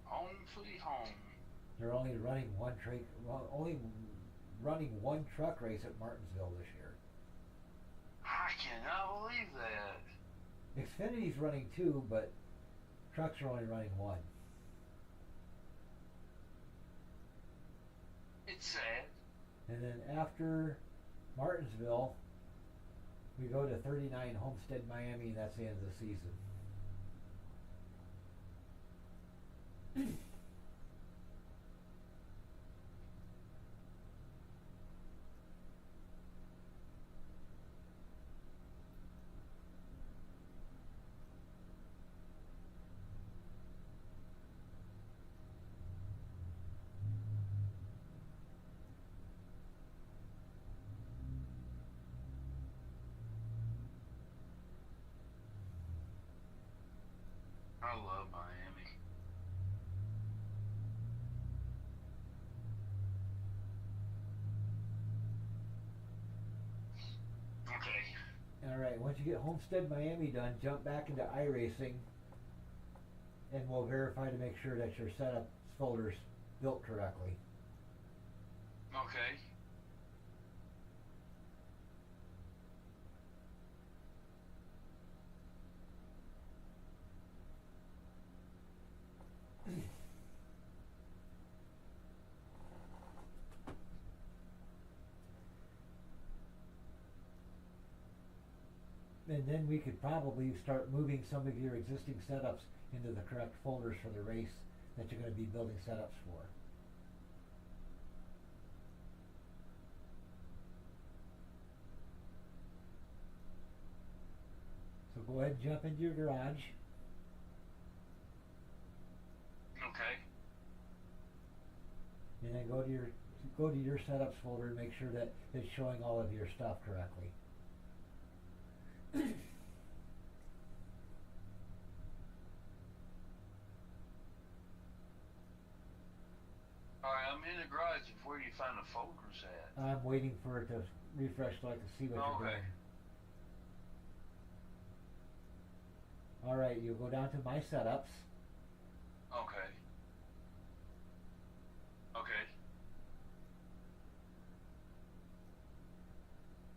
Home sweet home. They're only running one truck race at Martinsville this year. I cannot believe that. Xfinity's running two, but trucks are only running one. It's sad. And then after Martinsville, we go to 39 Homestead, Miami, and that's the end of the season. I love Miami. Okay. All right, once you get Homestead, Miami done, jump back into iRacing, and we'll verify to make sure that your setup folder's built correctly. Okay. And then we could probably start moving some of your existing setups into the correct folders for the race that you're going to be building setups for. So go ahead and jump into your garage. Okay. And then go to your setups folder and make sure that it's showing all of your stuff correctly. Alright, I'm in the garage. Where do you find the folders at? I'm waiting for it to refresh so I can see what you're Okay. doing. Alright, you'll go down to My Setups. Okay. Okay.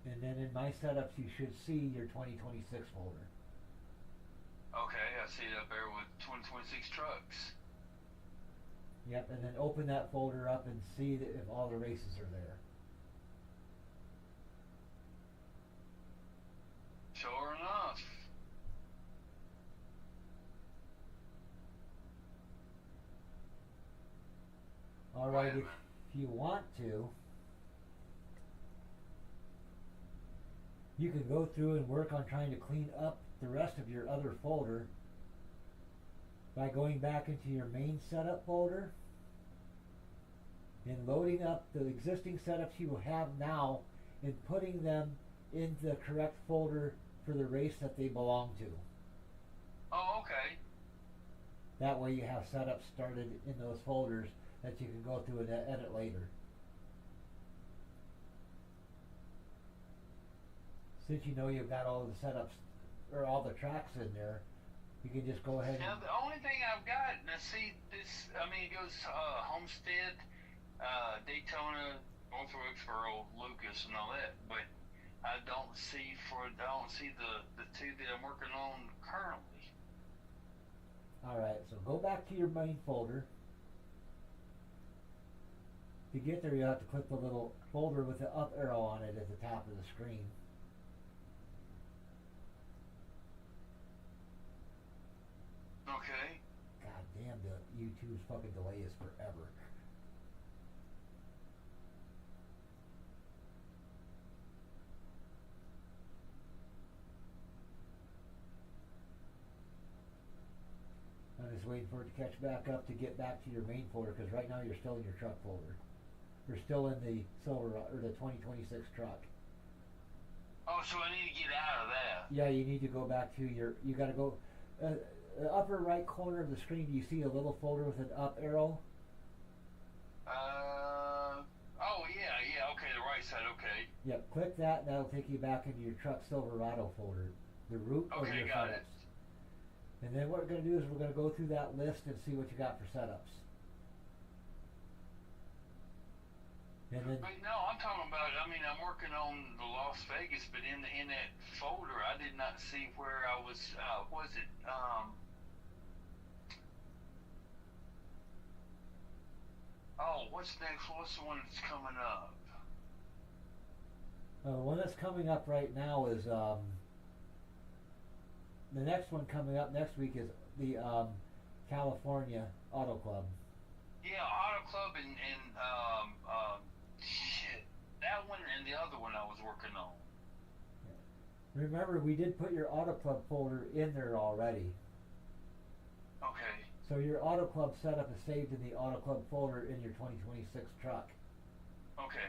And then in My Setups you should see your 2026 folder. Okay, I see it up there with 2026 trucks. Yep, and then open that folder up and see that if all the races are there. Sure enough. Alright, Wait a if you want to, you can go through and work on trying to clean up the rest of your other folder by going back into your main setup folder and loading up the existing setups you have now and putting them in the correct folder for the race that they belong to. Oh, okay. That way you have setups started in those folders that you can go through and edit later. Since you know you've got all the setups or all the tracks in there, you can just go ahead Now, and the only thing I've got, now see, this, I mean, it goes Homestead, Daytona, North Wilkesboro, Lucas, and all that, but I don't see the two that I'm working on currently. alright, so go back to your main folder. To get there you have to click the little folder with the up arrow on it at the top of the screen. Okay. God damn, the YouTube's fucking delay is forever. waiting for it to catch back up to get back to your main folder, because right now you're still in your truck folder. You're still in the Silverado or the 2026 truck. Oh, so I need to get out of that. Yeah, you need to go back to your. You got to go. The upper right corner of the screen. Do you see a little folder with an up arrow? Oh yeah. Okay, the right side. Okay. Yep. Click that. And that'll take you back into your truck Silverado folder. The root of Okay, your got setups. it. And then what we're going to do is we're going to go through that list and see what you got for setups. And then, But no, I'm talking about. I mean, I'm working on the Las Vegas, but in that folder, I did not see where I was. Was it? Oh, what's next? What's the one that's coming up? the one that's coming up right now is the next one coming up next week is the California Auto Club. Yeah, Auto Club and shit. That one and the other one I was working on. Remember, we did put your Auto Club folder in there already. Okay. So your Auto Club setup is saved in the Auto Club folder in your 2026 truck. Okay.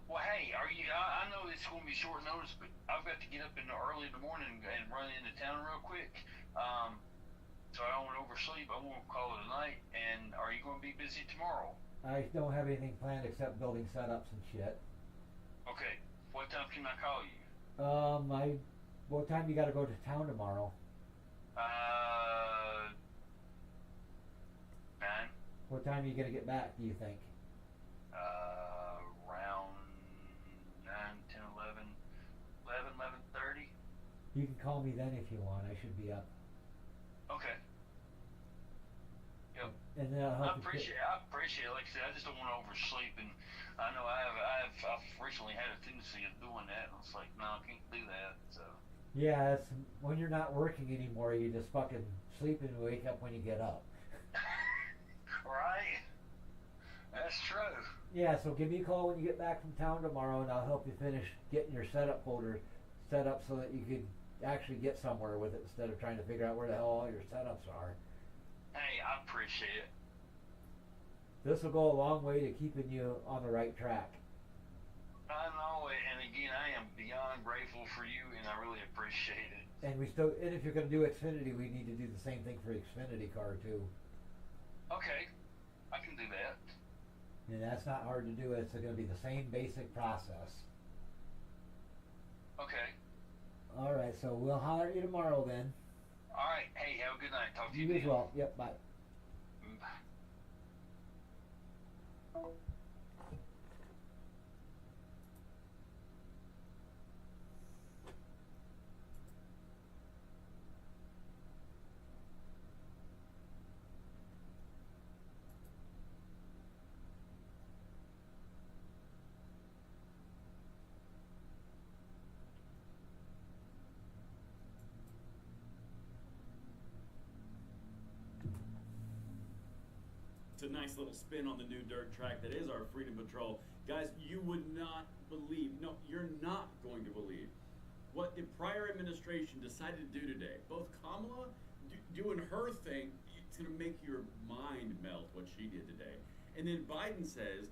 Well, hey, are you? I know it's going to be short notice, but I've got to get up early in the morning and run into town real quick. So I don't want to oversleep. I won't call it a night. And are you going to be busy tomorrow? I don't have anything planned except building setups and shit. Okay. What time can I call you? What time you got to go to town tomorrow? 9. What time are you gonna get back? Do you think? Around 9, 10, 11:30. You can call me then if you want. I should be up. Okay. Yep. And then I'll help I you appreciate it. Like I said, I just don't want to oversleep, and I know I've recently had a tendency of doing that, and it's like, no, I can't do that. So. Yeah, it's when you're not working anymore. You just fucking sleep and wake up when you get up. Right. That's true. Yeah, so give me a call when you get back from town tomorrow, and I'll help you finish getting your setup folder set up so that you can actually get somewhere with it instead of trying to figure out where the hell all your setups are. Hey, I appreciate it. This will go a long way to keeping you on the right track. I know it, and again, I am beyond grateful for you, and I really appreciate it. And and if you're going to do Xfinity, we need to do the same thing for Xfinity car too. Okay, I can do that. And that's not hard to do. It's going to be the same basic process. Okay. All right, so we'll holler at you tomorrow then. All right. Hey, have a good night. Talk to you You as then. well. Yep, bye. Bye. It's a nice little spin on the new dirt track that is our Freedom Patrol. Guys, you would not believe, no, you're not going to believe what the prior administration decided to do today. Both Kamala doing her thing, it's going to make your mind melt what she did today. And then Biden says,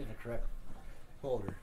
in the correct folder.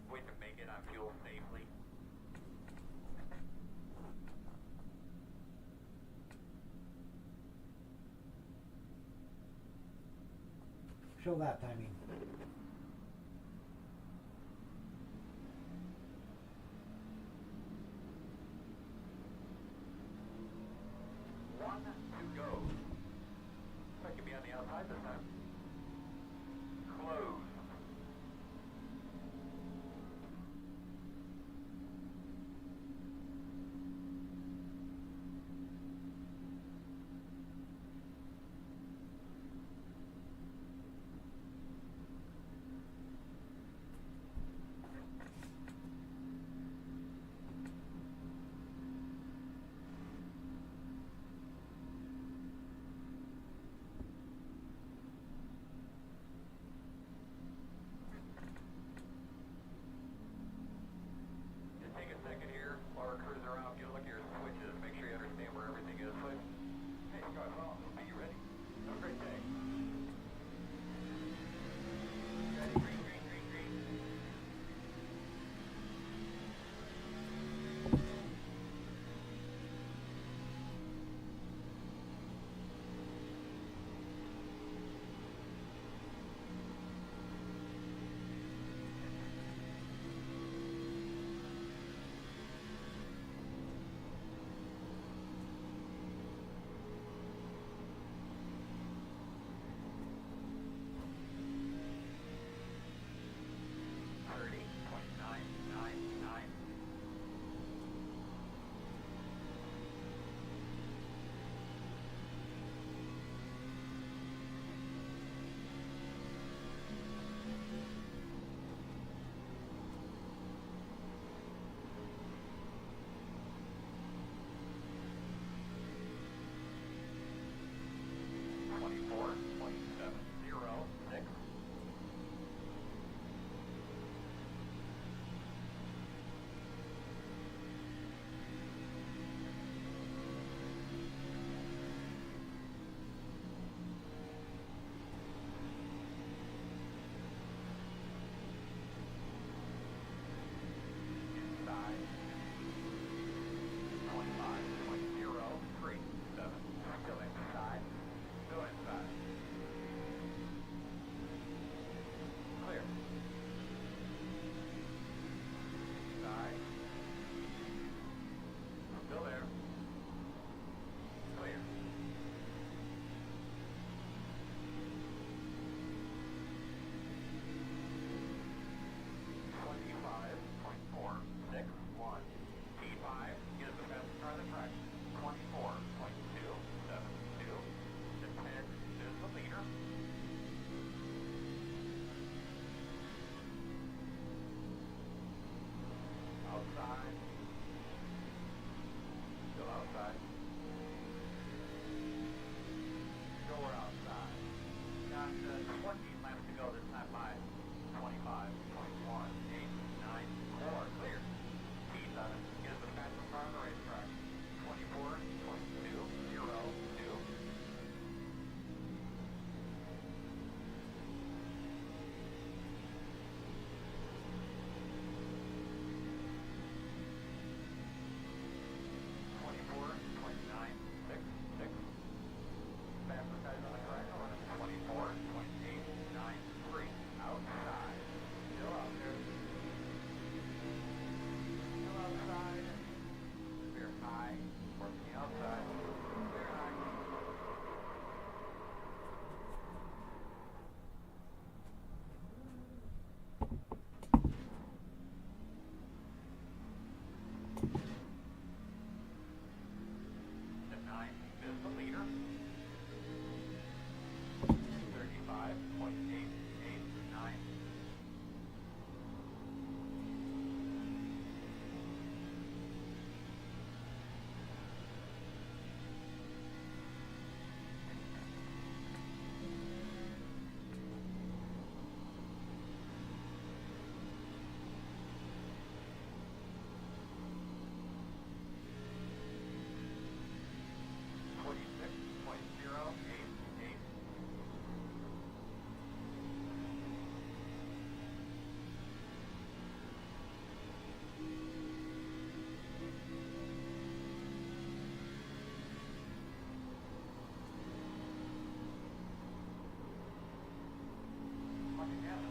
We can make it on fuel safely. Show that timing. One to go. I could be on the outside this time. Close.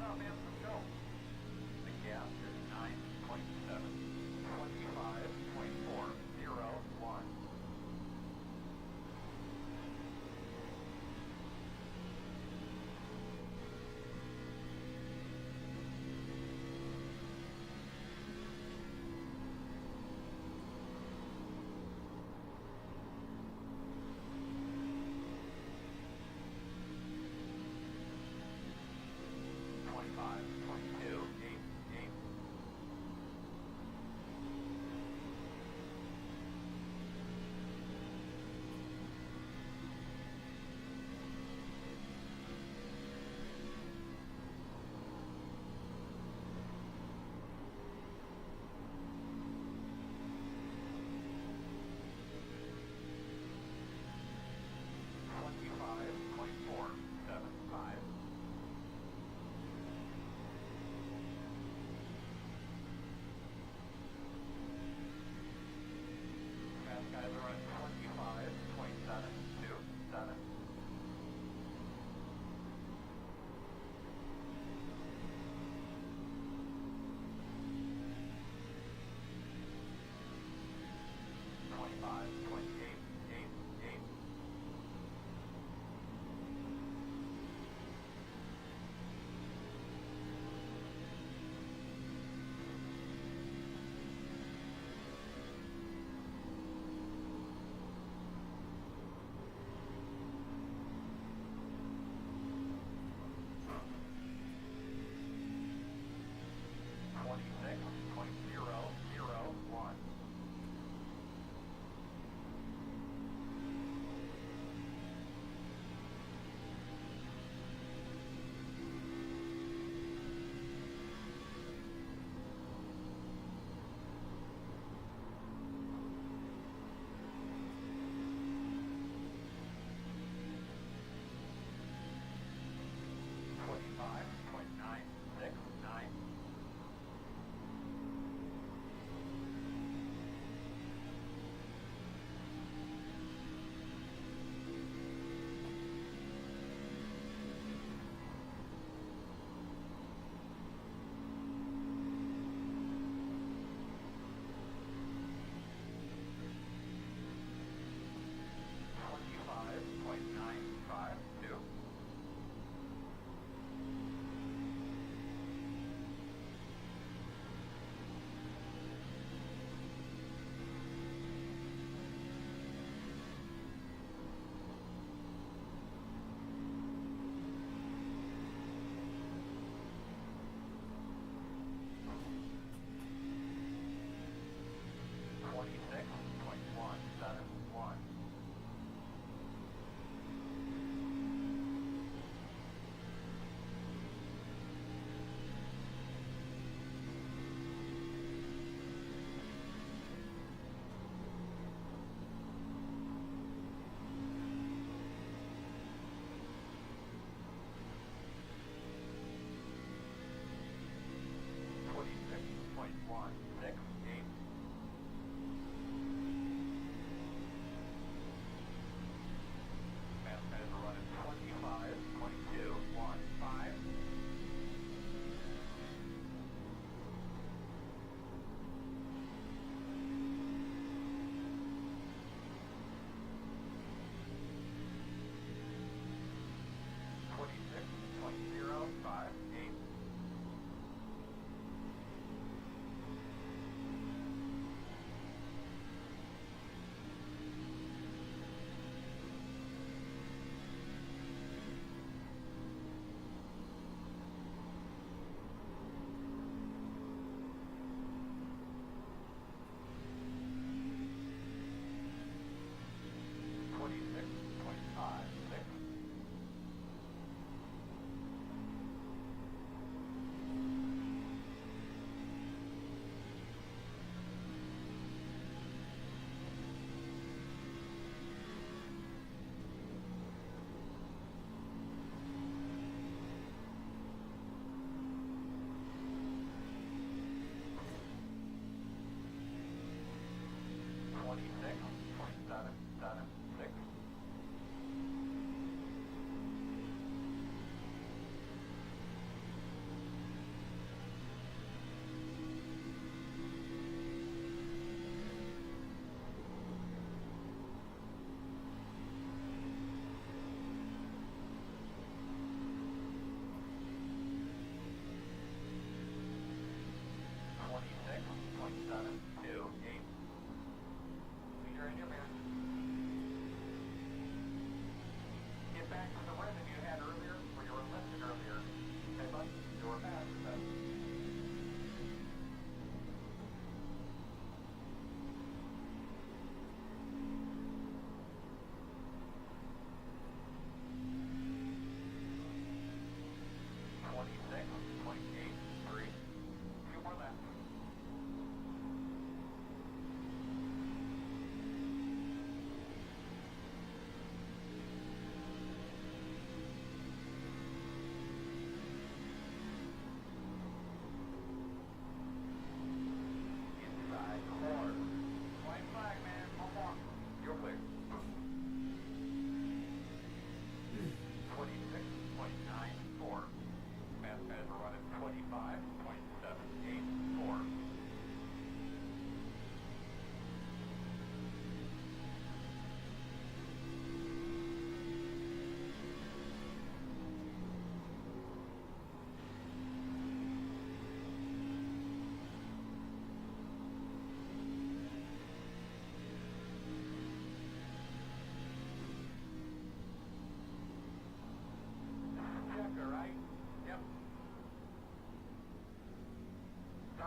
off Amsterdam Show. The gap is 9.7. 25.401. Guys are on 25.727.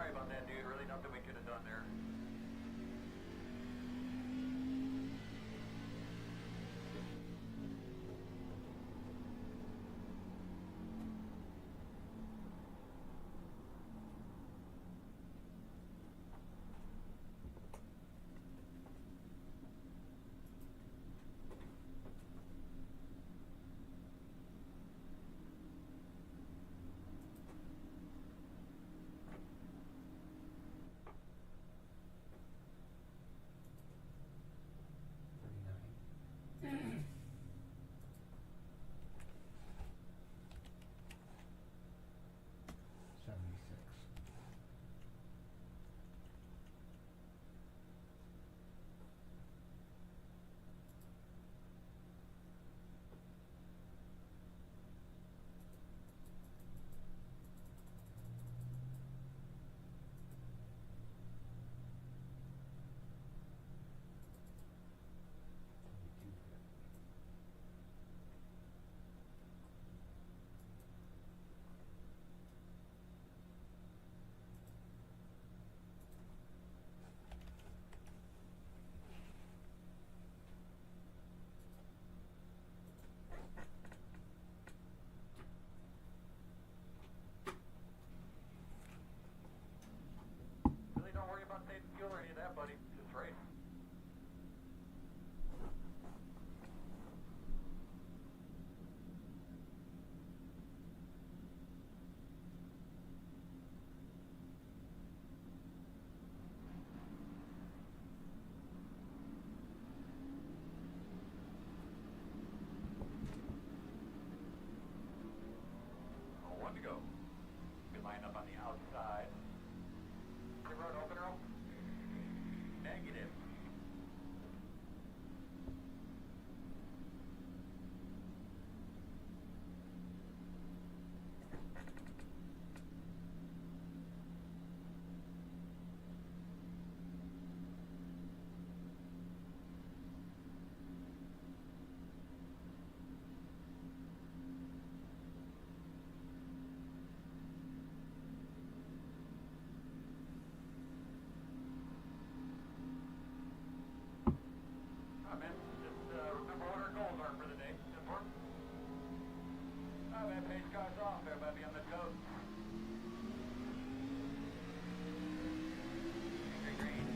Sorry about that, dude. Really nothing we could have done there. Really don't worry about saving fuel or any of that, buddy. Just race. Oh, one to go. Good line up on the outside. The road open, Earl? Negative. Man, just remember what our goals are for the day. Important. Man, pace cars off. Everybody on the toes. Green.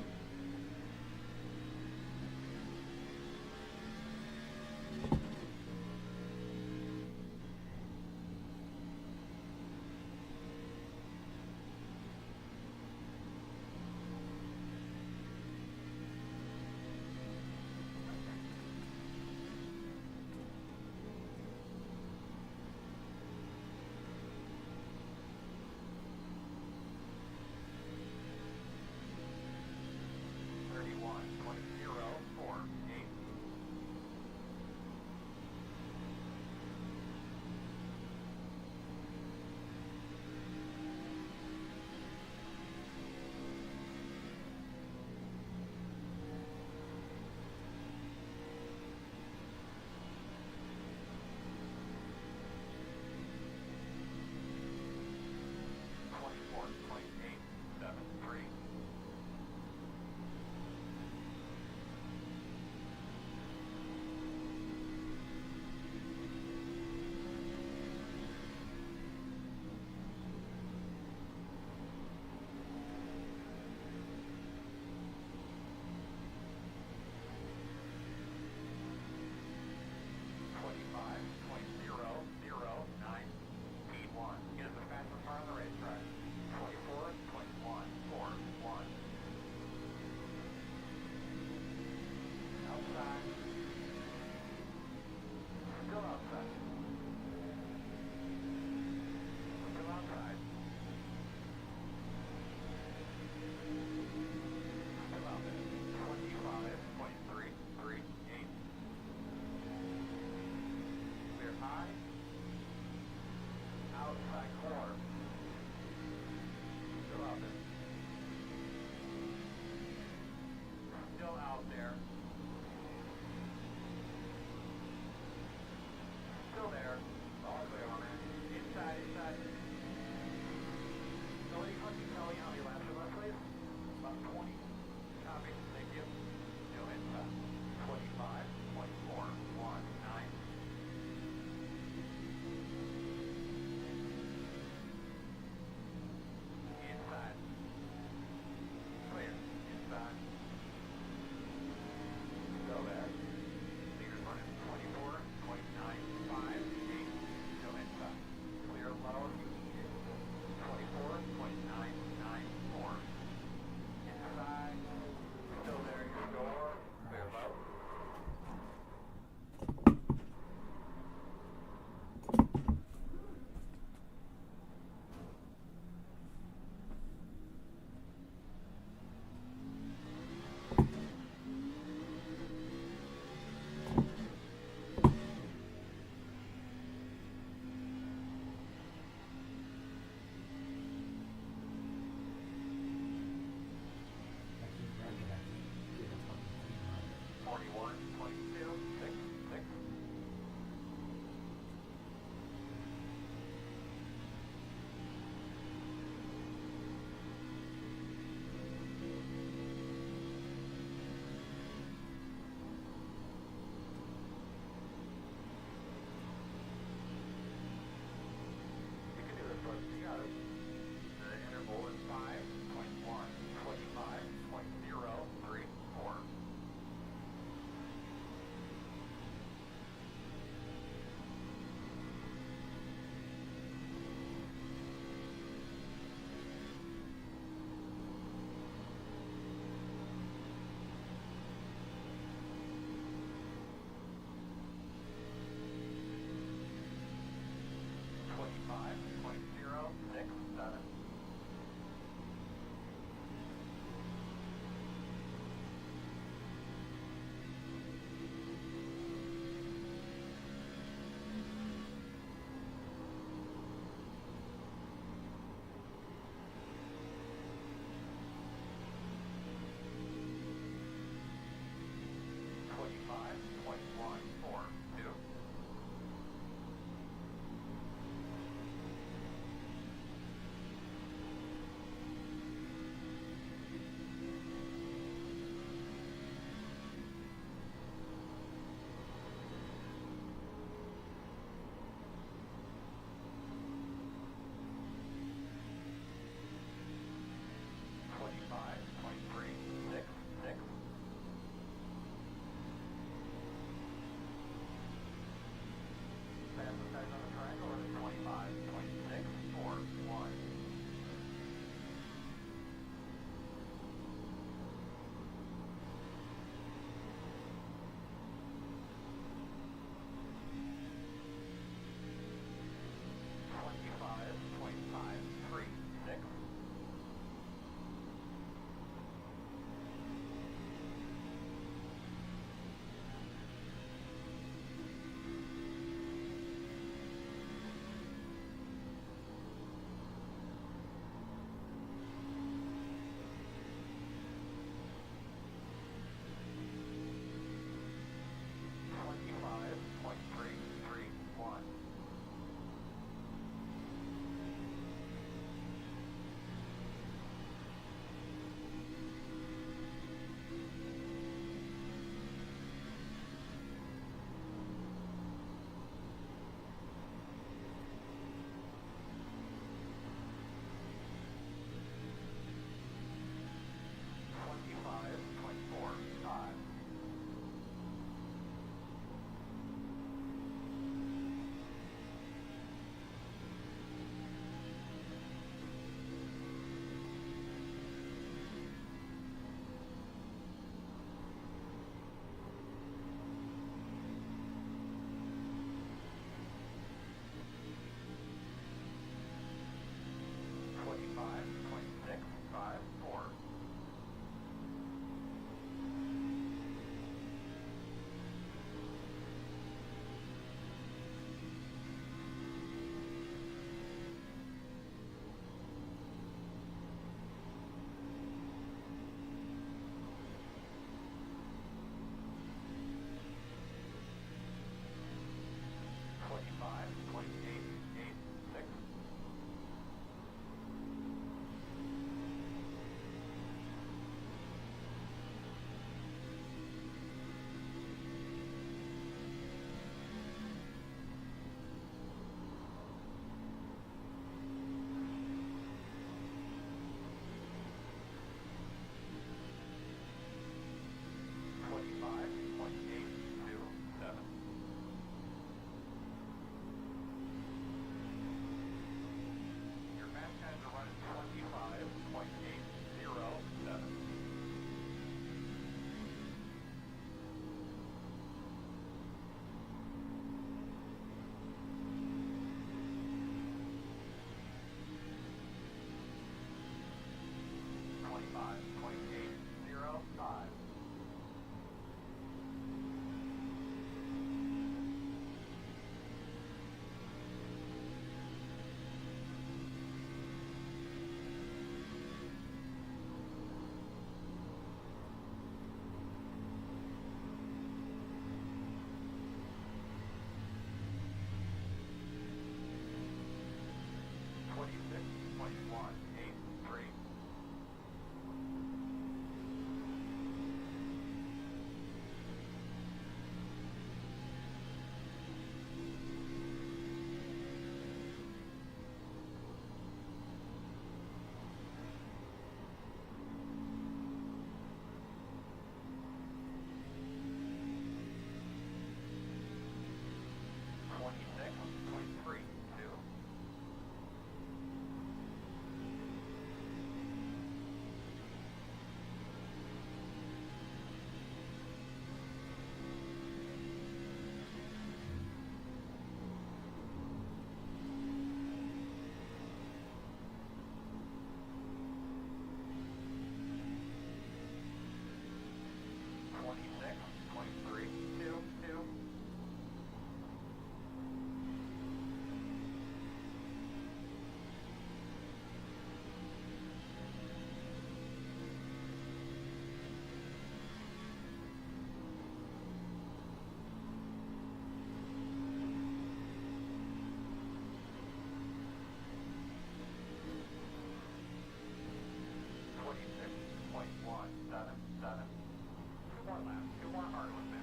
laps. 2 more hard ones there.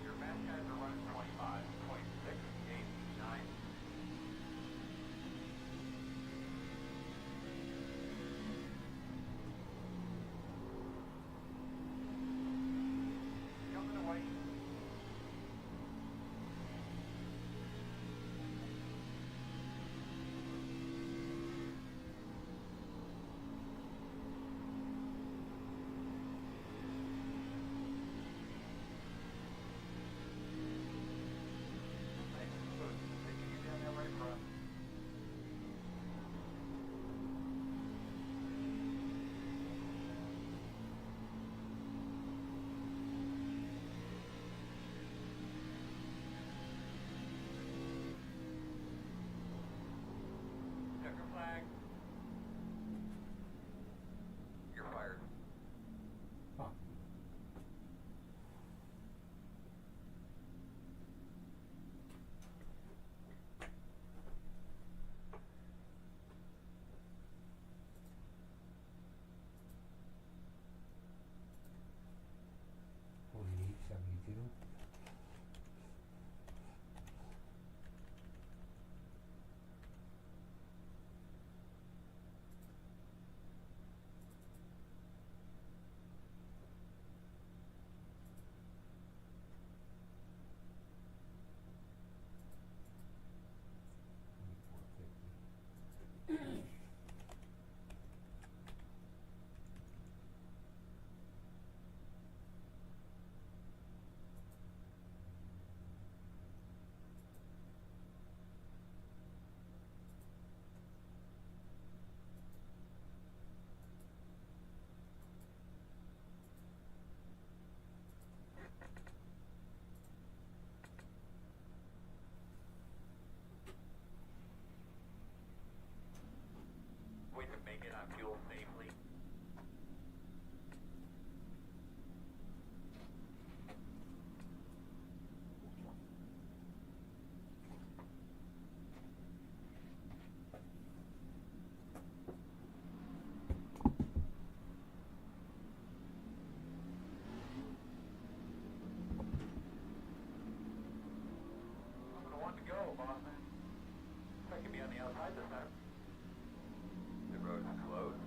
Your fast guys are running 25, 26, 8, 9. Jumping away. Nice and smooth. Taking you down there right front. Checker flag. You're fired. Huh. $48.72. Way to make it on fuel safely. I'm gonna want to go, Boston. I can be on the outside this time. The road's closed.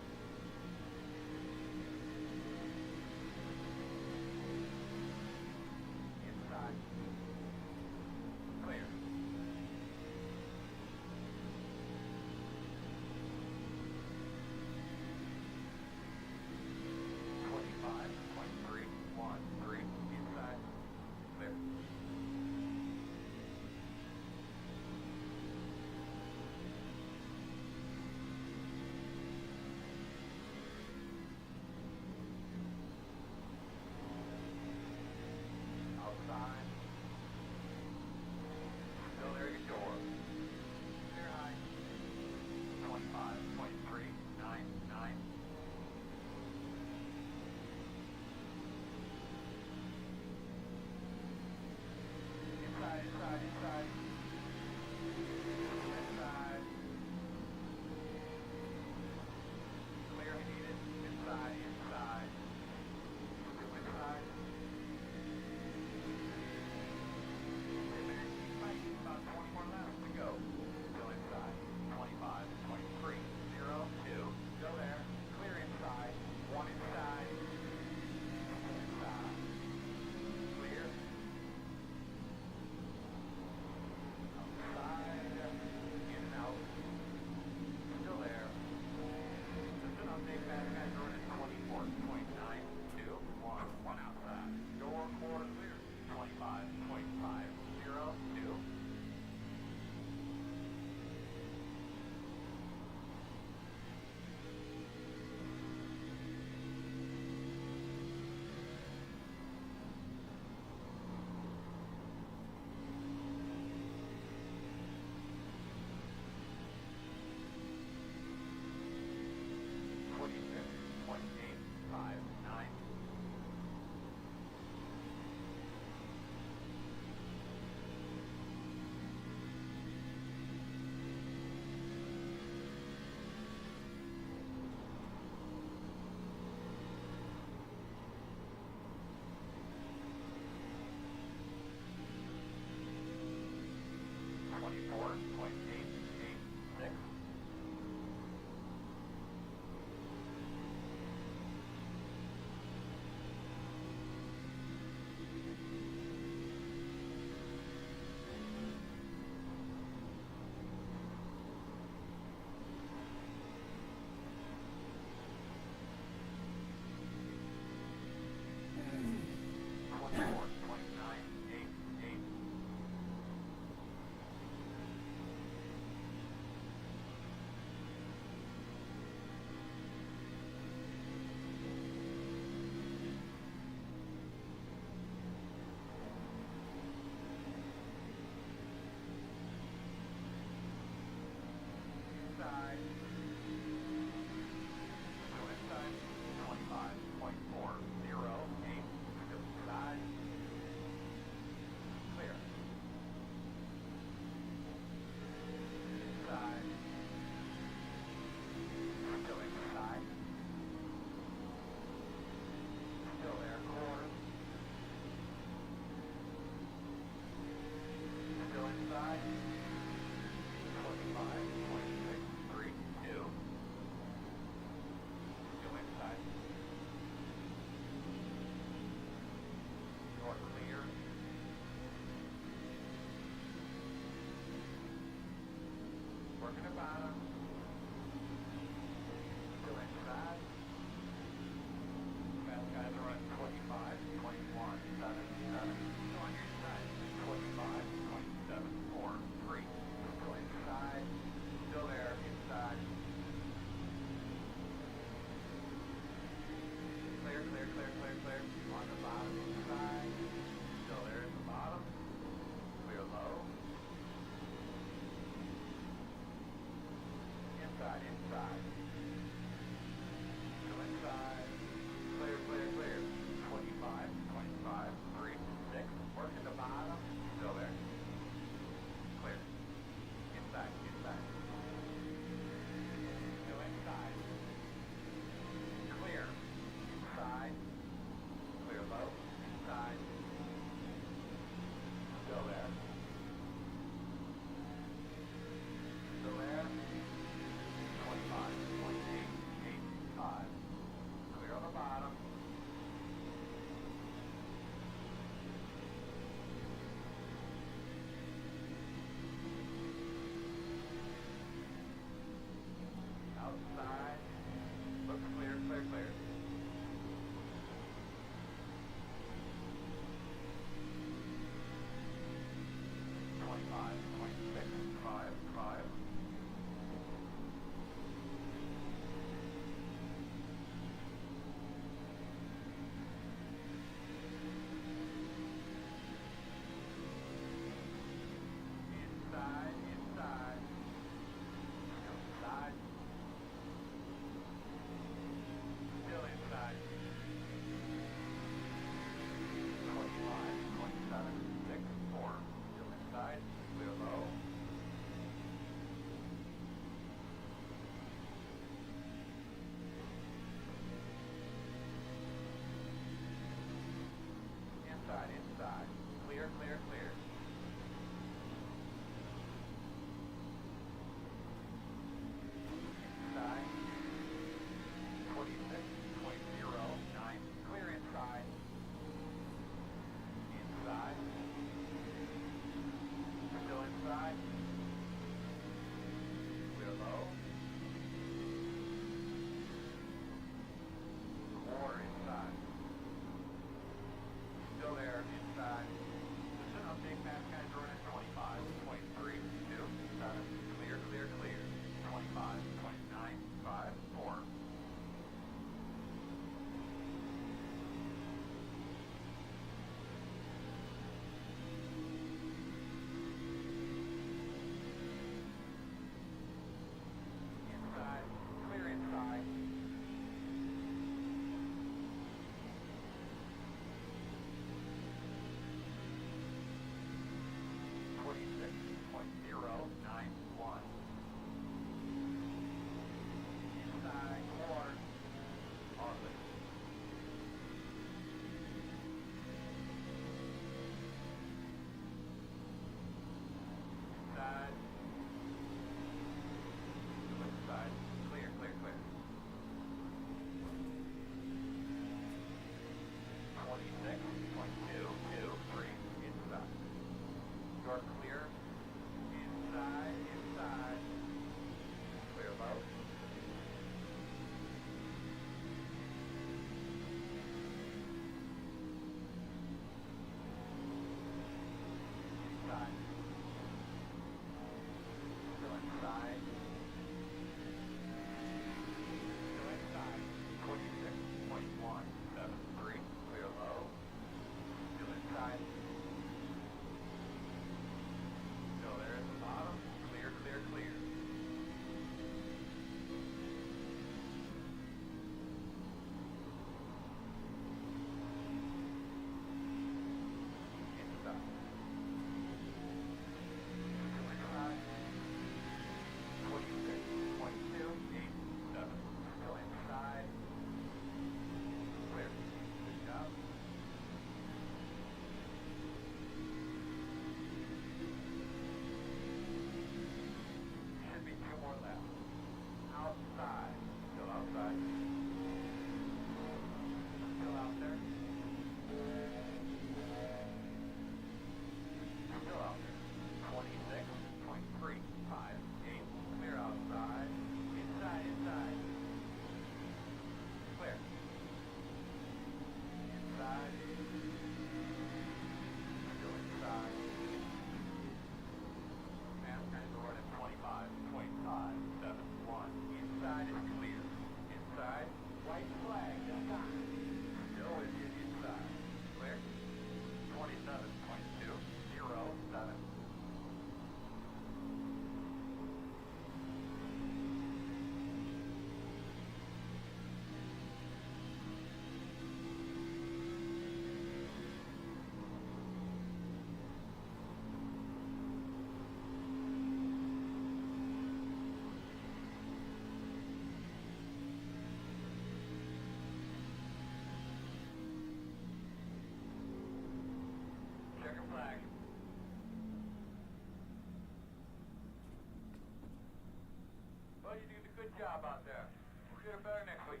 Good job out there. We'll get it better next week.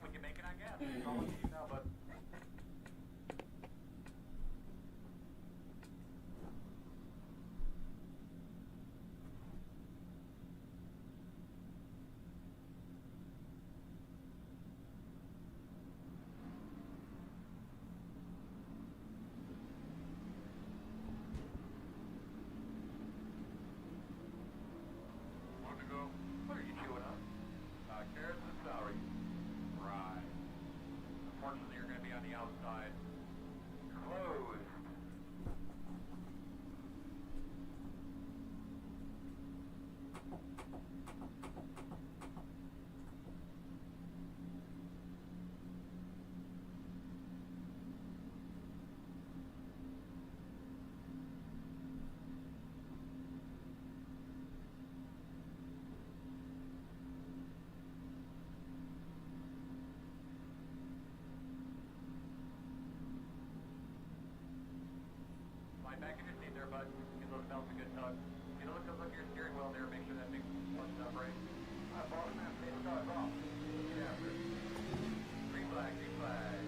We can make it, I guess. It's all up to you now, bud. Want to go? What are you chewing on? Carrots and celery. Right. Unfortunately, you're going to be on the outside. Closed. Lie back in your seat there, bud. Give those belts a good tug. Get a look at your steering wheel there. Make sure that thing's flushed up right. All right, boss man. Stay the cars off. Get after it. Green flag, green flag.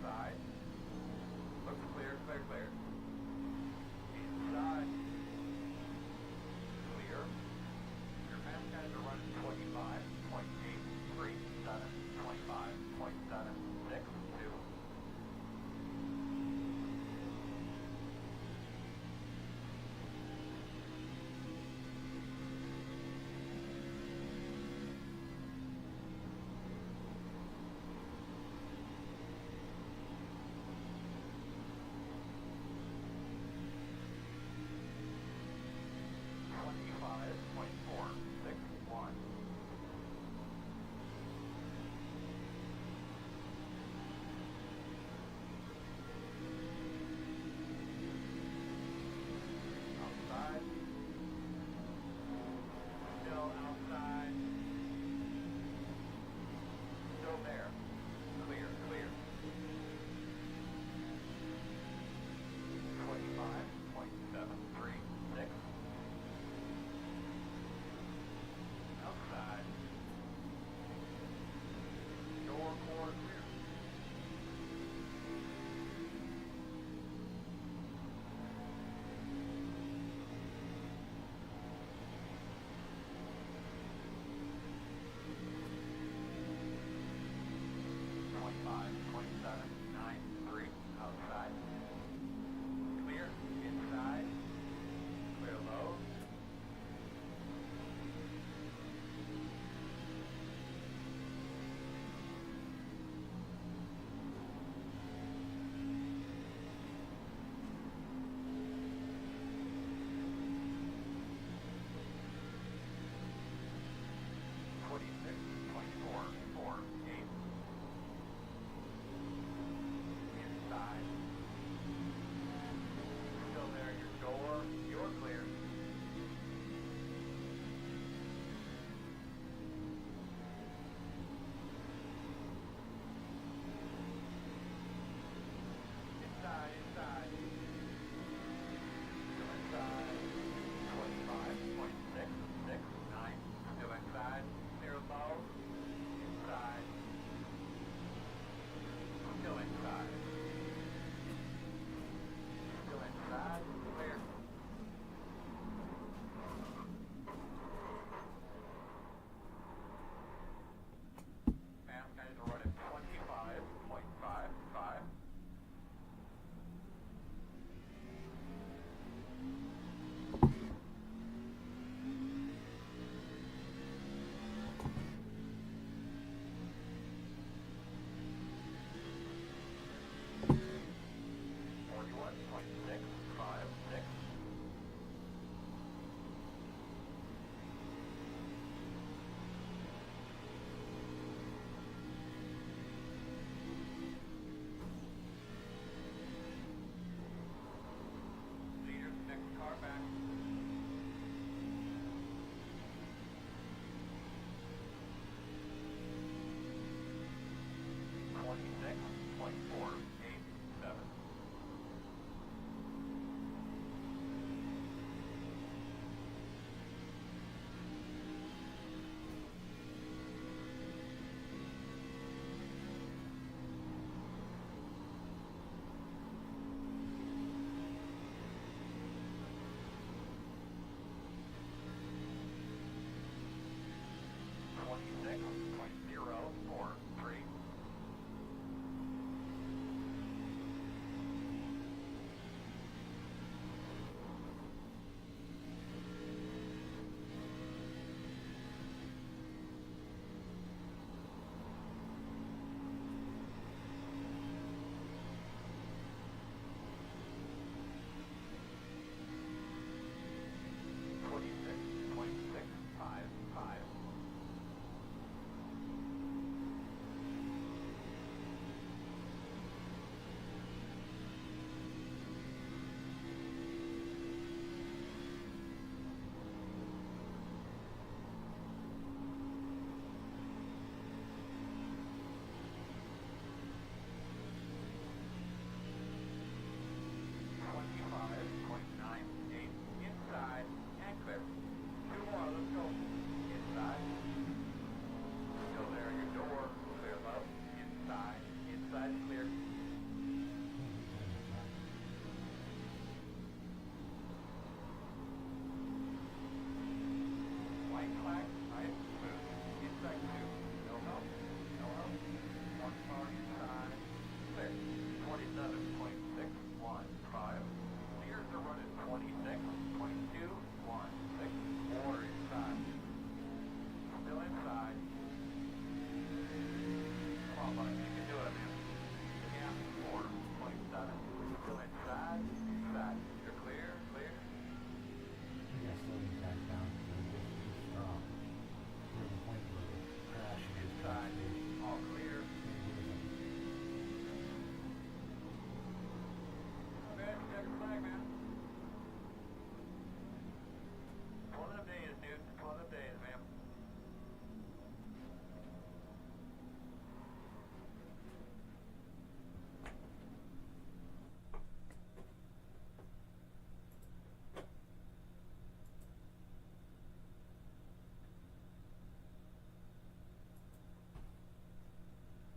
Outside. Looks clear, clear, clear. Inside. Clear. Your pass guys are running 25.837, 25.762. Outside. Still outside. Still there. Clear, clear. 25.736. Outside. Door core clear. Twenty-five, 27.93 outside. Clear, inside. Clear low. Twenty-six point four four eight.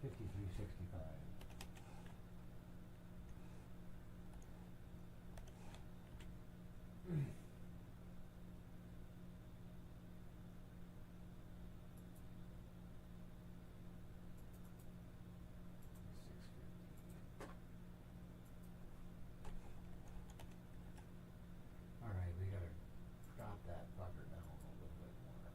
5365. Alright, we gotta drop that fucker down a little bit more.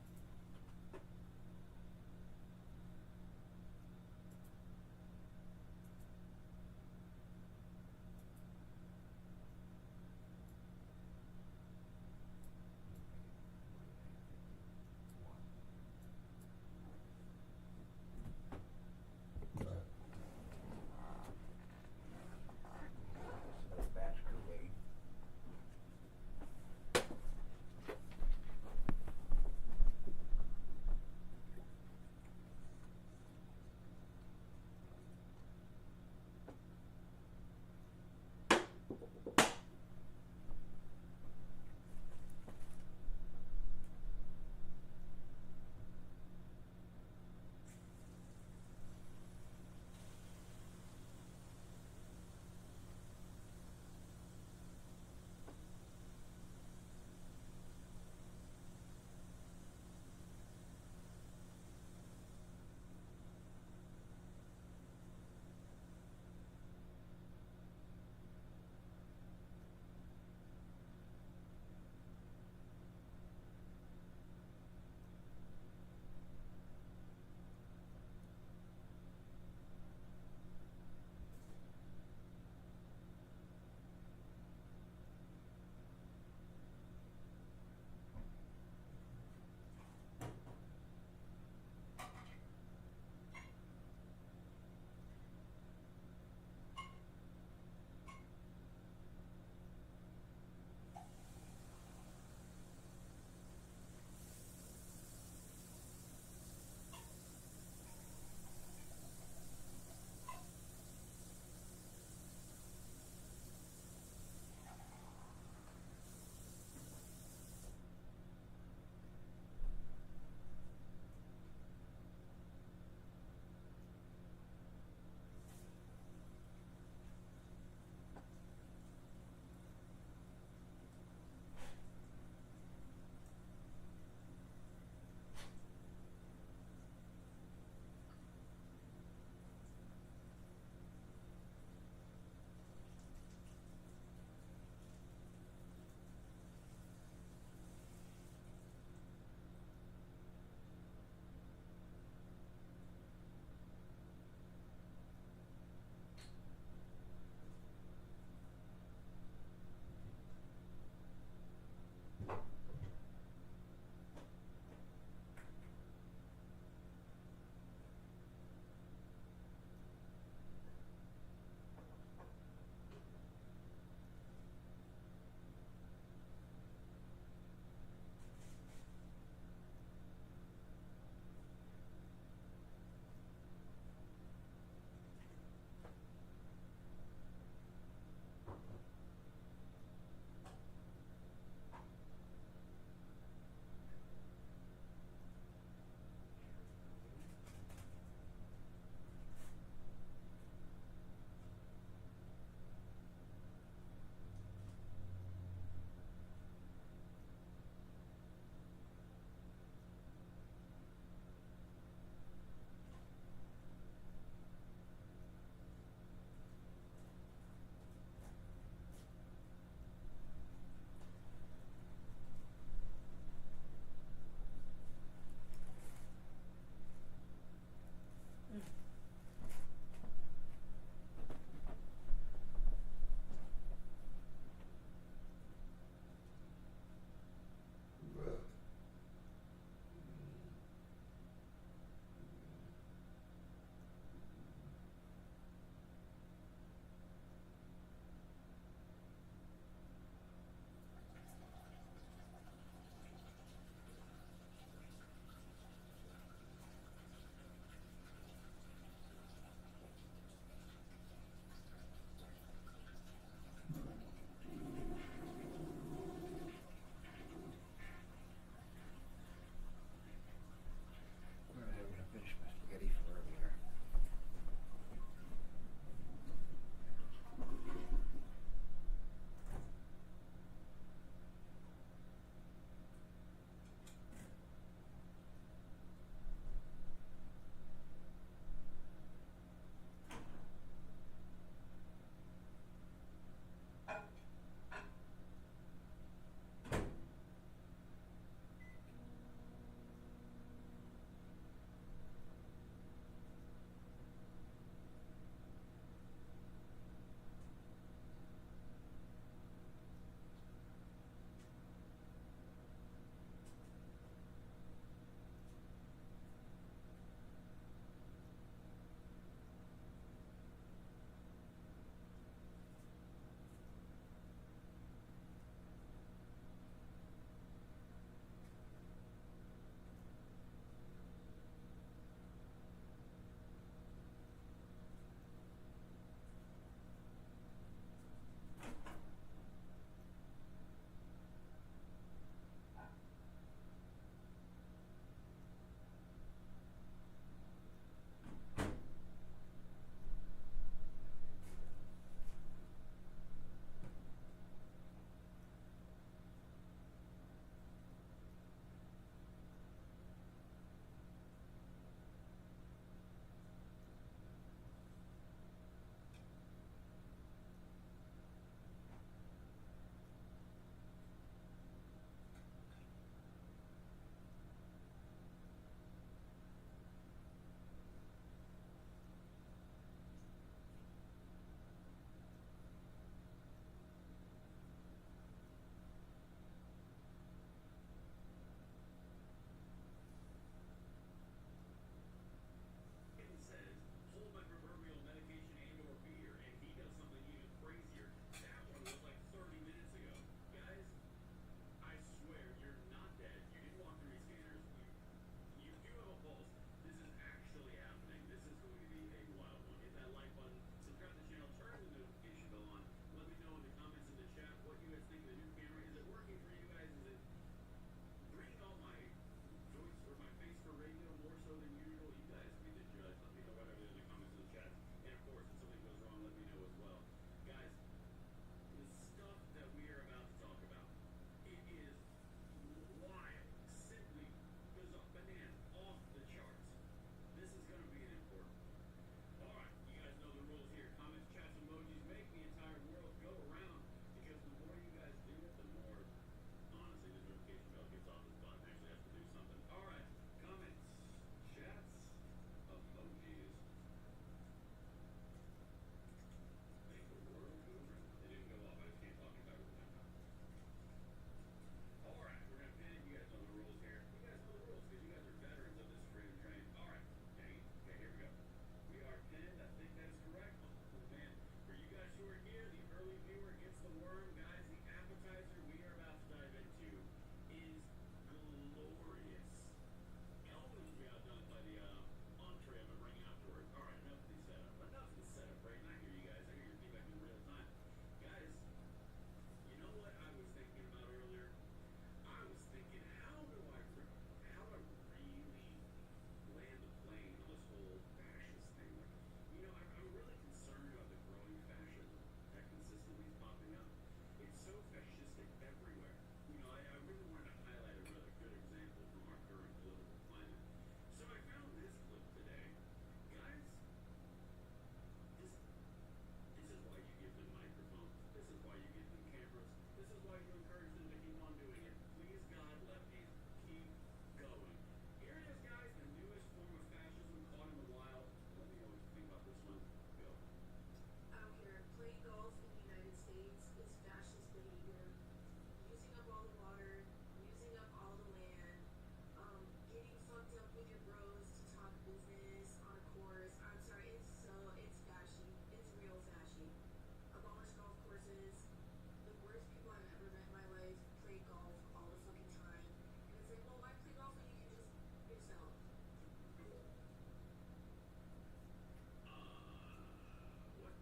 What?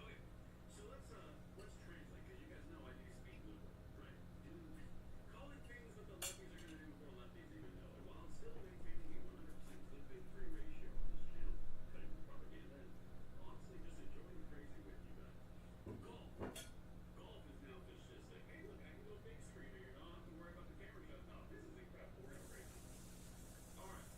Okay, so let's translate, because you guys know I do speak liberal, right? Calling things what the lefties are going to do before lefties even know it, while still maintaining a 100% good big free ratio on this channel, cutting the propaganda, and honestly just enjoying the crazy with you guys. Golf. Golf is now just like, hey, look, I can go big screen here. You don't have to worry about the camera shutting off. This is incredible. We're gonna race. All right.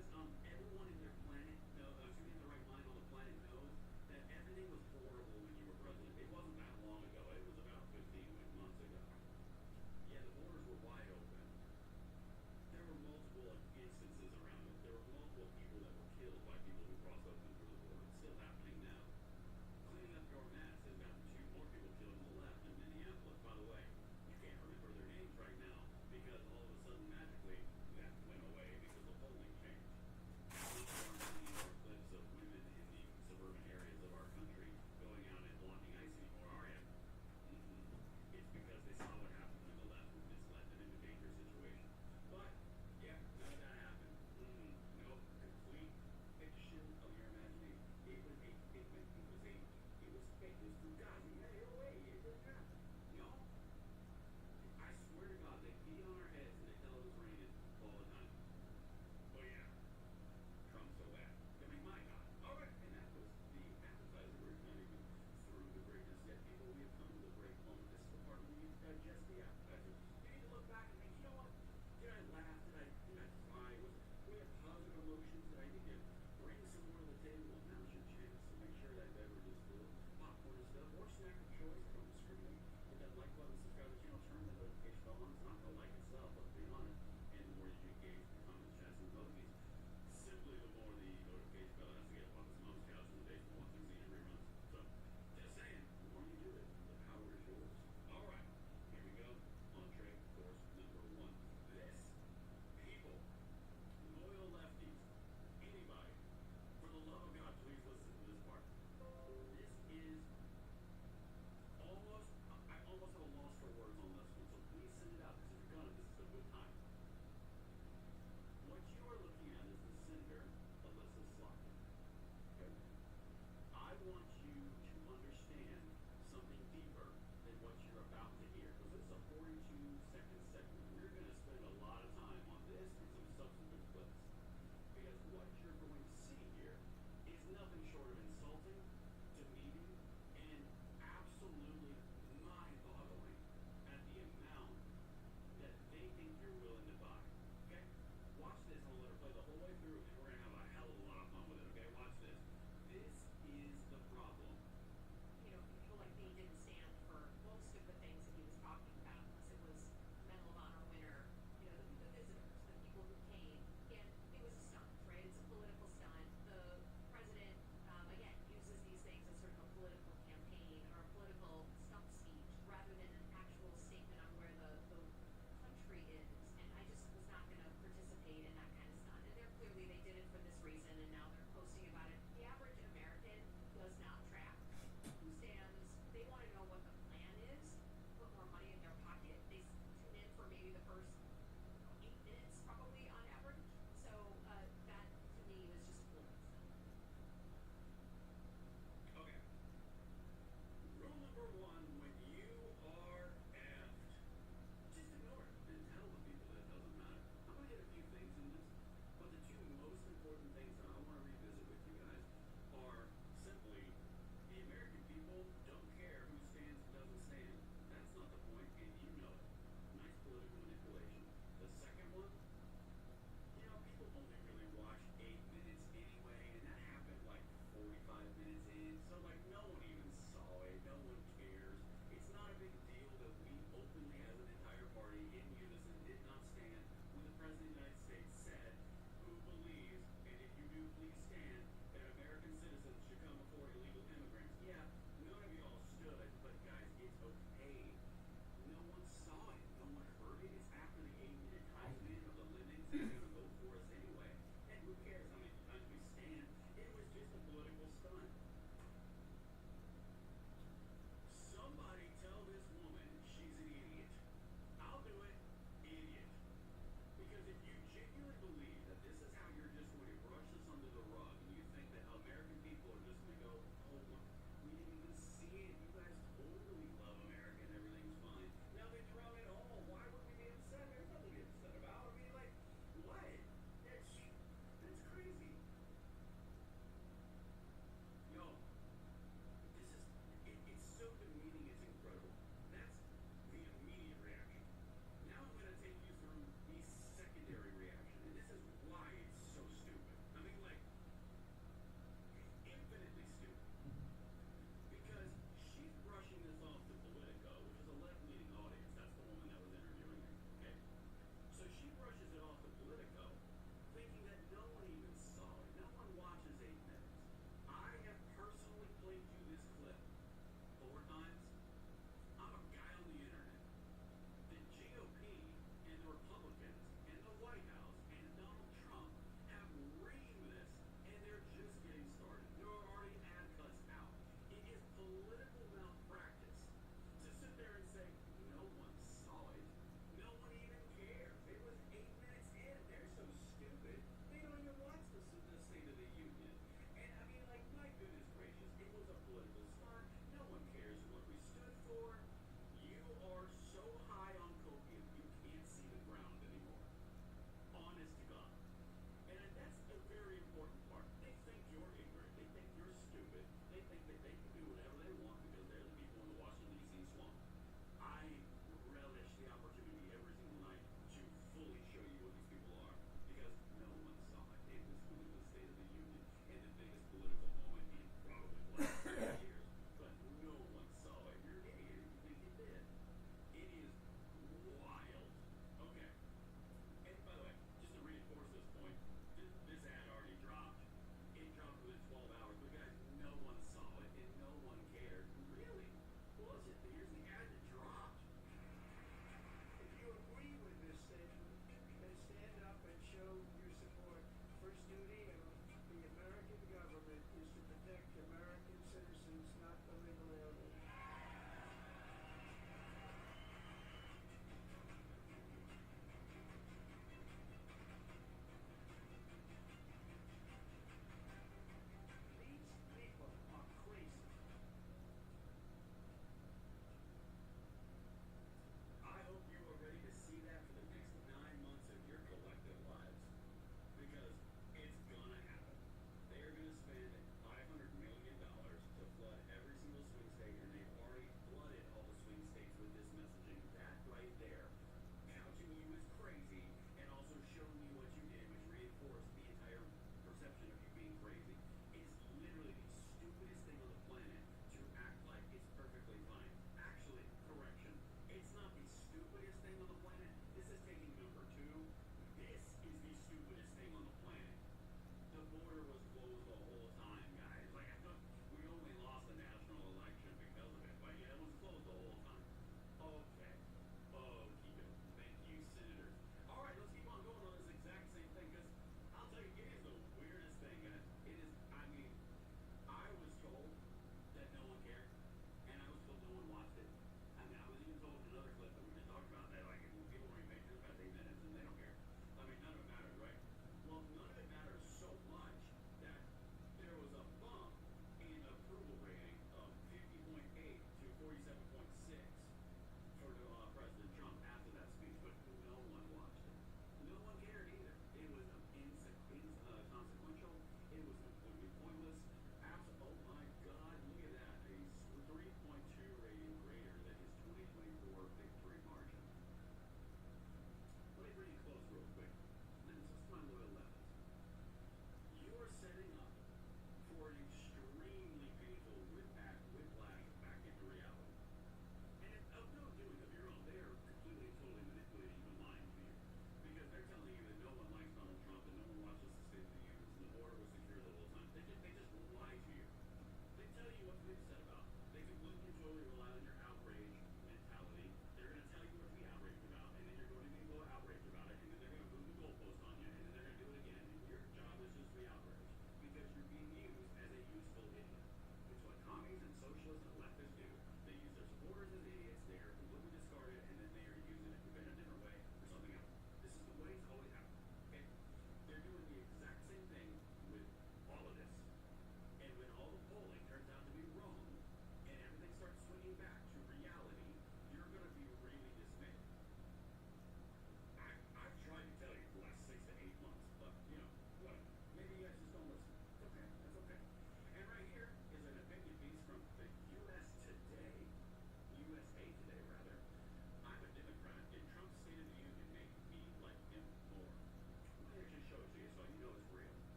because everyone in their planet, excuse me, in their right mind on the planet knows that everything was horrible when you were president. It wasn't that long ago. It was about 15 months ago. Yeah, the borders were wide open. There were multiple instances around it. There were multiple people that were killed by people who crossed open through the border. It's still happening now. Cleaning up your mess has gotten 2 more people killed on the left in Minneapolis. By the way, you can't remember their names right now because all of a sudden magically that went away because the polling changed.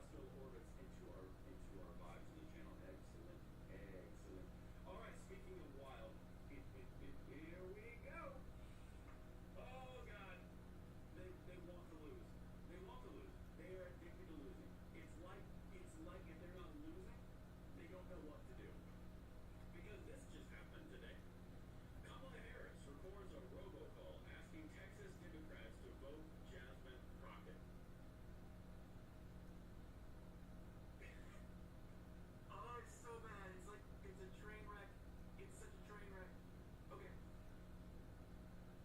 celestial orbits into our vibes in the channel. Excellent, excellent. All right, speaking of wild, here we go. Oh God, they want to lose. They want to lose. They are addicted to losing. It's like if they're not losing, they don't know what to do. Because this just happened today. Kamala Harris records a robocall asking Texas Democrats to vote Jasmine Crockett. Oh, it's so bad. It's like, it's a train wreck. It's such a train wreck. Okay.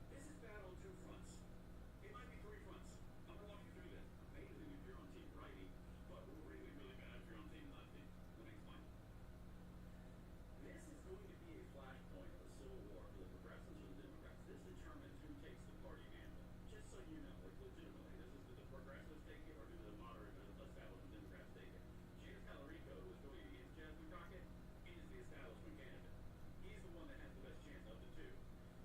This is bad on two fronts. It might be three fronts. I'm going to walk you through this. Amazing if you're on team righty, but really, really bad if you're on team lefty. Let me explain. This is going to be a flashpoint of a civil war for the progressives and the Democrats. This determines who takes the party mantle. Just so you know, like legitimately, this is, do the progressives take it or do the moderate establishment Democrats take it? James Calorico, who is going against Jasmine Crockett, is the establishment candidate. He's the one that has the best chance of the two.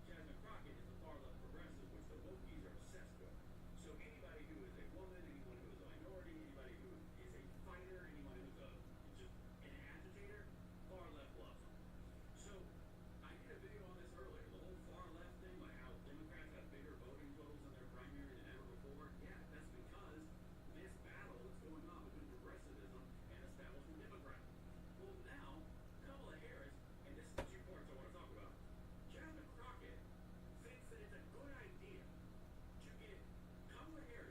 Jasmine Crockett is the far left progressive, which the wokies are obsessed with. So anybody who is a woman, anyone who is a minority, anybody who is a fighter, anyone who's just an agitator, far left loves them. So I did a video on this earlier. The whole far left thing, like how Democrats have bigger voting totals in their primary than ever before. Yeah, that's because this battle that's going on between progressivism and establishment Democrats. Well, now Kamala Harris, and this is the two parts I want to talk about. Jasmine Crockett thinks that it's a good idea to get Kamala Harris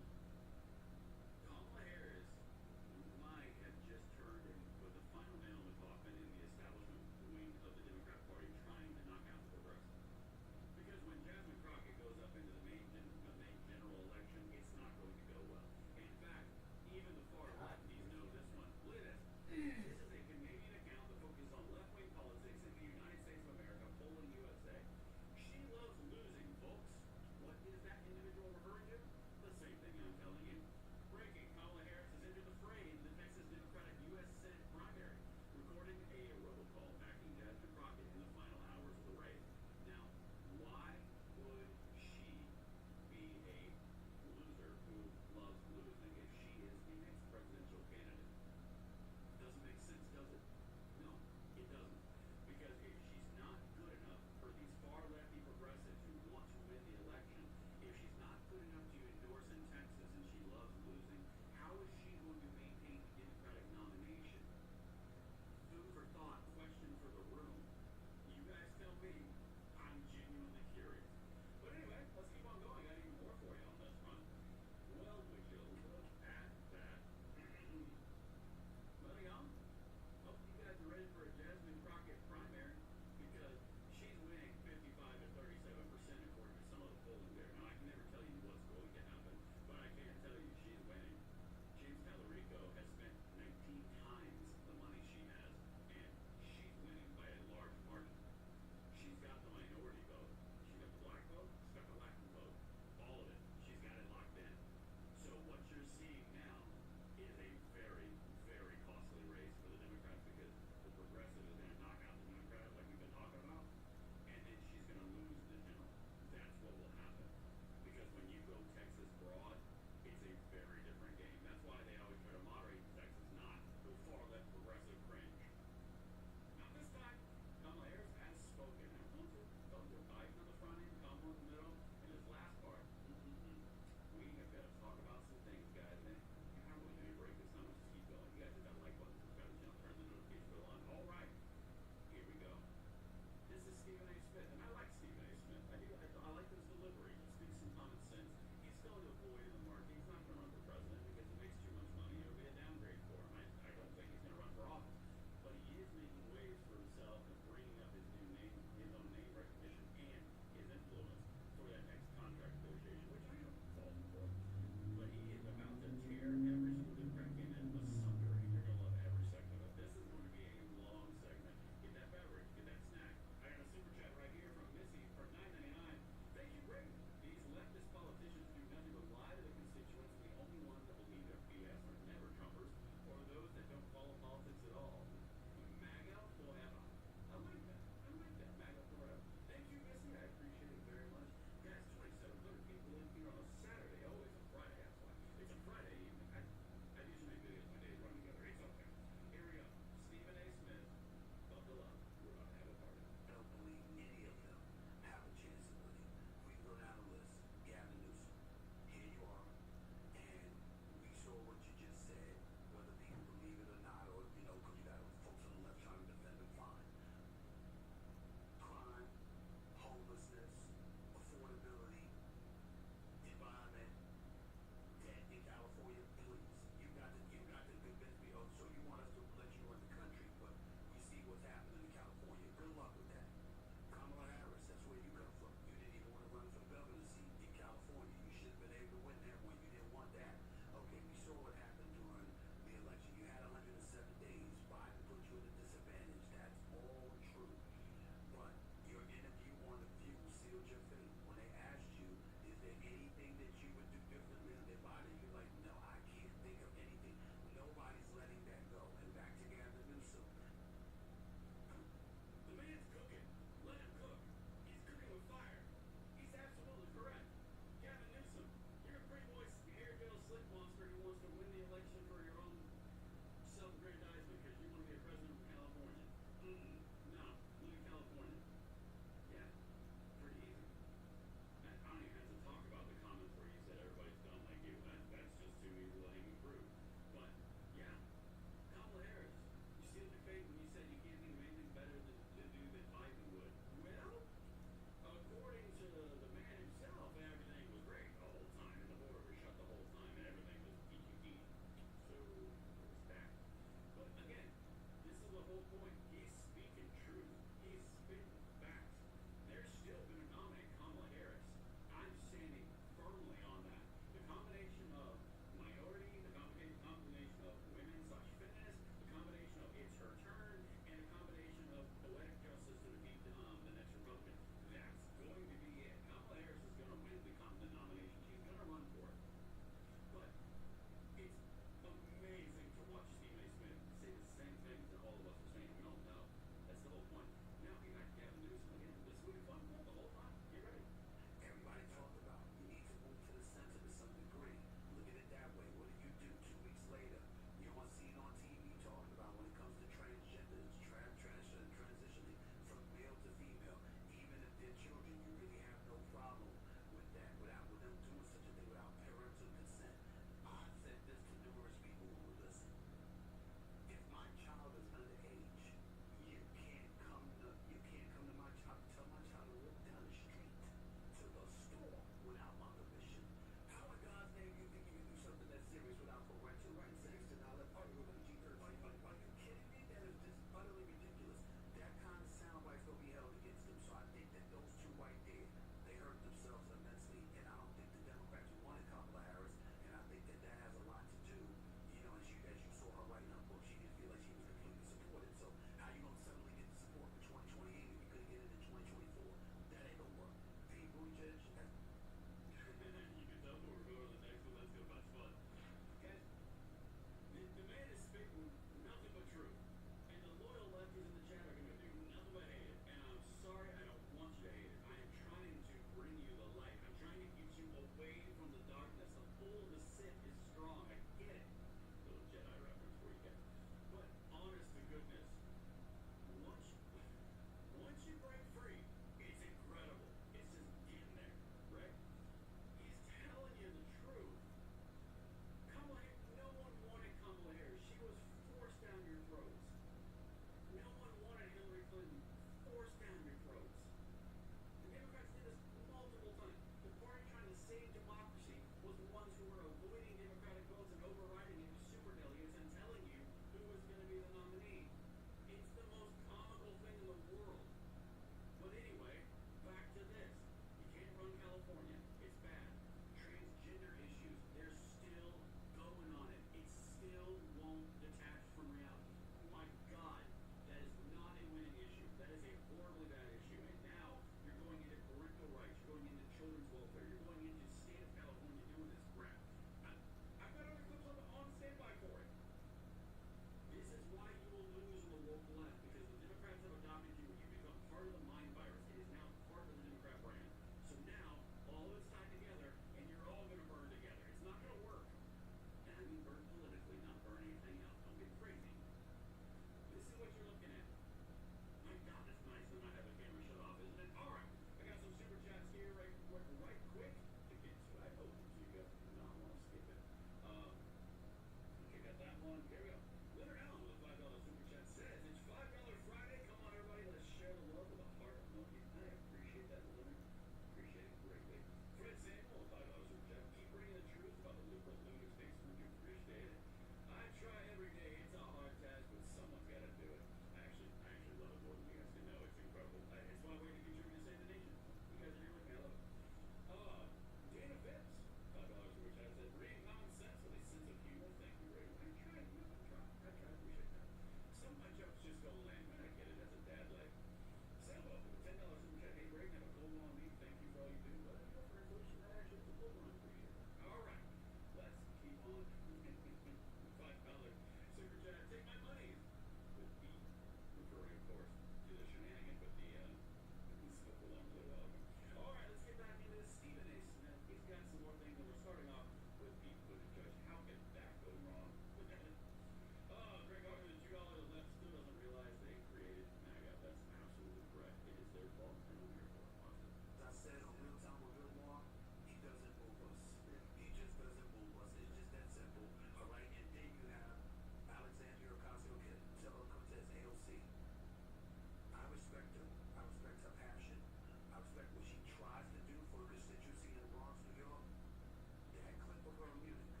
from Munich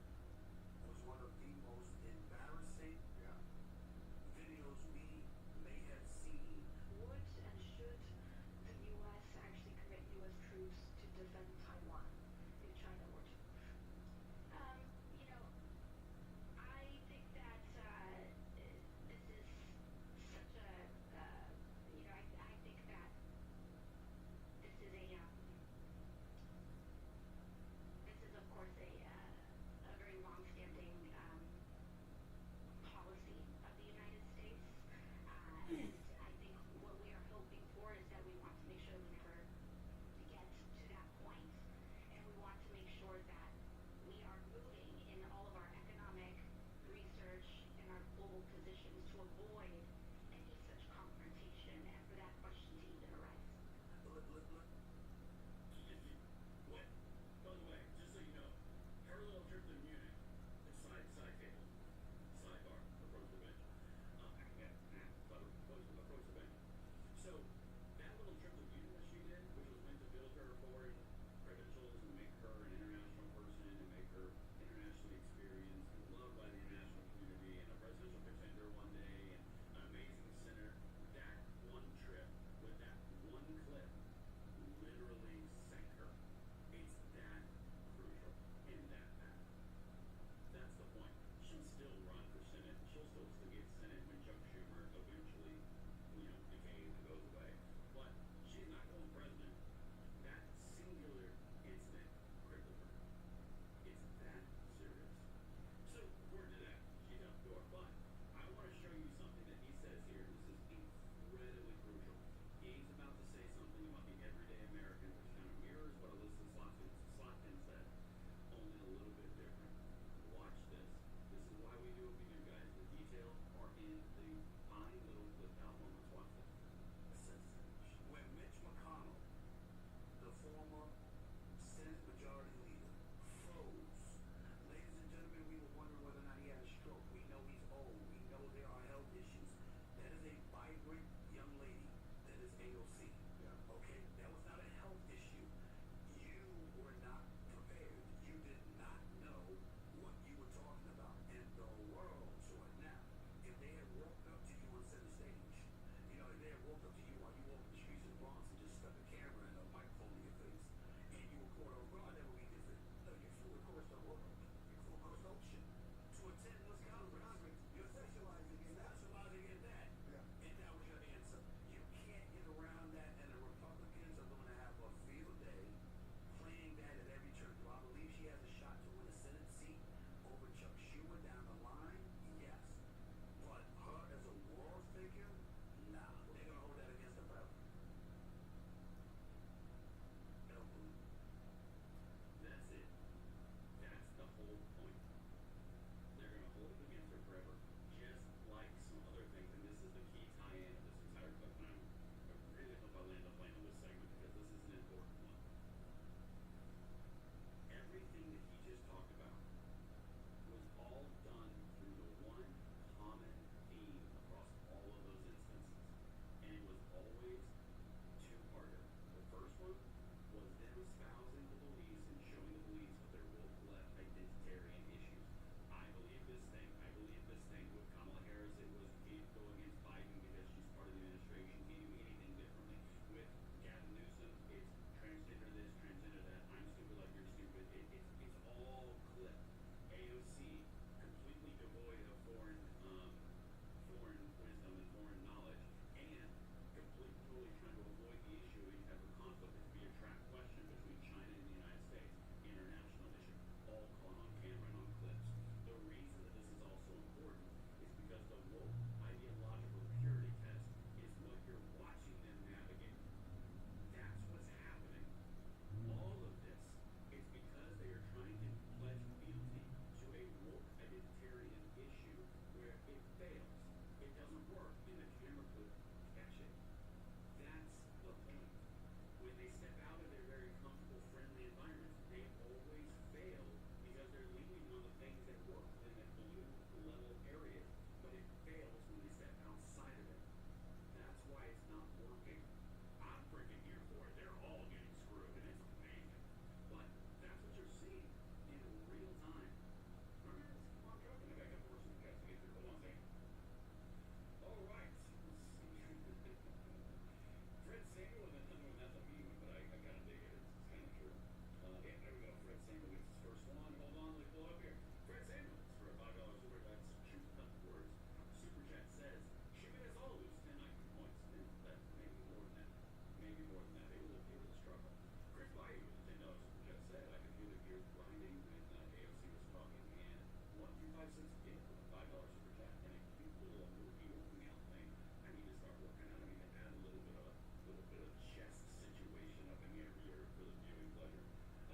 was one of the most embarrassing videos we may have seen. Would and should the U.S. actually commit U.S. troops to defend Taiwan if China were to? You know, I think that this is such a, I think that this is this is of course a very long-standing policy of the United States. And I think what we are hoping for is that we want to make sure we never get to that point, and we want to make sure that we are moving in all of our economic research and our global positions to avoid any such confrontation and for that question to even arise. What? By the way, just so you know, parallel trip to Munich, side table, sidebar, approach the bench. Approach the bench. So, that little trip to Munich that she did, which was meant to build her foreign credentials and make her an international person and make her internationally experienced and loved by the international community and a presidential contender one day and an amazing sinner. That one trip with that one clip literally sank her. It's that crucial in that matter. That's the point.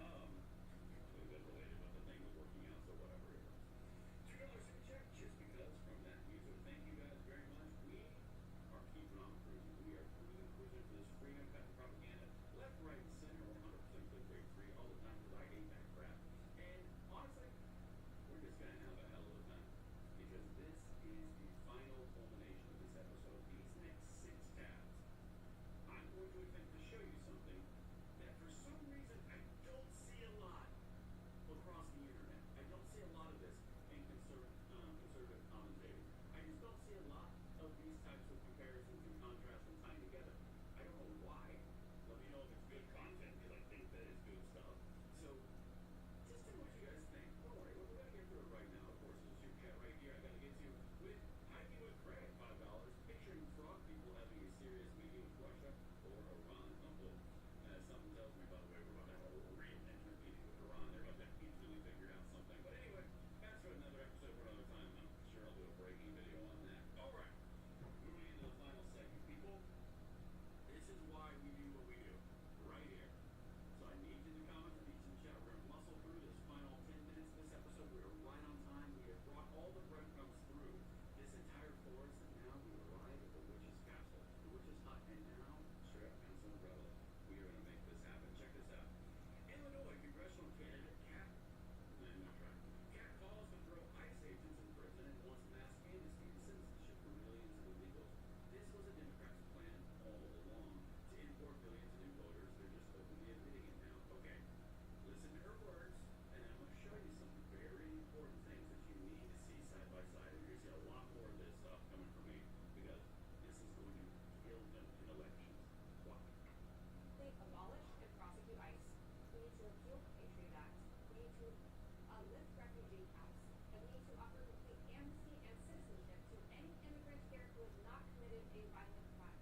Totally been related, but the thing was working out, so whatever it was. $2 super chat, just because from that user. Thank you guys very much. We are keeping on cruising. We are cruising for this freedom cutting propaganda. Left, right, and center, 100% clickbait free all the time because I hate that crap. And honestly, we're just going to have a hell of a time because this is the final culmination of this episode. These next 6 tabs, I'm going to attempt to show you something that for some reason I don't see a lot across the internet. I don't see a lot of this in conservative commentating. I just don't see a lot of these types of comparisons and contrasts and tying together. I don't know why. Let me know if it's good content because I think that is good stuff. So just tell me what you guys think. Don't worry, we're going to get through it right now. Of course, there's a super chat right here I got to get to with Hiking with Craig, $5. Picturing frog people having a serious meeting with Russia or Iran. Something tells me, by the way, we're about to have a re-engagement meeting with Iran. They're about to have instantly figured out something. But anyway, that's for another episode for another time. I'm sure I'll do a breaking video on that. All right, moving into the final segment, people. This is why we do what we do, right here. So I need you in the comments, I need you in the chat. We're going to muscle through this final 10 minutes of this episode. We are right on time. We have brought all the breadcrumbs through this entire forest, and now we arrive at the witch's castle, the witch's hut, and now straight up Council Umbrella. We are going to make this happen. Check this out. Illinois congressional candidate Kat calls to throw ICE agents in prison and wants mass amnesty and citizenship for millions of illegals. This was a Democrat's plan all along to import millions of new voters. They're just openly admitting it now. Okay, listen to her words, and I'm going to show you some very important things that you need to see side by side. And you're going to see a lot more of this stuff coming from me because this is going to kill them in elections. Watch. They abolish and prosecute ICE. We need to repeal the Patriot Act. We need to lift refugee caps. And we need to offer complete amnesty and citizenship to any immigrant here who has not committed a violent crime.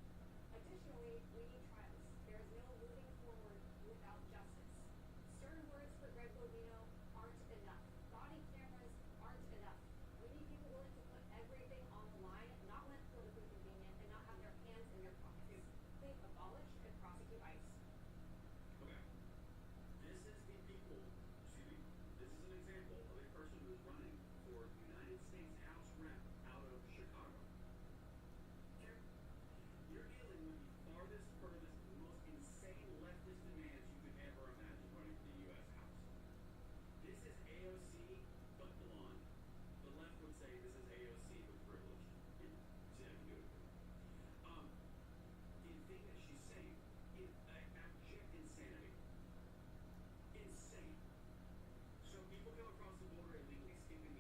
Additionally, we need trials. There is no moving forward without justice. Stern words for Greg Bovino aren't enough. Body cameras aren't enough. We need people willing to put everything on the line, not when it's politically convenient, and not have their hands in their pockets. They abolish and prosecute ICE. Okay. This is the people, excuse me, this is an example of a person who's running for United States House Rep out of Chicago. Okay? You're dealing with the farthest, furthest, most insane leftist demands you could ever imagine running for the U.S. House. This is AOC, but blonde. The left would say this is AOC with privilege. And see, I can do it. The thing that she's saying is abject insanity. Insane. So people come across the border illegally, skipping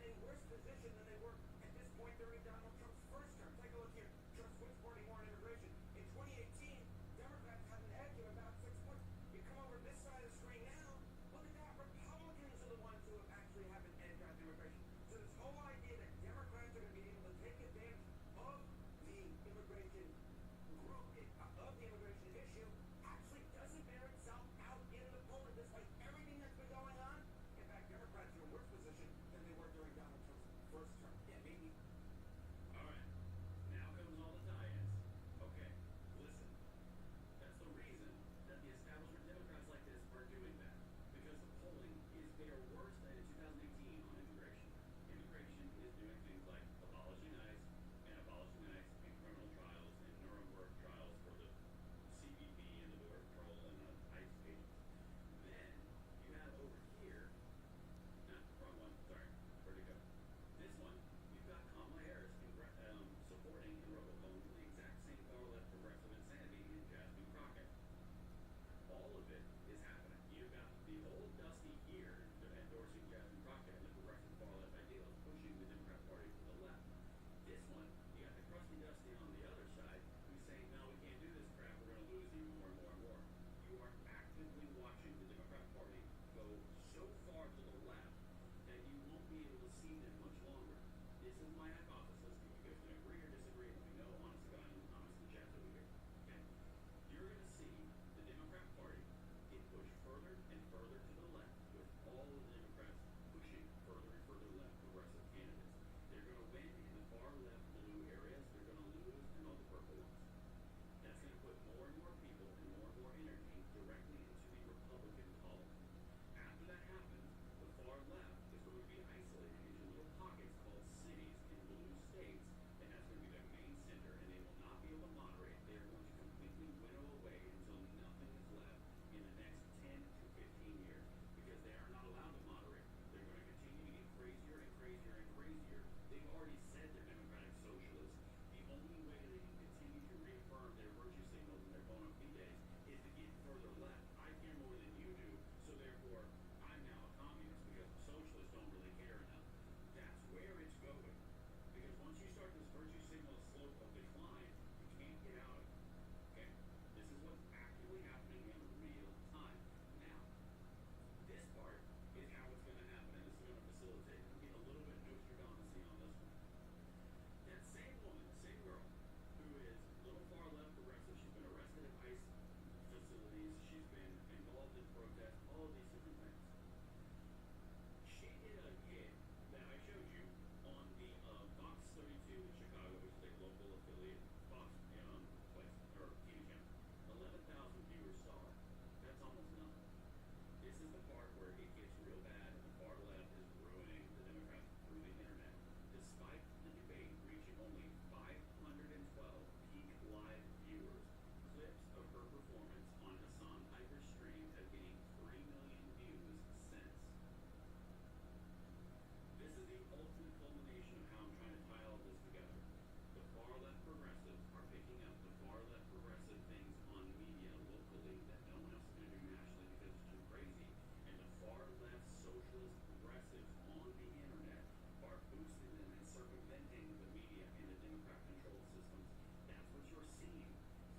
in a worse position than they were at this point during Donald Trump's first term. Take a look here. Trump switched party more on immigration. In 2018, Democrats had an edge of about 6 points. You come over this side of the screen now, look at that. Republicans are the ones who have actually have an edge on immigration. So this whole idea that Democrats are going to be able to take advantage of the immigration group, of the immigration issue, actually doesn't bear itself out in the polling, despite everything that's been going on. In fact, Democrats are in a worse position than they were during Donald Trump's first term. Yeah, maybe. All right. Now comes all the tie-ins. Okay, listen. That's the reason that the establishment Democrats like this are doing that. Because the polling is they are worse than in 2018 on immigration. Immigration is doing things like abolishing ICE and abolishing ICE in criminal trials and Nuremberg trials for the CBP and the Border Patrol and the ICE agents. Then you have over here, wrong one, sorry, where'd it go? This one, you've got Kamala Harris supporting and robocalling the exact same far-left progressive insanity in Jasmine Crockett. All of it is happening. You've got the old Dusty here endorsing Jasmine Crockett and the progressive far-left ideals pushing the Democrat Party to the left. This one, you got the crusty Dusty on the other side who's saying, no, we can't do this crap, we're going to lose even more and more and more. You are actively watching the Democrat Party go so far to the left that you won't be able to see them much longer. This is my hypothesis. You guys can agree or disagree. Let me know, honest to God, and honest to chat over here. Okay? You're going to see the Democrat Party get pushed further and further to the left, with all of the Democrats pushing further and further left progressive candidates. They're going to win in the far left blue areas. They're going to lose in all the purple ones. That's going to put more and more people and more energy directly into the Republican column. After that happens, the far left is going to be isolated into little pockets called cities in blue states, and that's going to be their main center, and they will not be able to moderate. They are going to completely winnow away until nothing is left in the next 10 to 15 years, because they are not allowed to moderate. They're going to continue to get crazier and crazier and crazier. They've already said they're democratic socialists. The only way they can continue to reaffirm their virtue signals and their bona fides is to get further left. I care more than you do, so therefore I'm now a communist because socialists don't really care enough. That's where it's going. Because once you start this virtue signal slope of decline, you can't get out of it. Okay? This is what's actively happening in real time. Now, this part is how it's going to happen, and this is going to facilitate. I'm getting a little bit Nostradamus-y on this one. That same woman, same girl, who is a little far left progressive, she's been arrested at ICE facilities, she's been involved in protests, all of these different things. She did a hit that I showed you on the Fox 32 in Chicago, which is a local affiliate Fox place or TV channel. 11,000 viewers saw it. That's almost nothing. This is the part where it gets real bad, and the far left is ruining the Democrats through the internet. Despite the debate reaching only 512 peak live viewers, clips of her performance on Hassan Piper's stream have gained 3 million views since. This is the ultimate culmination of how I'm trying to tie all this together. The far left progressives are picking up the far left progressive things on media locally that no one else is going to do nationally because it's too crazy. And the far left socialist progressives on the internet are boosting them and circumventing the media and the Democrat controlled systems. That's what you're seeing.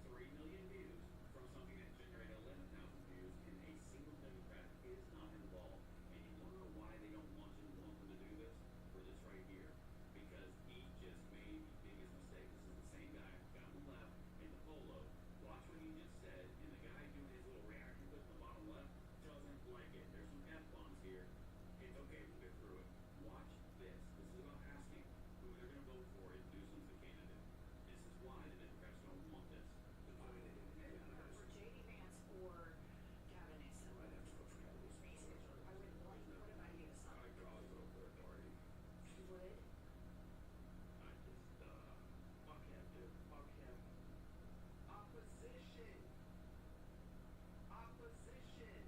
3 million views from something that generated 11,000 views, and a single Democrat is not involved. And you want to know why they don't want them to do this? For this right here. Because he just made the biggest mistake. This is the same guy down the left in the polo. Watch what he just said, and the guy doing his little reaction clip in the bottom left doesn't like it. There's some F-bombs here. It's okay, we'll get through it. Watch this. This is about asking who they're going to vote for if Newsom's the candidate. This is why the Democrats don't want this. For JD Vance or Gavin Newsom. I wouldn't like. What about you, son? I'd probably vote for authority. You would? I just, fuck him, dude. Fuck him. Opposition. Opposition.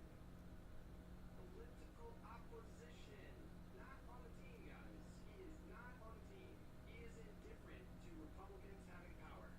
Political opposition. Not on the team, guys. He is not on the team. He is indifferent to Republicans having power.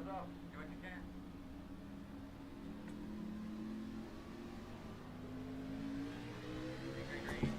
Nose up. Do what you can. Green, green, green.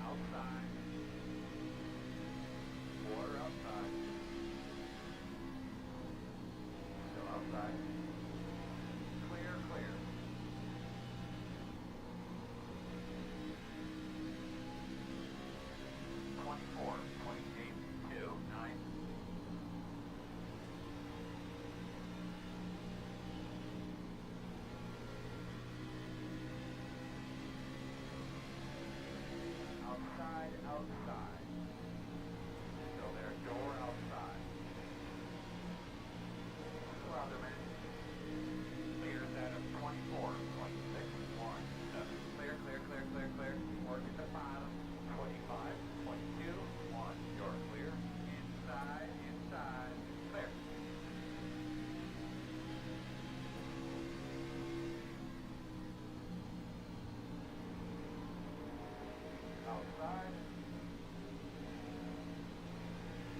Outside. Water outside. Still outside. Clear, clear. Twenty-four, 28, 2, 9. Outside, outside. Still there, door outside. Go out there, man. Clear that of 24, 26, 1, 7. Clear, clear, clear, clear, clear. Work at the bottom. 25, 22, 1. You're clear. Inside, inside. Clear. Outside.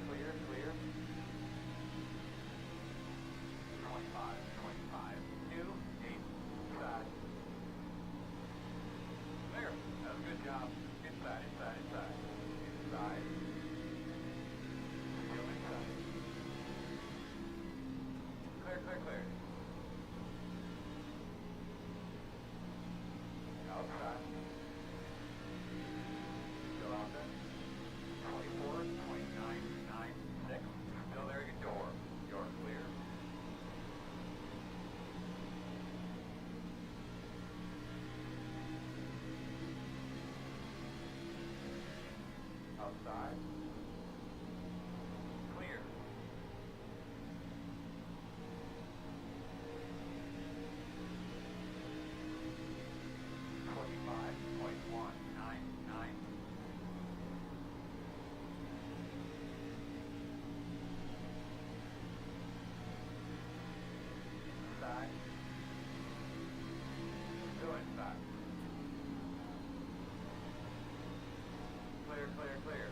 Clear, clear. 25, 25, 2, 8, inside. Clear. That was a good job. Inside, inside, inside. Inside. Still inside. Clear, clear, clear. Outside. Still out there. 24, 29, 9, 6. Still there, your door. You're clear. Outside. Clear. Twenty-five, 0.199. Inside. Still inside. Clear, clear, clear.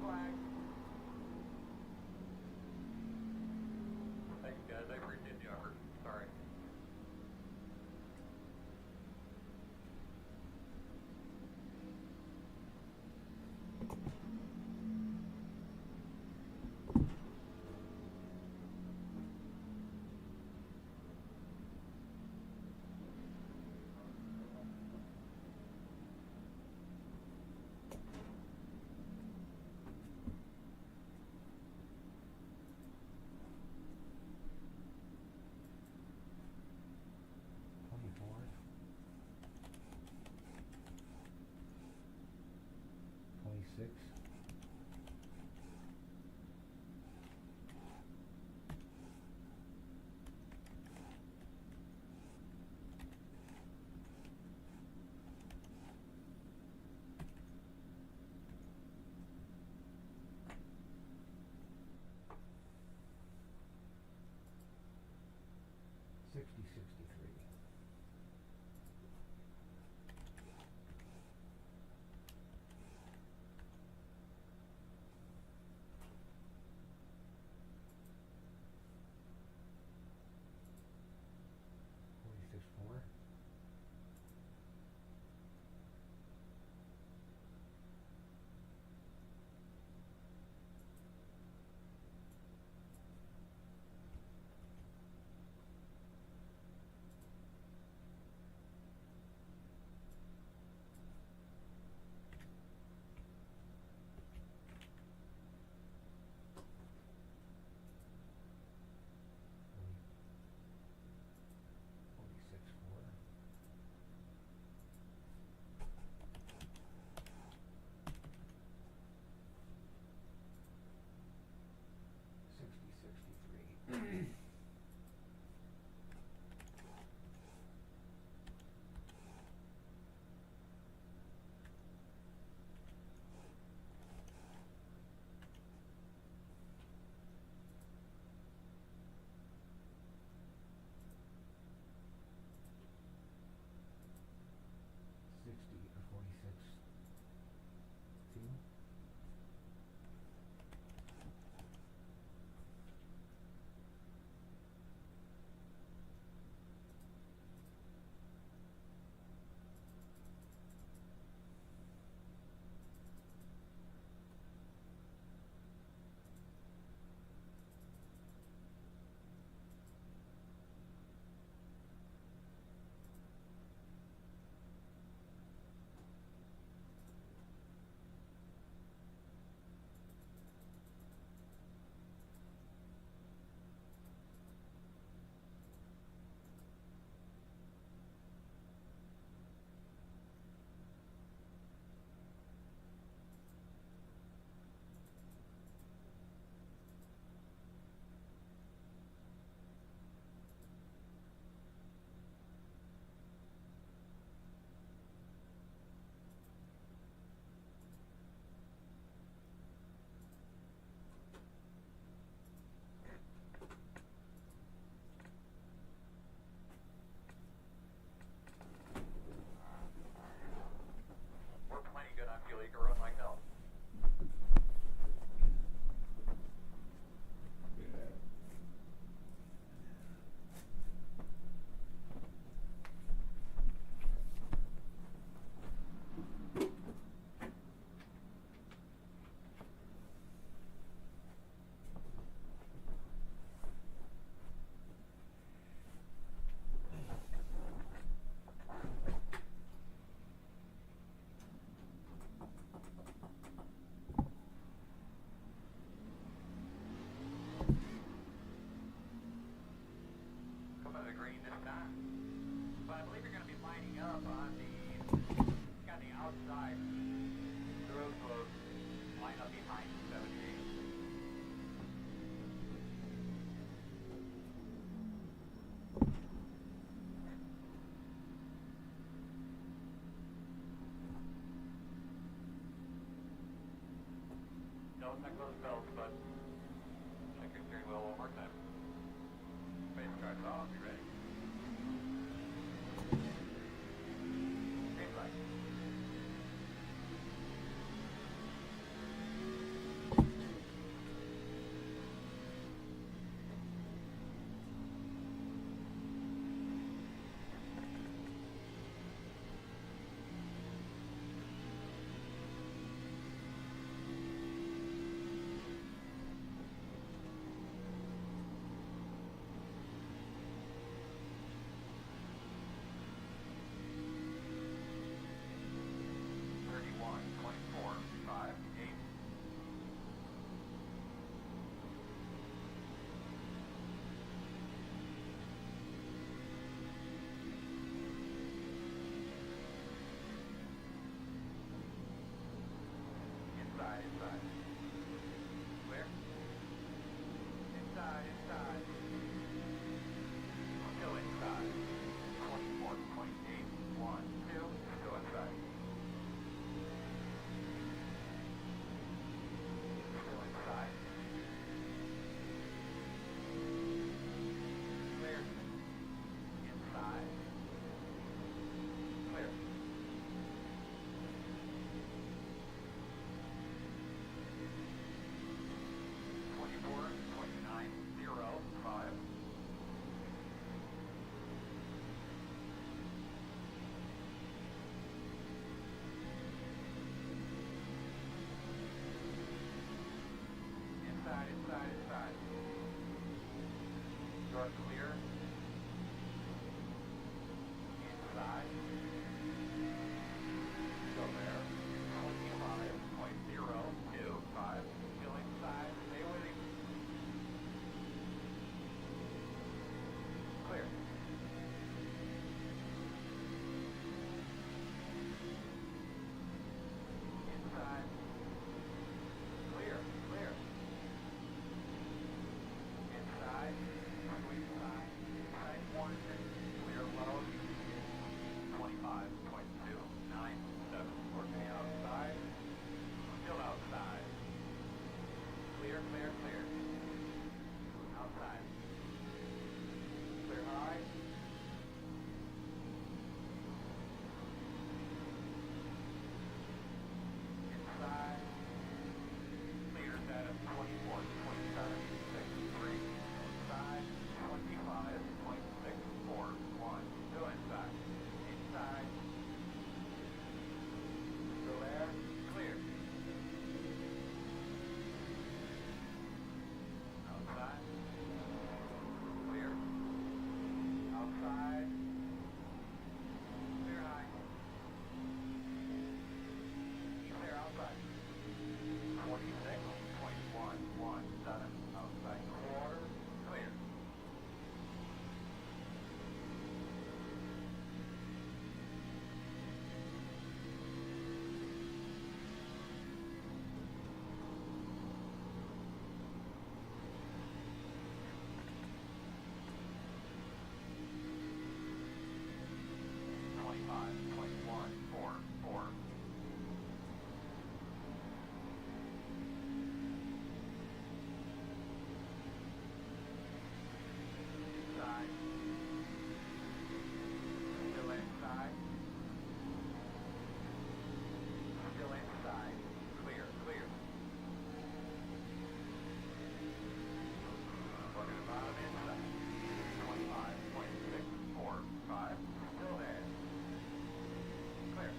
flag. Thank you guys, I appreciate the effort. Sorry. Six. Sixty, 63. Four. 46, 4. 60, 63. 60 or 46. 2. 60, clear. Inside. Still there. 25.025. Still inside. Stay with him. Clear. Inside. Clear. Clear. Inside. Sweet side. Side one. Clear low. 25.297. Working outside. Still outside. Clear, clear, clear. Outside. Clear high. Inside. Clear status 24.763. Inside 25.641. Still inside. Inside. Still there. Clear. Outside. Clear. Outside. Clear high. Clear outside. 46.117. Outside quarter. Clear. .144. Inside. Still inside. Still inside. Clear, clear. Working bottom inside. 25.645. Still there. Clear.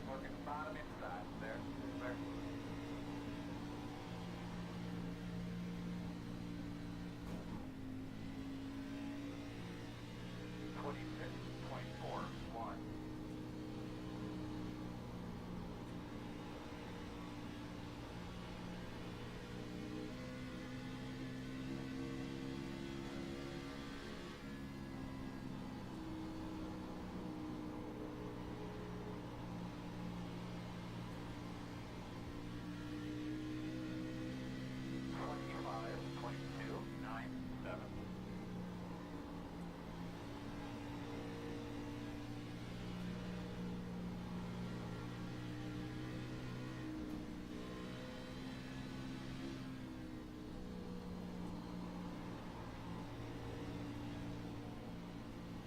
Working bottom inside. There. There. .441. .25.297.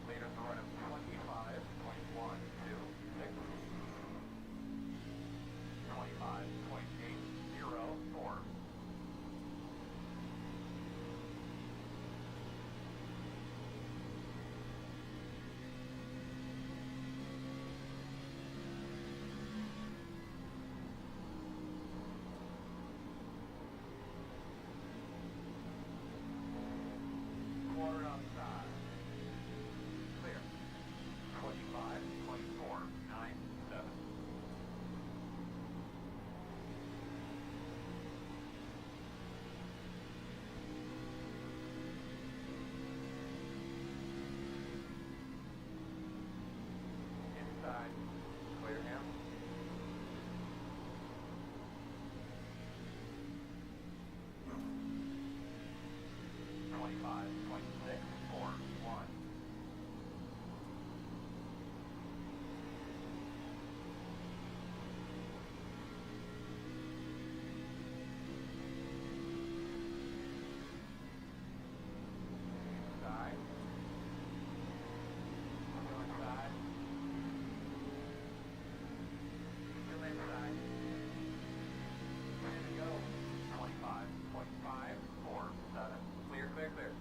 Later the run of 25.126. 25.804. Quarter outside. Clear. 25.497. Inside. Clear him. .641. Inside. Still inside. Still inside. Ready to go. 25.547. Clear, clear, clear.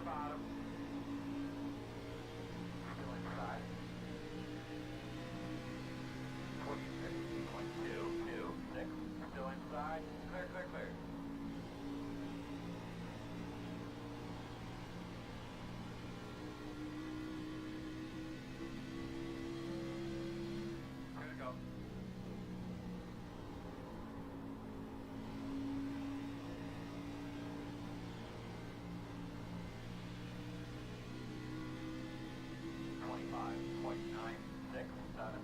bottom. Still inside. 26.226. Still inside. Clear, clear, clear. Good to go. $25.967.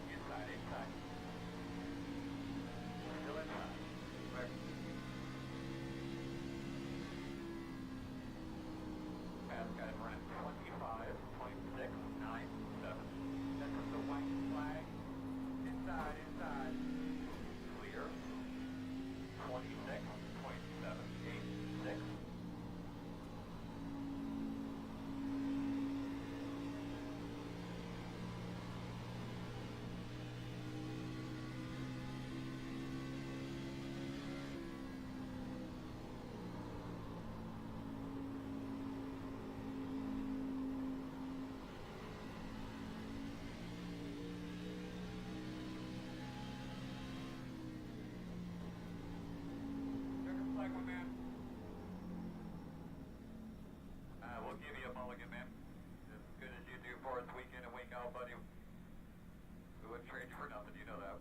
Inside, inside. Still inside. Clear. Fast guys running 25.697. That's with the white flag. Inside, inside. Clear. 26.786. Checkered flag, my man. We'll give you a mulligan, man. As good as you do for us week in and week out, buddy. We wouldn't trade you for nothing, you know that.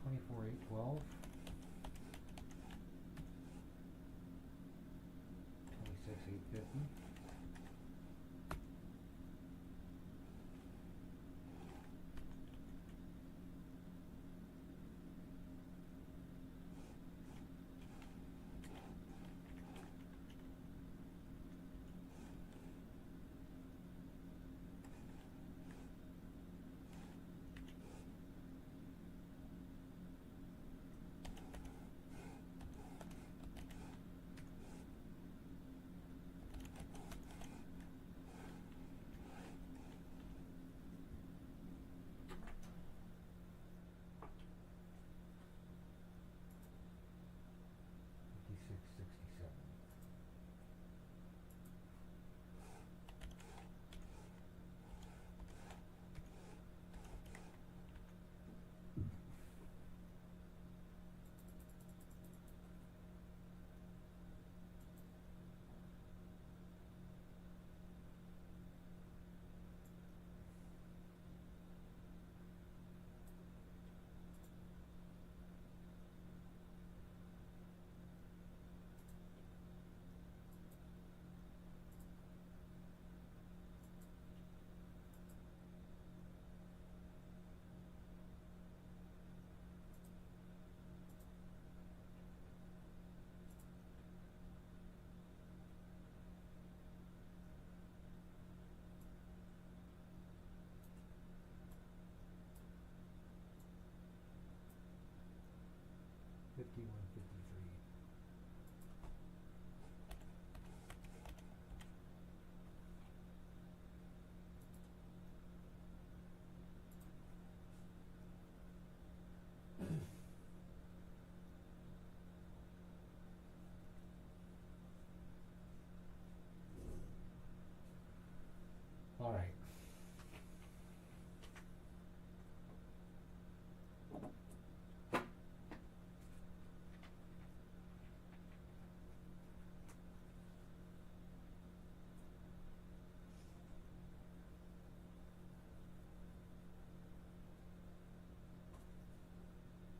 24,812. 26,850. Fifty-one, 53. All right.